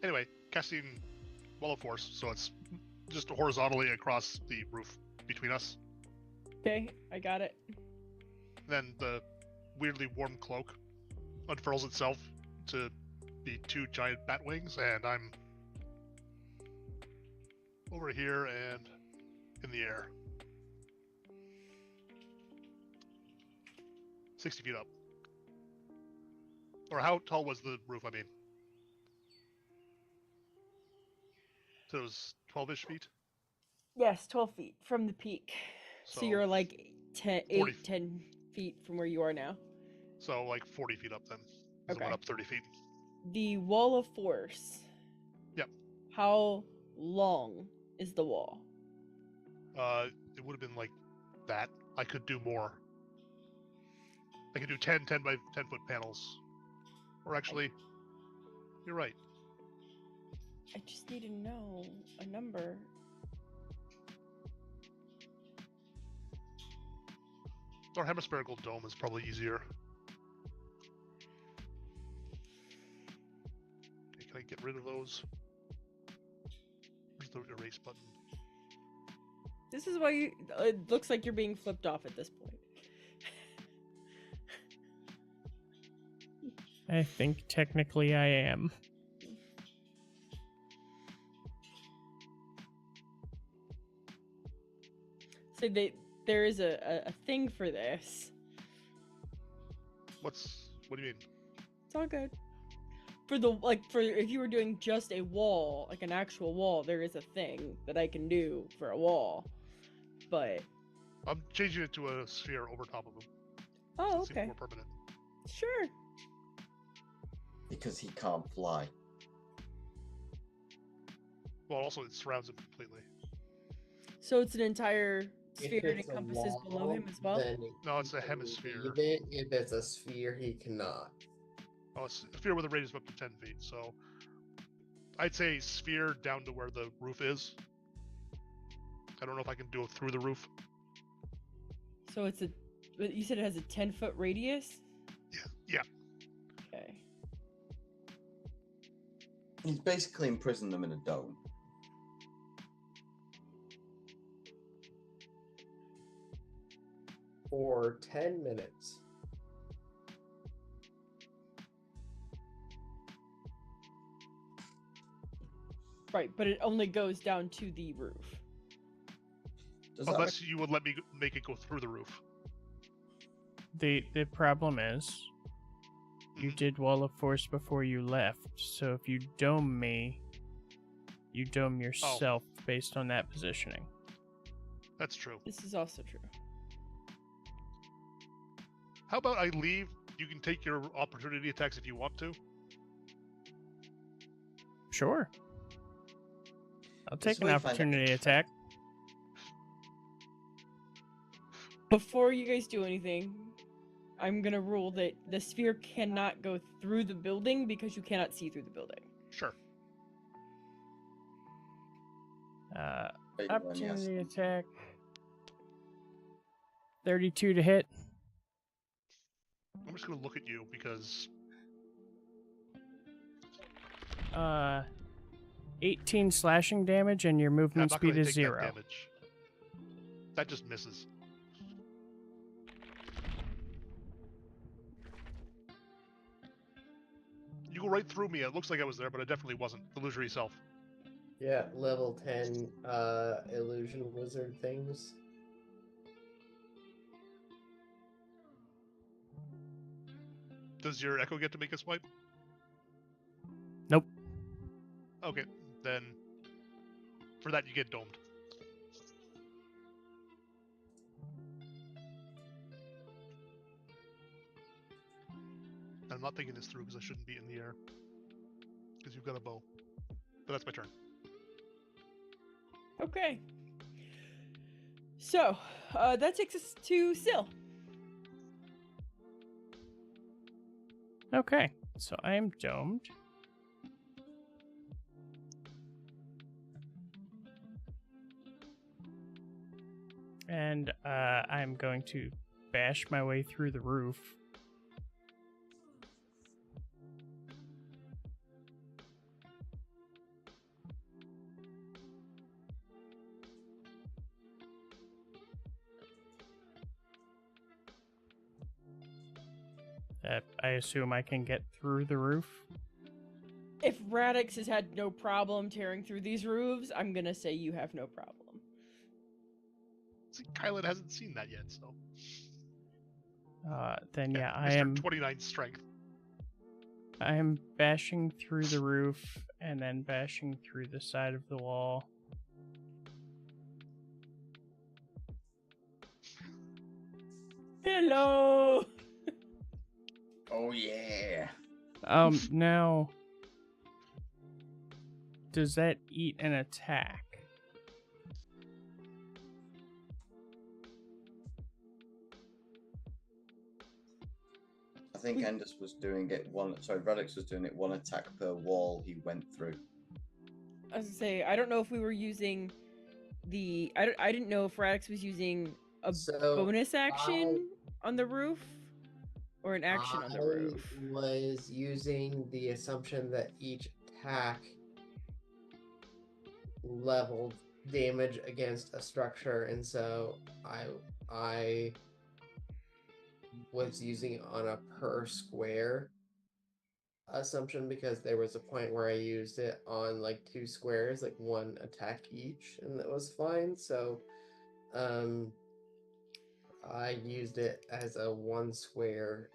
Anyway, casting Wall of Force, so it's just horizontally across the roof between us. Okay, I got it. Then the weirdly warm cloak unfurls itself to be 2 giant bat wings, and I'm over here and in the air. 60 feet up. Or how tall was the roof, I mean? So it was 12-ish feet? Yes, 12 feet from the peak. So you're like 8, 10 feet from where you are now. So like 40 feet up then. Because it Okay. went up 30 feet. The Wall of Force. Yep. How long is the wall? It would have been like that. I could do more. I could do 10 by 10 foot panels. Or actually, you're right. I just need to know a number. Our hemispherical dome is probably easier. Okay, can I get rid of those? Where's the erase button? This is why it looks like you're being flipped off at this point. I think technically I am. So there is a thing for this. What do you mean? It's all good. For if you were doing just a wall, like an actual wall, there is a thing that I can do for a wall. But I'm changing it to a sphere over top of him. oh, So it seems okay. more permanent. Sure. Because he can't fly. Well, also it surrounds him completely. So it's an entire sphere If and it's a encompasses below him as well? then No, it's a he can hemisphere. leave it. If it's a sphere, he cannot. Oh, it's a sphere with a radius of up to 10 feet. So I'd say sphere down to where the roof is. I don't know if I can do it through the roof. So you said it has a 10-foot radius? Yeah. Okay. He's basically imprisoned them in a dome. For 10 minutes. Right, but it only goes down to the roof. Does that Unless you would let me make it go through the roof. The problem is, you Mhm. did Wall of Force before you left, so if you dome me, you dome yourself based on that positioning. That's true. This is also true. How about I leave You can take your opportunity attacks if you want to. Sure. I'll This take an way you find opportunity extra. attack. Before you guys do anything, I'm gonna rule that the sphere cannot go through the building because you cannot see through the building. Sure. Big one, yes. Opportunity attack. 32 to hit. I'm just gonna look at you because 18 slashing damage, and your I'm movement not speed gonna is take 0. that damage. That just misses. You go right through me. It looks like I was there, but I definitely wasn't. Illusory self. Yeah, level 10 illusion wizard things. Does your echo get to make a swipe? Nope. Okay, then for that you get domed. I'm not thinking this through because I shouldn't be in the air. Because you've got a bow. But that's my turn. Okay. So, that takes us to Syl. Okay, so I am domed. And I'm going to bash my way through the roof. I assume I can get through the roof. If Radix has had no problem tearing through these roofs, I'm gonna say you have no problem. See, Kylan hasn't seen that yet, so. Then yeah, I Mr. am 29 strength. bashing through the roof and then bashing through the side of the wall. Hello! Oh yeah. Now, does that eat an attack? I think Endus was doing it Radix was doing it one attack per wall he went through. I was gonna say, I don't know if we were using the... I didn't know if Radix was using a bonus action on the roof or an action on the roof. I was using the assumption that each attack leveled damage against a structure, and so I was using it on a per square assumption because there was a point where I used it on like 2 squares, like 1 attack each, and that was fine. So I used it as a 1 square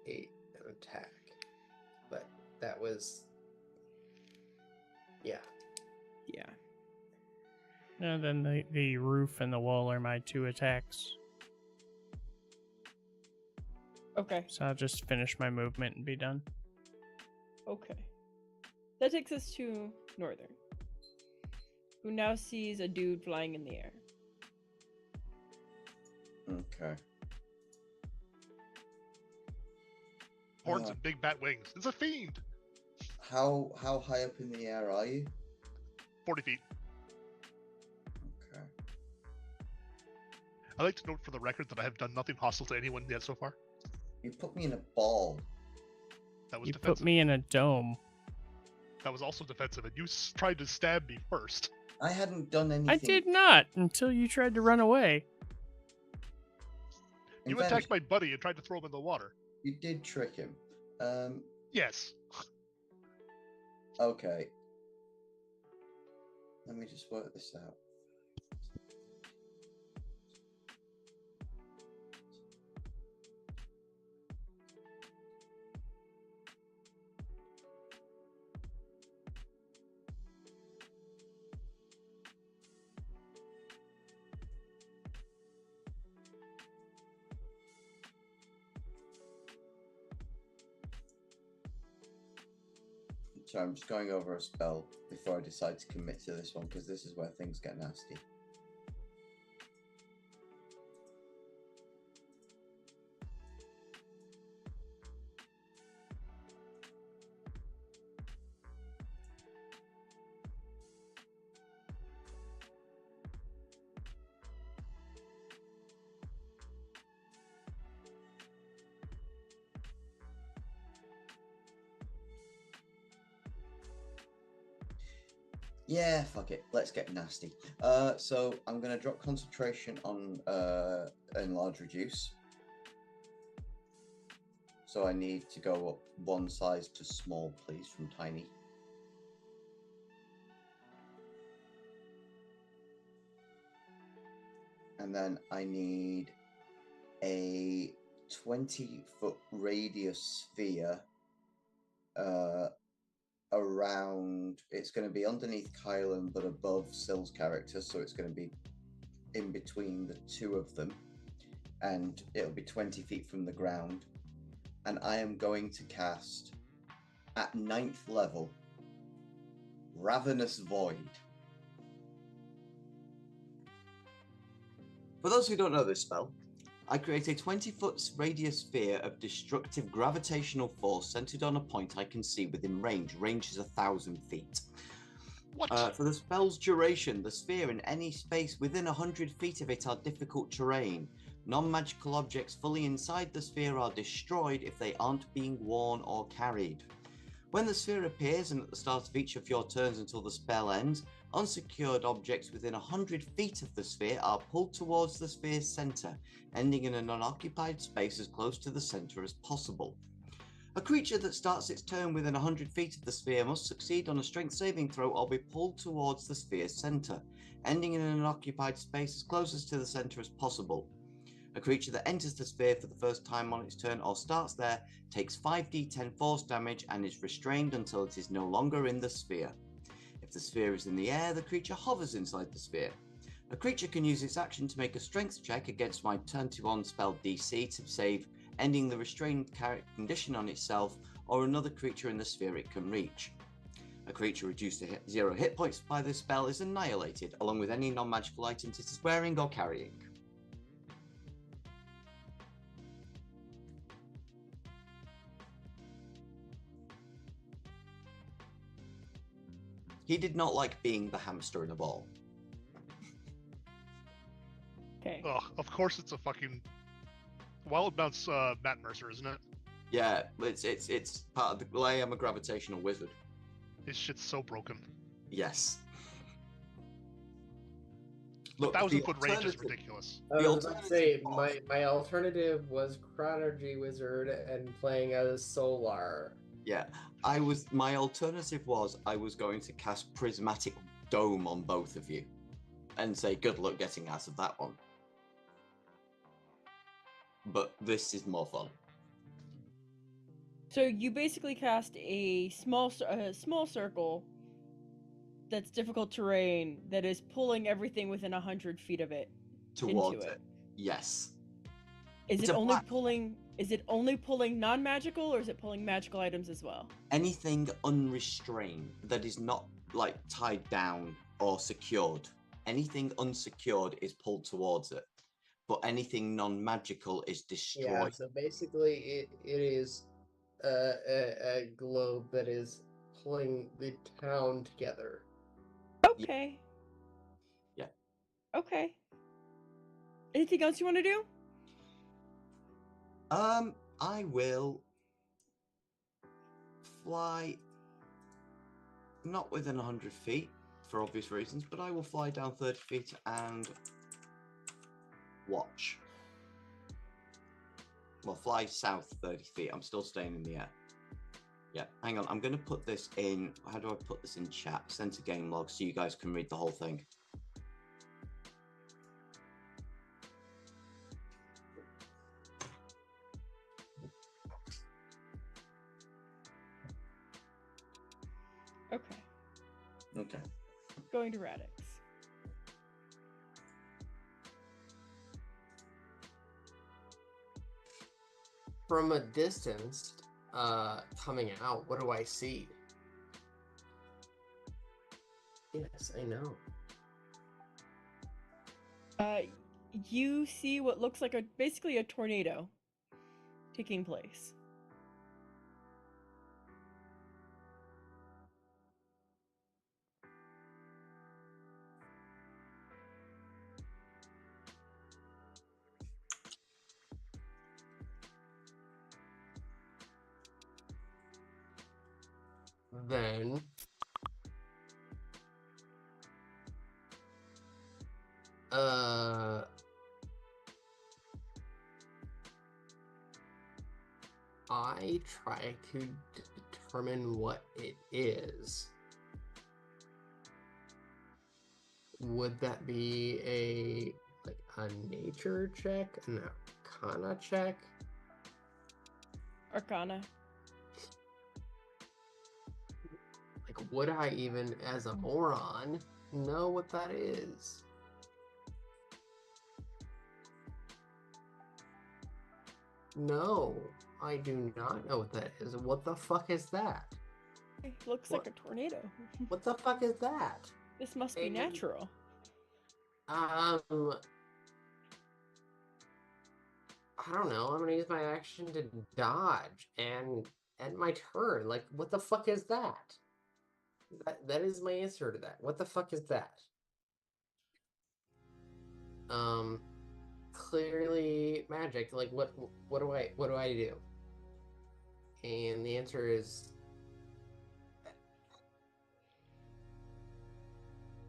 8 attack, but that was yeah. And then the roof and the wall are my 2 attacks. Okay. So I'll just finish my movement and be done. Okay. That takes us to Northern, who now sees a dude flying in the air. Okay. Horns and big bat wings. It's a fiend! How high up in the air are you? 40 feet. Okay. I'd like to note for the record that I have done nothing hostile to anyone yet so far. You put me in a ball. That was You defensive. put me in a dome. That was also defensive, and you tried to stab me first. I hadn't done anything. I did not until you tried to run away. In You fairness, attacked my buddy and tried to throw him in the water. You did trick him. Yes. Okay. Let me just work this out. So I'm just going over a spell before I decide to commit to this one, because this is where things get nasty. Yeah, fuck it. Let's get nasty. So I'm gonna drop concentration on enlarge reduce. So I need to go up one size to small, please, from tiny. And then I need a 20-foot radius sphere around. It's going to be underneath Kylan, but above Sill's character, so it's going to be in between the two of them, and it'll be 20 feet from the ground. And I am going to cast at 9th level Ravenous Void. For those who don't know this spell, I create a 20-foot radius sphere of destructive gravitational force centered on a point I can see within range. Range is 1,000 feet. What? For the spell's duration, the sphere and any space within 100 feet of it are difficult terrain. Non-magical objects fully inside the sphere are destroyed if they aren't being worn or carried. When the sphere appears, and at the start of each of your turns until the spell ends, unsecured objects within 100 feet of the sphere are pulled towards the sphere's center, ending in an unoccupied space as close to the center as possible. A creature that starts its turn within 100 feet of the sphere must succeed on a strength saving throw or be pulled towards the sphere's center, ending in an unoccupied space as closest to the center as possible. A creature that enters the sphere for the first time on its turn or starts there takes 5d10 force damage and is restrained until it is no longer in the sphere. If the sphere is in the air, the creature hovers inside the sphere. A creature can use its action to make a strength check against my turn 1 spell DC to save, ending the restrained condition on itself or another creature in the sphere it can reach. A creature reduced to 0 hit points by this spell is annihilated, along with any non-magical items it is wearing or carrying. He did not like being the hamster in a ball. Okay. Ugh, of course it's a fucking Wild Bounce Matt Mercer, isn't it? Yeah, it's part of the. Well, I am a gravitational wizard. His shit's so broken. Yes. Look, 1,000-foot range is alternative- ridiculous. I The was about to say, alternative my alternative was Chronergy Wizard and playing as Solar. Yeah, my alternative was I was going to cast Prismatic Dome on both of you and say good luck getting out of that one. But this is more fun. So you basically cast a small circle that's difficult terrain that is pulling everything within 100 feet of it Towards into it. Yes. Is It's it a only black- pulling? Is it only pulling non-magical, or is it pulling magical items as well? Anything unrestrained that is not like tied down or secured. Anything unsecured is pulled towards it. But anything non-magical is destroyed. Yeah, so basically it is a globe that is pulling the town together. Okay. Yeah. Okay. Anything else you want to do? I will fly not within 100 feet for obvious reasons, but I will fly down 30 feet and watch. Well, fly south 30 feet. I'm still staying in the air. Yeah, hang on. I'm going to put this in. How do I put this in chat? Send to game log so you guys can read the whole thing. Okay. Okay. Going to Radix. From a distance, coming out, what do I see? Yes, I know. You see what looks like basically a tornado taking place. Then I try to determine what it is. Would that be a nature check, an arcana check? Arcana. Like, would I even, as a moron, know what that is? No, I do not know what that is. What the fuck is that? It looks like a tornado. What the fuck is that? This must be natural. I don't know. I'm gonna use my action to dodge and end my turn. Like, what the fuck is that? That is my answer to that. What the fuck is that? Clearly magic. Like, what do I do? And the answer is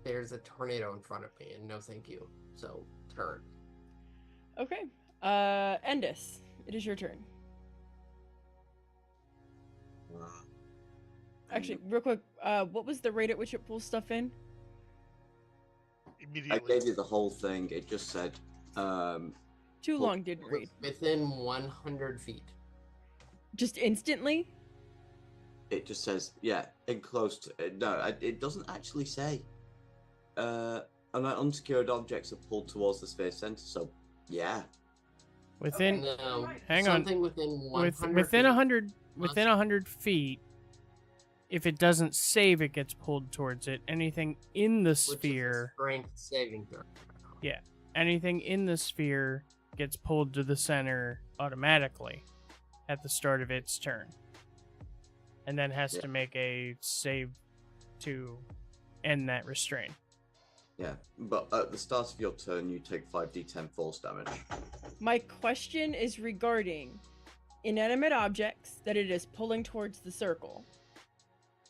there's a tornado in front of me, and no thank you. So turn. Okay. Endis, it is your turn. Actually, real quick, what was the rate at which it pulls stuff in? I gave you the whole thing. It just said. Too long, didn't read. Within 100 feet. Just instantly? It just says, yeah, enclosed. It doesn't actually say. Unsecured objects are pulled towards the space center, so yeah. Within. No, Hang on. something within 100 within feet. 100 within 100 feet. If it doesn't save, it gets pulled towards it. Anything in the Which is a sphere. strength saving throw. Yeah. Anything in the sphere gets pulled to the center automatically at the start of its turn. And then has to make a save to end that restraint. Yeah, but at the start of your turn, you take 5d10 force damage. My question is regarding inanimate objects that it is pulling towards the circle.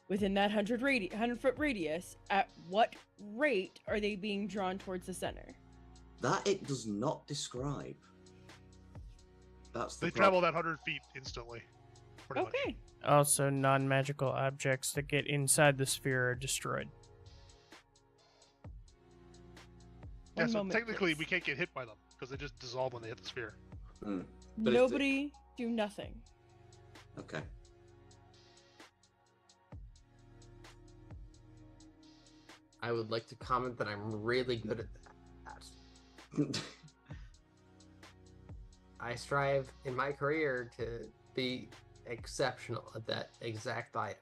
Within that 100-foot radius, at what rate are they being drawn towards the center? That it does not describe. That's the They travel that 100 feet instantly. Pretty much. Okay. Also, non-magical objects that get inside the sphere are destroyed. Yeah, One so moment, technically please. we can't get hit by them because they just dissolve when they hit the sphere. But if Nobody do nothing. Okay. I would like to comment that I'm really good at that. I strive in my career to be exceptional at that exact item.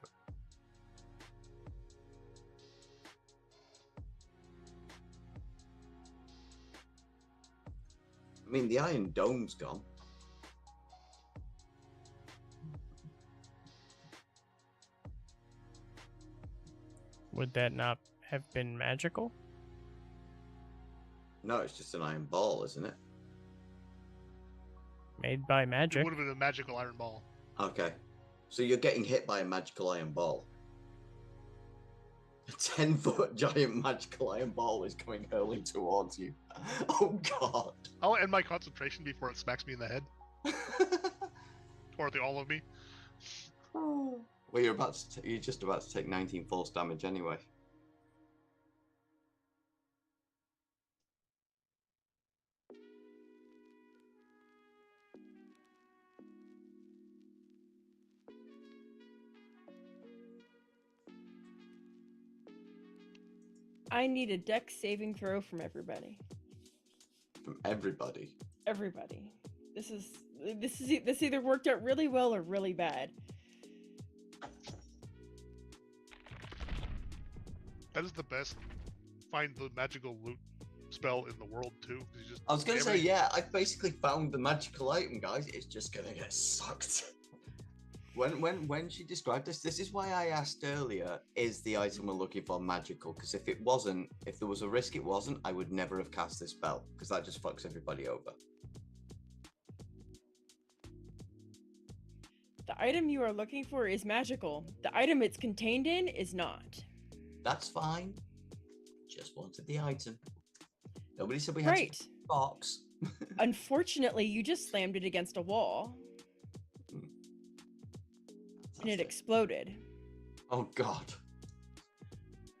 I mean, the Iron Dome's gone. Would that not have been magical? No, it's just an iron ball, isn't it? Made by It magic. would have been a magical iron ball. Okay. So you're getting hit by a magical iron ball. A 10-foot giant magical iron ball is coming hurling towards you. Oh, God. I'll end my concentration before it smacks me in the head. Or the all of me. Well, you're just about to take 19 force damage anyway. I need a dex saving throw from everybody. From everybody. Everybody. This either worked out really well or really bad. That is the best find the magical loot spell in the world too. 'Cause you just I was gonna say, everything- yeah, I've basically found the magical item, guys. It's just gonna get sucked. When she described this is why I asked earlier, is the item we're looking for magical? Because if it wasn't, if there was a risk it wasn't, I would never have cast this spell, because that just fucks everybody over. The item you are looking for is magical. The item it's contained in is not. That's fine. Just wanted the item. Nobody said we had Right. to box. Unfortunately, you just slammed it against a wall and it exploded. Oh god.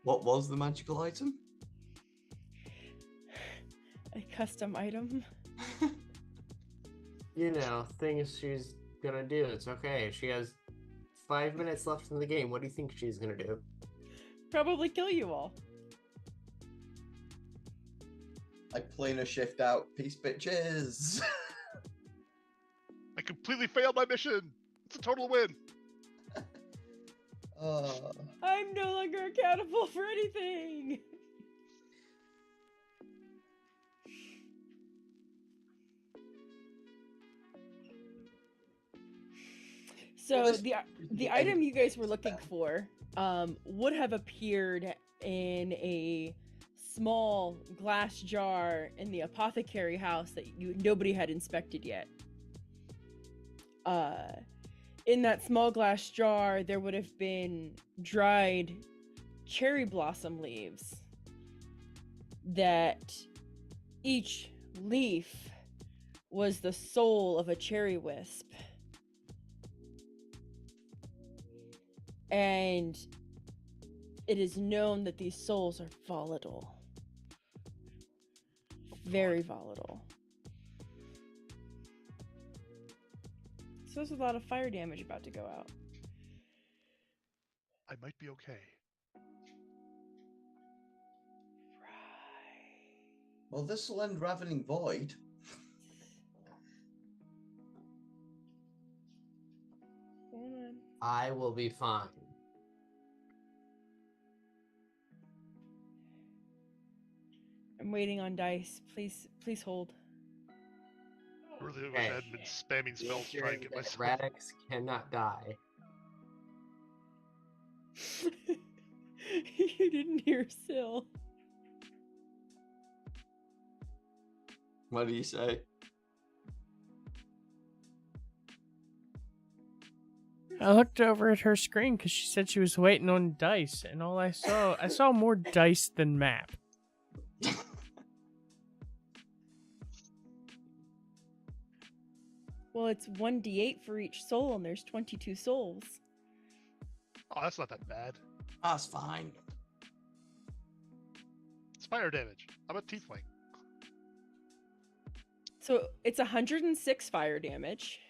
What was the magical item? A custom item. You know, things she's gonna do. It's okay. She has 5 minutes left in the game. What do you think she's gonna do? Probably kill you all. I planar shift out. Peace, bitches. I completely failed my mission. It's a total win. I'm no longer accountable for anything. So Well, this- the item you guys were looking for would have appeared in a small glass jar in the apothecary house that nobody had inspected yet. In that small glass jar, there would have been dried cherry blossom leaves that each leaf was the soul of a cherry wisp. And it is known that these souls are volatile. Very volatile. So there's a lot of fire damage about to go out. I might be okay. Well, this will end Ravening Void. Hold on. I will be fine. I'm waiting on dice. Please hold. Really wish Okay. I hadn't been spamming spells to try and get That myself. Radix cannot die. You didn't hear Syl. What do you say? I looked over at her screen because she said she was waiting on dice, and all I saw more dice than map. Well, it's 1d8 for each soul, and there's 22 souls. Oh, that's not that bad. That's fine. It's fire damage. I'm a tiefling. So it's 106 fire damage.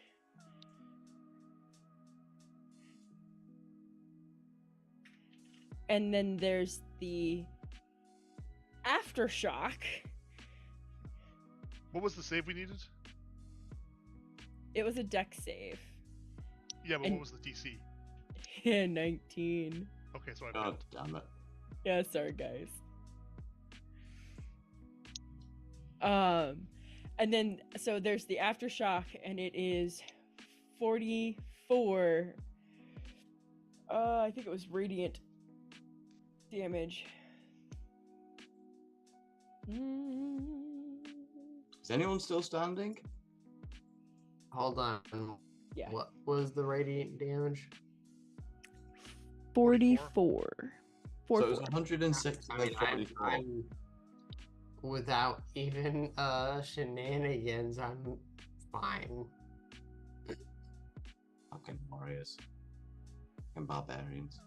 And then there's the aftershock. What was the save we needed? It was a deck save. Yeah, but And- what was the DC? Yeah, 19. Okay, so I God damn it. Yeah, sorry guys. And then so there's the aftershock, and it is 44. I think it was radiant damage. Is anyone still standing? Hold on. Yeah. What was the radiant damage? 44. So it was 106 I and then mean, 44. I'm without even shenanigans, I'm fine. Fucking warriors. And barbarians.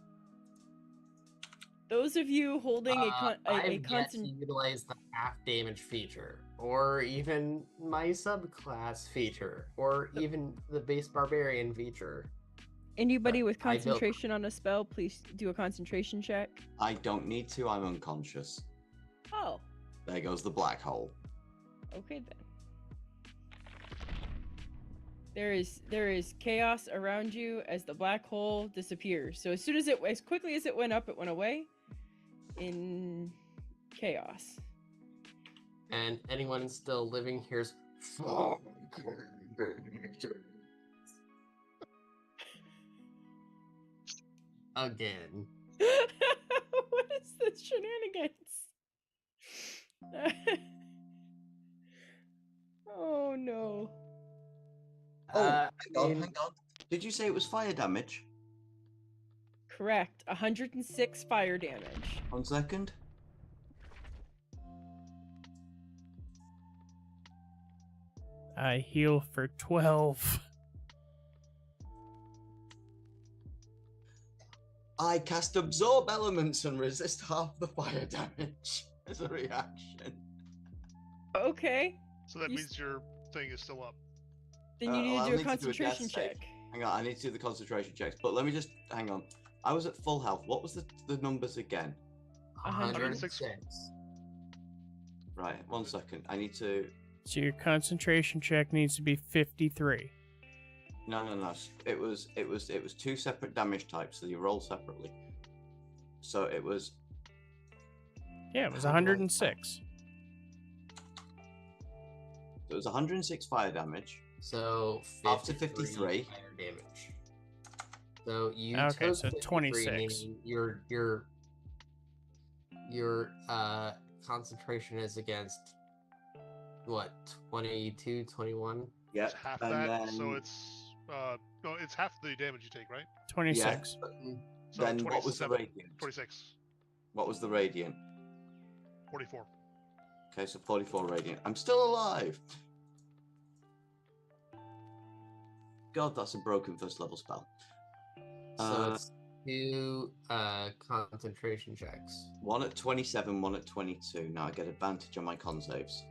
Those of you holding I've a yet to constant. utilize the half damage feature, or even my subclass feature, or even the base barbarian feature. Anybody with I built- concentration on a spell, please do a concentration check. I don't need to, I'm unconscious. Oh, There goes the black hole. okay then. There is chaos around you as the black hole disappears. So as quickly as it went up, it went away. in chaos. And anyone still living here's again. What is this shenanigans? Oh no. Oh, I hang mean, on. Did you say it was fire damage? Correct. 106 fire damage. 1 second. I heal for 12. I cast absorb elements and resist half the fire damage as a reaction. Okay. So that You means your thing is still up. Then you need well, to I'll do a need to do a death concentration save. check. Hang on, I need to do the concentration checks. But let me just hang on. I was at full health. What was the numbers again? 106. 106. Right, 1 second. I need to. So your concentration check needs to be 53. No. It was 2 separate damage types, so you roll separately. So it was. Yeah, it was How do I- 106. It was 106 fire damage. So Up to 53. fire damage. So you Okay, took so 53, 26. meaning your concentration is against what, 22, 21? Yeah. It's half and that, then, so it's no, it's half the damage you take, right? 26. So then what was the 27, radiant? 26, What was the radiant? 44. Okay, so 44 radiant. I'm still alive. God, that's a broken first level spell. So it's 2 concentration checks. 1 at 27, 1 at 22. Now I get advantage on my con saves.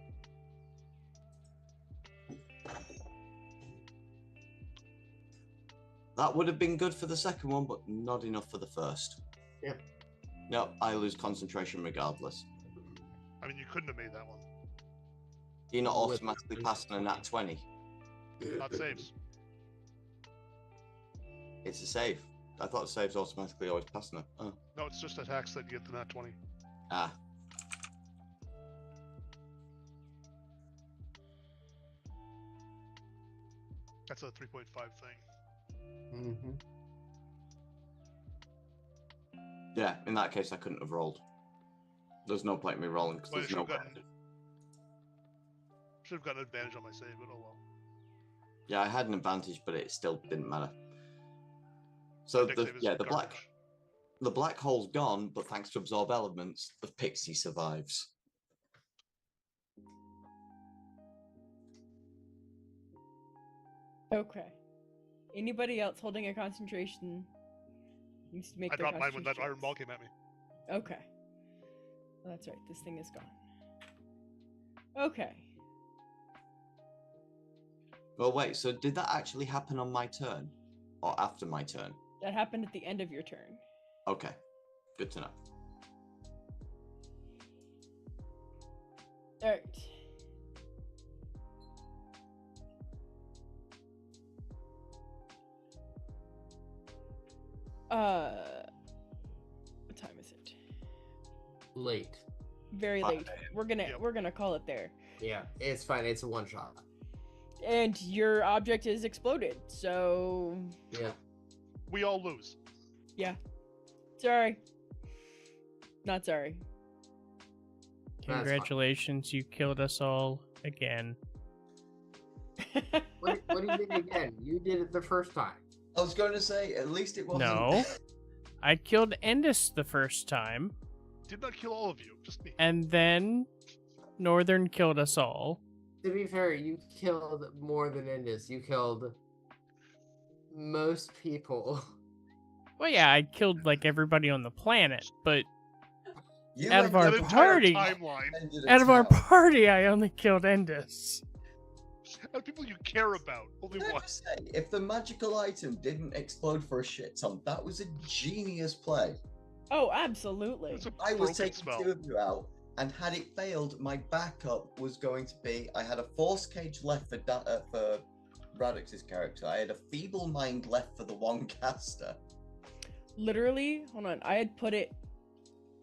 That would have been good for the second one, but not enough for the first. Yeah. No, I lose concentration regardless. I mean, you couldn't have made that one. You're not With- automatically passing a nat 20. Not saves. It's a save. I thought saves automatically always passing it. Oh. No, it's just attacks that get the nat 20. Ah. That's a 3.5 thing. Mm-hmm. Yeah, in that case I couldn't have rolled. There's no point in me rolling because Well, there's you no should've gotten- benefit. Should have gotten advantage on my save, but oh well. Yeah, I had an advantage, but it still didn't matter. So Dex the save is the garbage. black hole's gone, but thanks to absorb elements, the pixie survives. Okay. Anybody else holding a concentration needs to make I their dropped mine when that concentration iron ball checks. came at me. Okay. Well, that's right. This thing is gone. Okay. Well, wait, so did that actually happen on my turn? Or after my turn? That happened at the end of your turn. Okay, good to know. All right. What time is it? Late. Very Fine. late. Yep. We're gonna call it there. Yeah, it's fine. It's a one shot. And your object is exploded. So Yeah. We all lose. yeah. Sorry. Not sorry. fine. Congratulations, you killed us all again. What do you mean again? You did it the first time. I was going to say, at least it wasn't. No. I killed Endus the first time, Did not kill all of you, just me. and then Northern killed us all. To be fair, you killed more than Indus. You killed most people. Well, yeah, I killed like everybody on the planet, but You Out of ended our That up- entire party- timeline. ended a out of our town. party, I only killed Endus. And people you care about. Only Can I one. just say, if the magical item didn't explode for a shit ton, that was a genius play. Oh, absolutely. It's a I was broken taking spell. 2 of you out, and had it failed, my backup was going to be I had a force cage left for Radix's character. I had a feeble mind left for the one caster. Literally, hold on. I had put it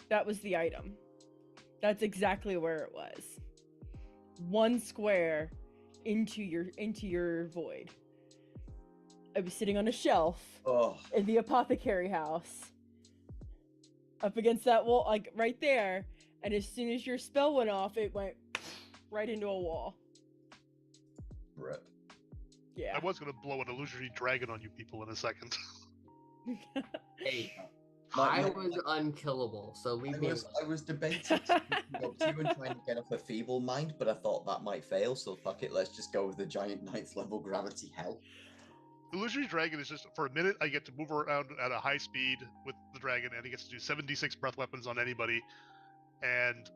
That was the item. That's exactly where it was. 1 square into your void. I was sitting on a shelf Oh, in the apothecary house. Up against that wall, like right there, and as soon as your spell went off, it went right into a wall. rip. Yeah. I was gonna blow an illusory dragon on you people in a second. Hey, My- I my- was unkillable, so leave me I was debating sneaking up to you and trying to get off a feeble mind, but I thought that might fail, so fuck it, let's just go with the giant 9th level gravity hell. Illusory dragon is just for a minute. I get to move around at a high speed with the dragon, and he gets to do 76 breath weapons on anybody, and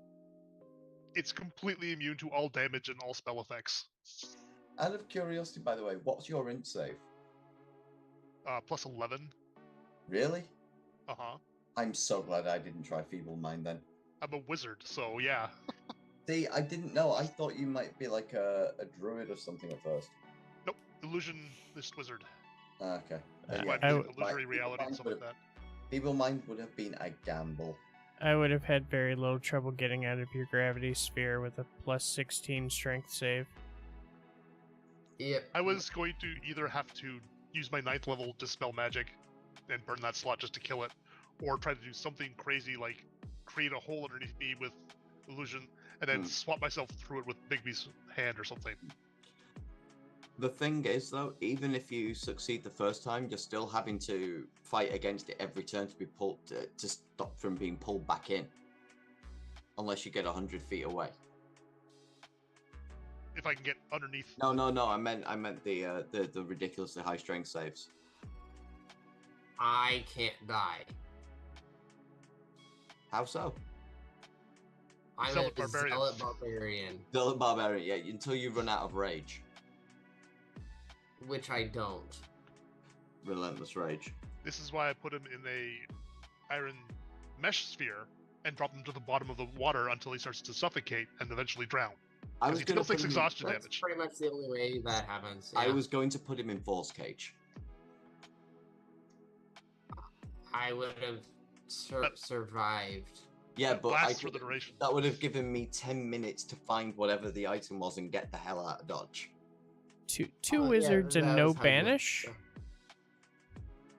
it's completely immune to all damage and all spell effects. Out of curiosity, by the way, what's your int save? Plus 11. Really? Uh-huh. I'm so glad I didn't try feeble mind then. I'm a wizard, so yeah. See, I didn't know. I thought you might be like a druid or something at first. Nope. Illusionist wizard. Okay. That's Yeah, why I I w- illusory Feeble reality and mind stuff like would've- that. Feeble mind would have been a gamble. I would have had very little trouble getting out of your gravity sphere with a plus 16 strength save. Yep. I was going to either have to use my 9th level Dispel Magic and burn that slot just to kill it, or try to do something crazy like create a hole underneath me with illusion and then swap myself through it with Bigby's hand or something. The thing is, though, even if you succeed the first time, you're still having to fight against it every turn to be pulled to stop from being pulled back in, unless you get 100 feet away. If I can get underneath. No. I meant the ridiculously high strength saves. I can't die. How so? I'm Zealot a barbarian. zealot barbarian, The barbarian, yeah, until you run out of rage. which I don't. Relentless rage. This is why I put him in a iron mesh sphere and drop him to the bottom of the water until he starts to suffocate and eventually drown. I Because was he going still to takes put him. exhaustion That's damage. pretty much the only way that happens. I yeah. was going to put him in force cage. I would have survived. Yeah, That but lasts for the duration. that would have given me 10 minutes to find whatever the item was and get the hell out of Dodge. Two Yeah, wizards and that no was how you- banish? yeah.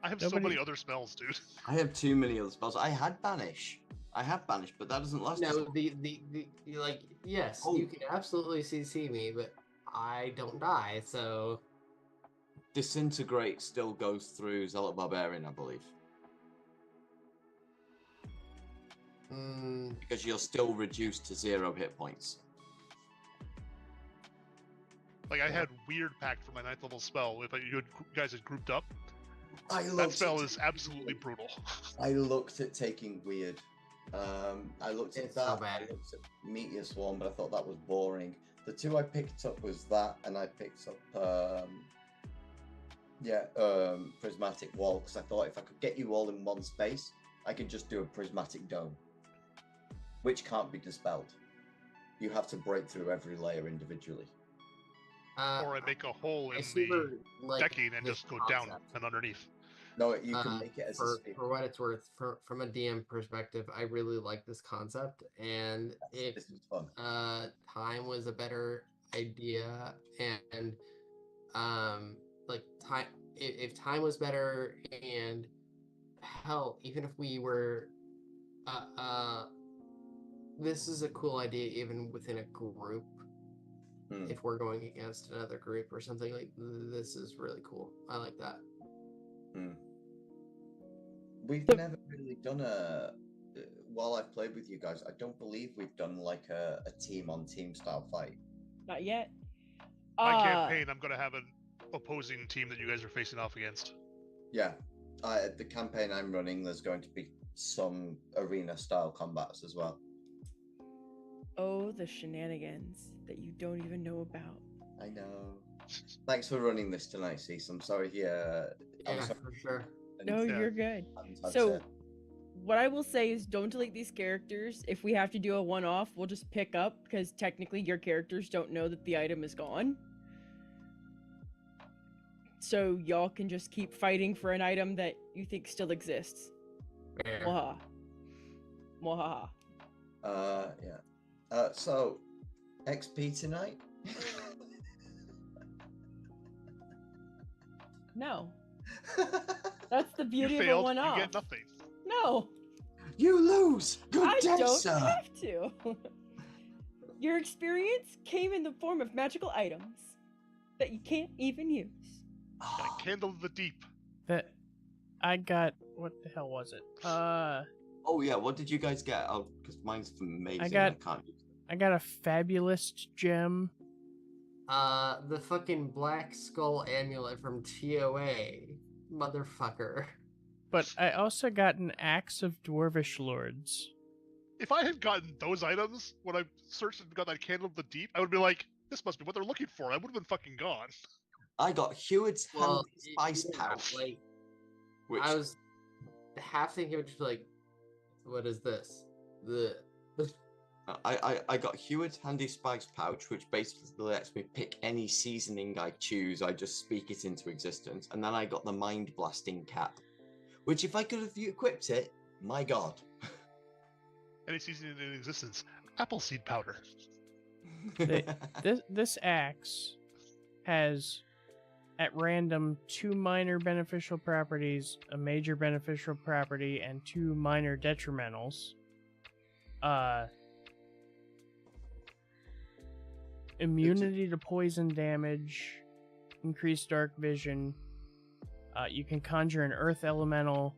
I have so Nobody- many other spells, dude. I have too many other spells. I have banish, but that doesn't last. No, the like yes, Oh. you can absolutely CC me, but I don't die, so Disintegrate still goes through Zealot Barbarian, I believe, because you're still reduced to 0 hit points. Like, I had Weird Pact for my 9th level spell. If you guys had grouped up, I that looked spell at is absolutely brutal. I looked at taking weird. I looked at It's so that. bad. I looked at Meteor Swarm, but I thought that was boring. The two I picked up was that, and I picked up Prismatic Wall, because I thought if I could get you all in one space, I could just do a Prismatic Dome, which can't be dispelled. You have to break through every layer individually. Or I make a hole I in super the like decking and this just go down concept. and underneath. No, you can make it as a sphere. For what it's worth, from a DM perspective, I really like this concept, and if This is fun. time was a better idea, and like time, if time was better, and hell, even if we were this is a cool idea even within a group. If we're going against another group or something, like this is really cool. I like that. We've never really done while I've played with you guys, I don't believe we've done like a team on team style fight. Not yet. My campaign, I'm going to have an opposing team that you guys are facing off against. Yeah, the campaign I'm running, there's going to be some arena style combats as well. Oh, the shenanigans that you don't even know about. I know. Thanks for running this tonight, Cease. I'm sorry. I'm sorry. For sure. No, Yeah. you're good. I'd So, say- what I will say is don't delete these characters. If we have to do a one-off, we'll just pick up, because technically your characters don't know that the item is gone. So y'all can just keep fighting for an item that you think still exists. Fair. Blah. Mwahaha. Yeah. So, XP tonight? No. That's the You beauty of a failed. You one-off. get nothing. No, You lose! Good I day, don't sir! have to. Your experience came in the form of magical items that you can't even use. Got a candle of the deep. That I got. What the hell was it? Oh yeah, what did you guys get? Oh, because mine's amazing. I got- can't use it. I got a fabulous gem. The fucking black skull amulet from TOA. Motherfucker. But I also got an axe of dwarvish lords. If I had gotten those items when I searched and got that candle of the deep, I would be like, this must be what they're looking for. I would have been fucking gone. I got Heward's Well, handy spice yeah, pouch. like, Which I was half thinking, just like, what is this? The I got Heward's handy spice pouch, which basically lets me pick any seasoning I choose. I just speak it into existence, and then I got the mind blasting cap, which if I could have equipped it, my god. Any seasoning in existence. Appleseed powder. This axe has at random 2 minor beneficial properties, a major beneficial property, and 2 minor detrimentals. Immunity to poison damage, increased dark vision. You can conjure an earth elemental.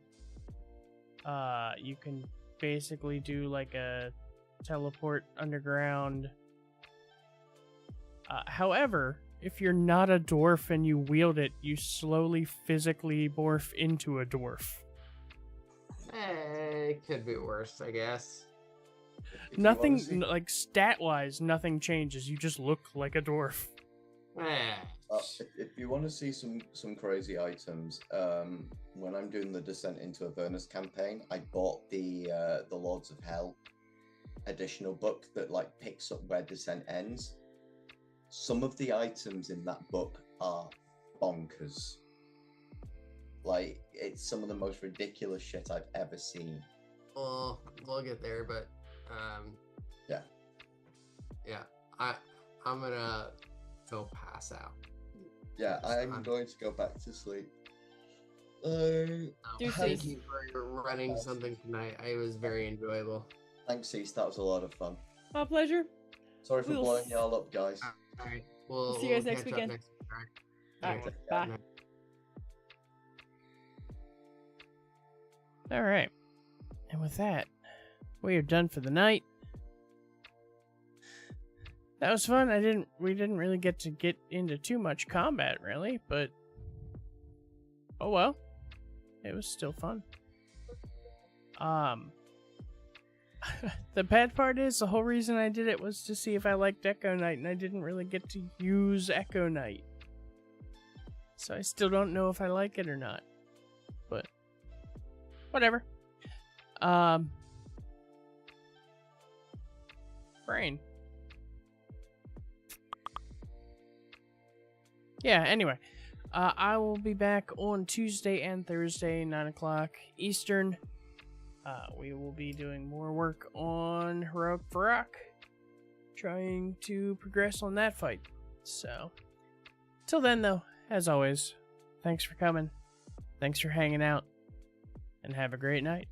You can basically do like a teleport underground. However, if you're not a dwarf and you wield it, you slowly physically morph into a dwarf. it could be worse, I guess. If you Nothing, wanna see- like stat-wise, nothing changes. You just look like a dwarf. Eh. If you want to see some crazy items, when I'm doing the Descent into Avernus campaign, I bought the Lords of Hell additional book that like picks up where Descent ends. Some of the items in that book are bonkers. Like, it's some of the most ridiculous shit I've ever seen. Well, we'll get there, but Yeah. yeah. I'm gonna go pass out. Yeah, I'm I'm- going to go back to sleep. Deuces. Thank you for running something tonight. It was very enjoyable. Thanks, Cease. That was a lot of fun. My pleasure. Sorry for We'll blowing s- y'all up, guys. All right, we'll See you guys next catch up weekend. next week, all right? Alright, Alright, bye. good night. All right. And with that, we are done for the night. That was fun. We didn't really get to get into too much combat, really, but oh well. It was still fun. The bad part is the whole reason I did it was to see if I liked Echo Knight, and I didn't really get to use Echo Knight. So I still don't know if I like it or not. But whatever. Brain. Yeah, anyway. I will be back on Tuesday and Thursday, 9 o'clock Eastern. We will be doing more work on Heroic Varrock. Trying to progress on that fight. So, till then though, as always, thanks for coming. Thanks for hanging out. And have a great night.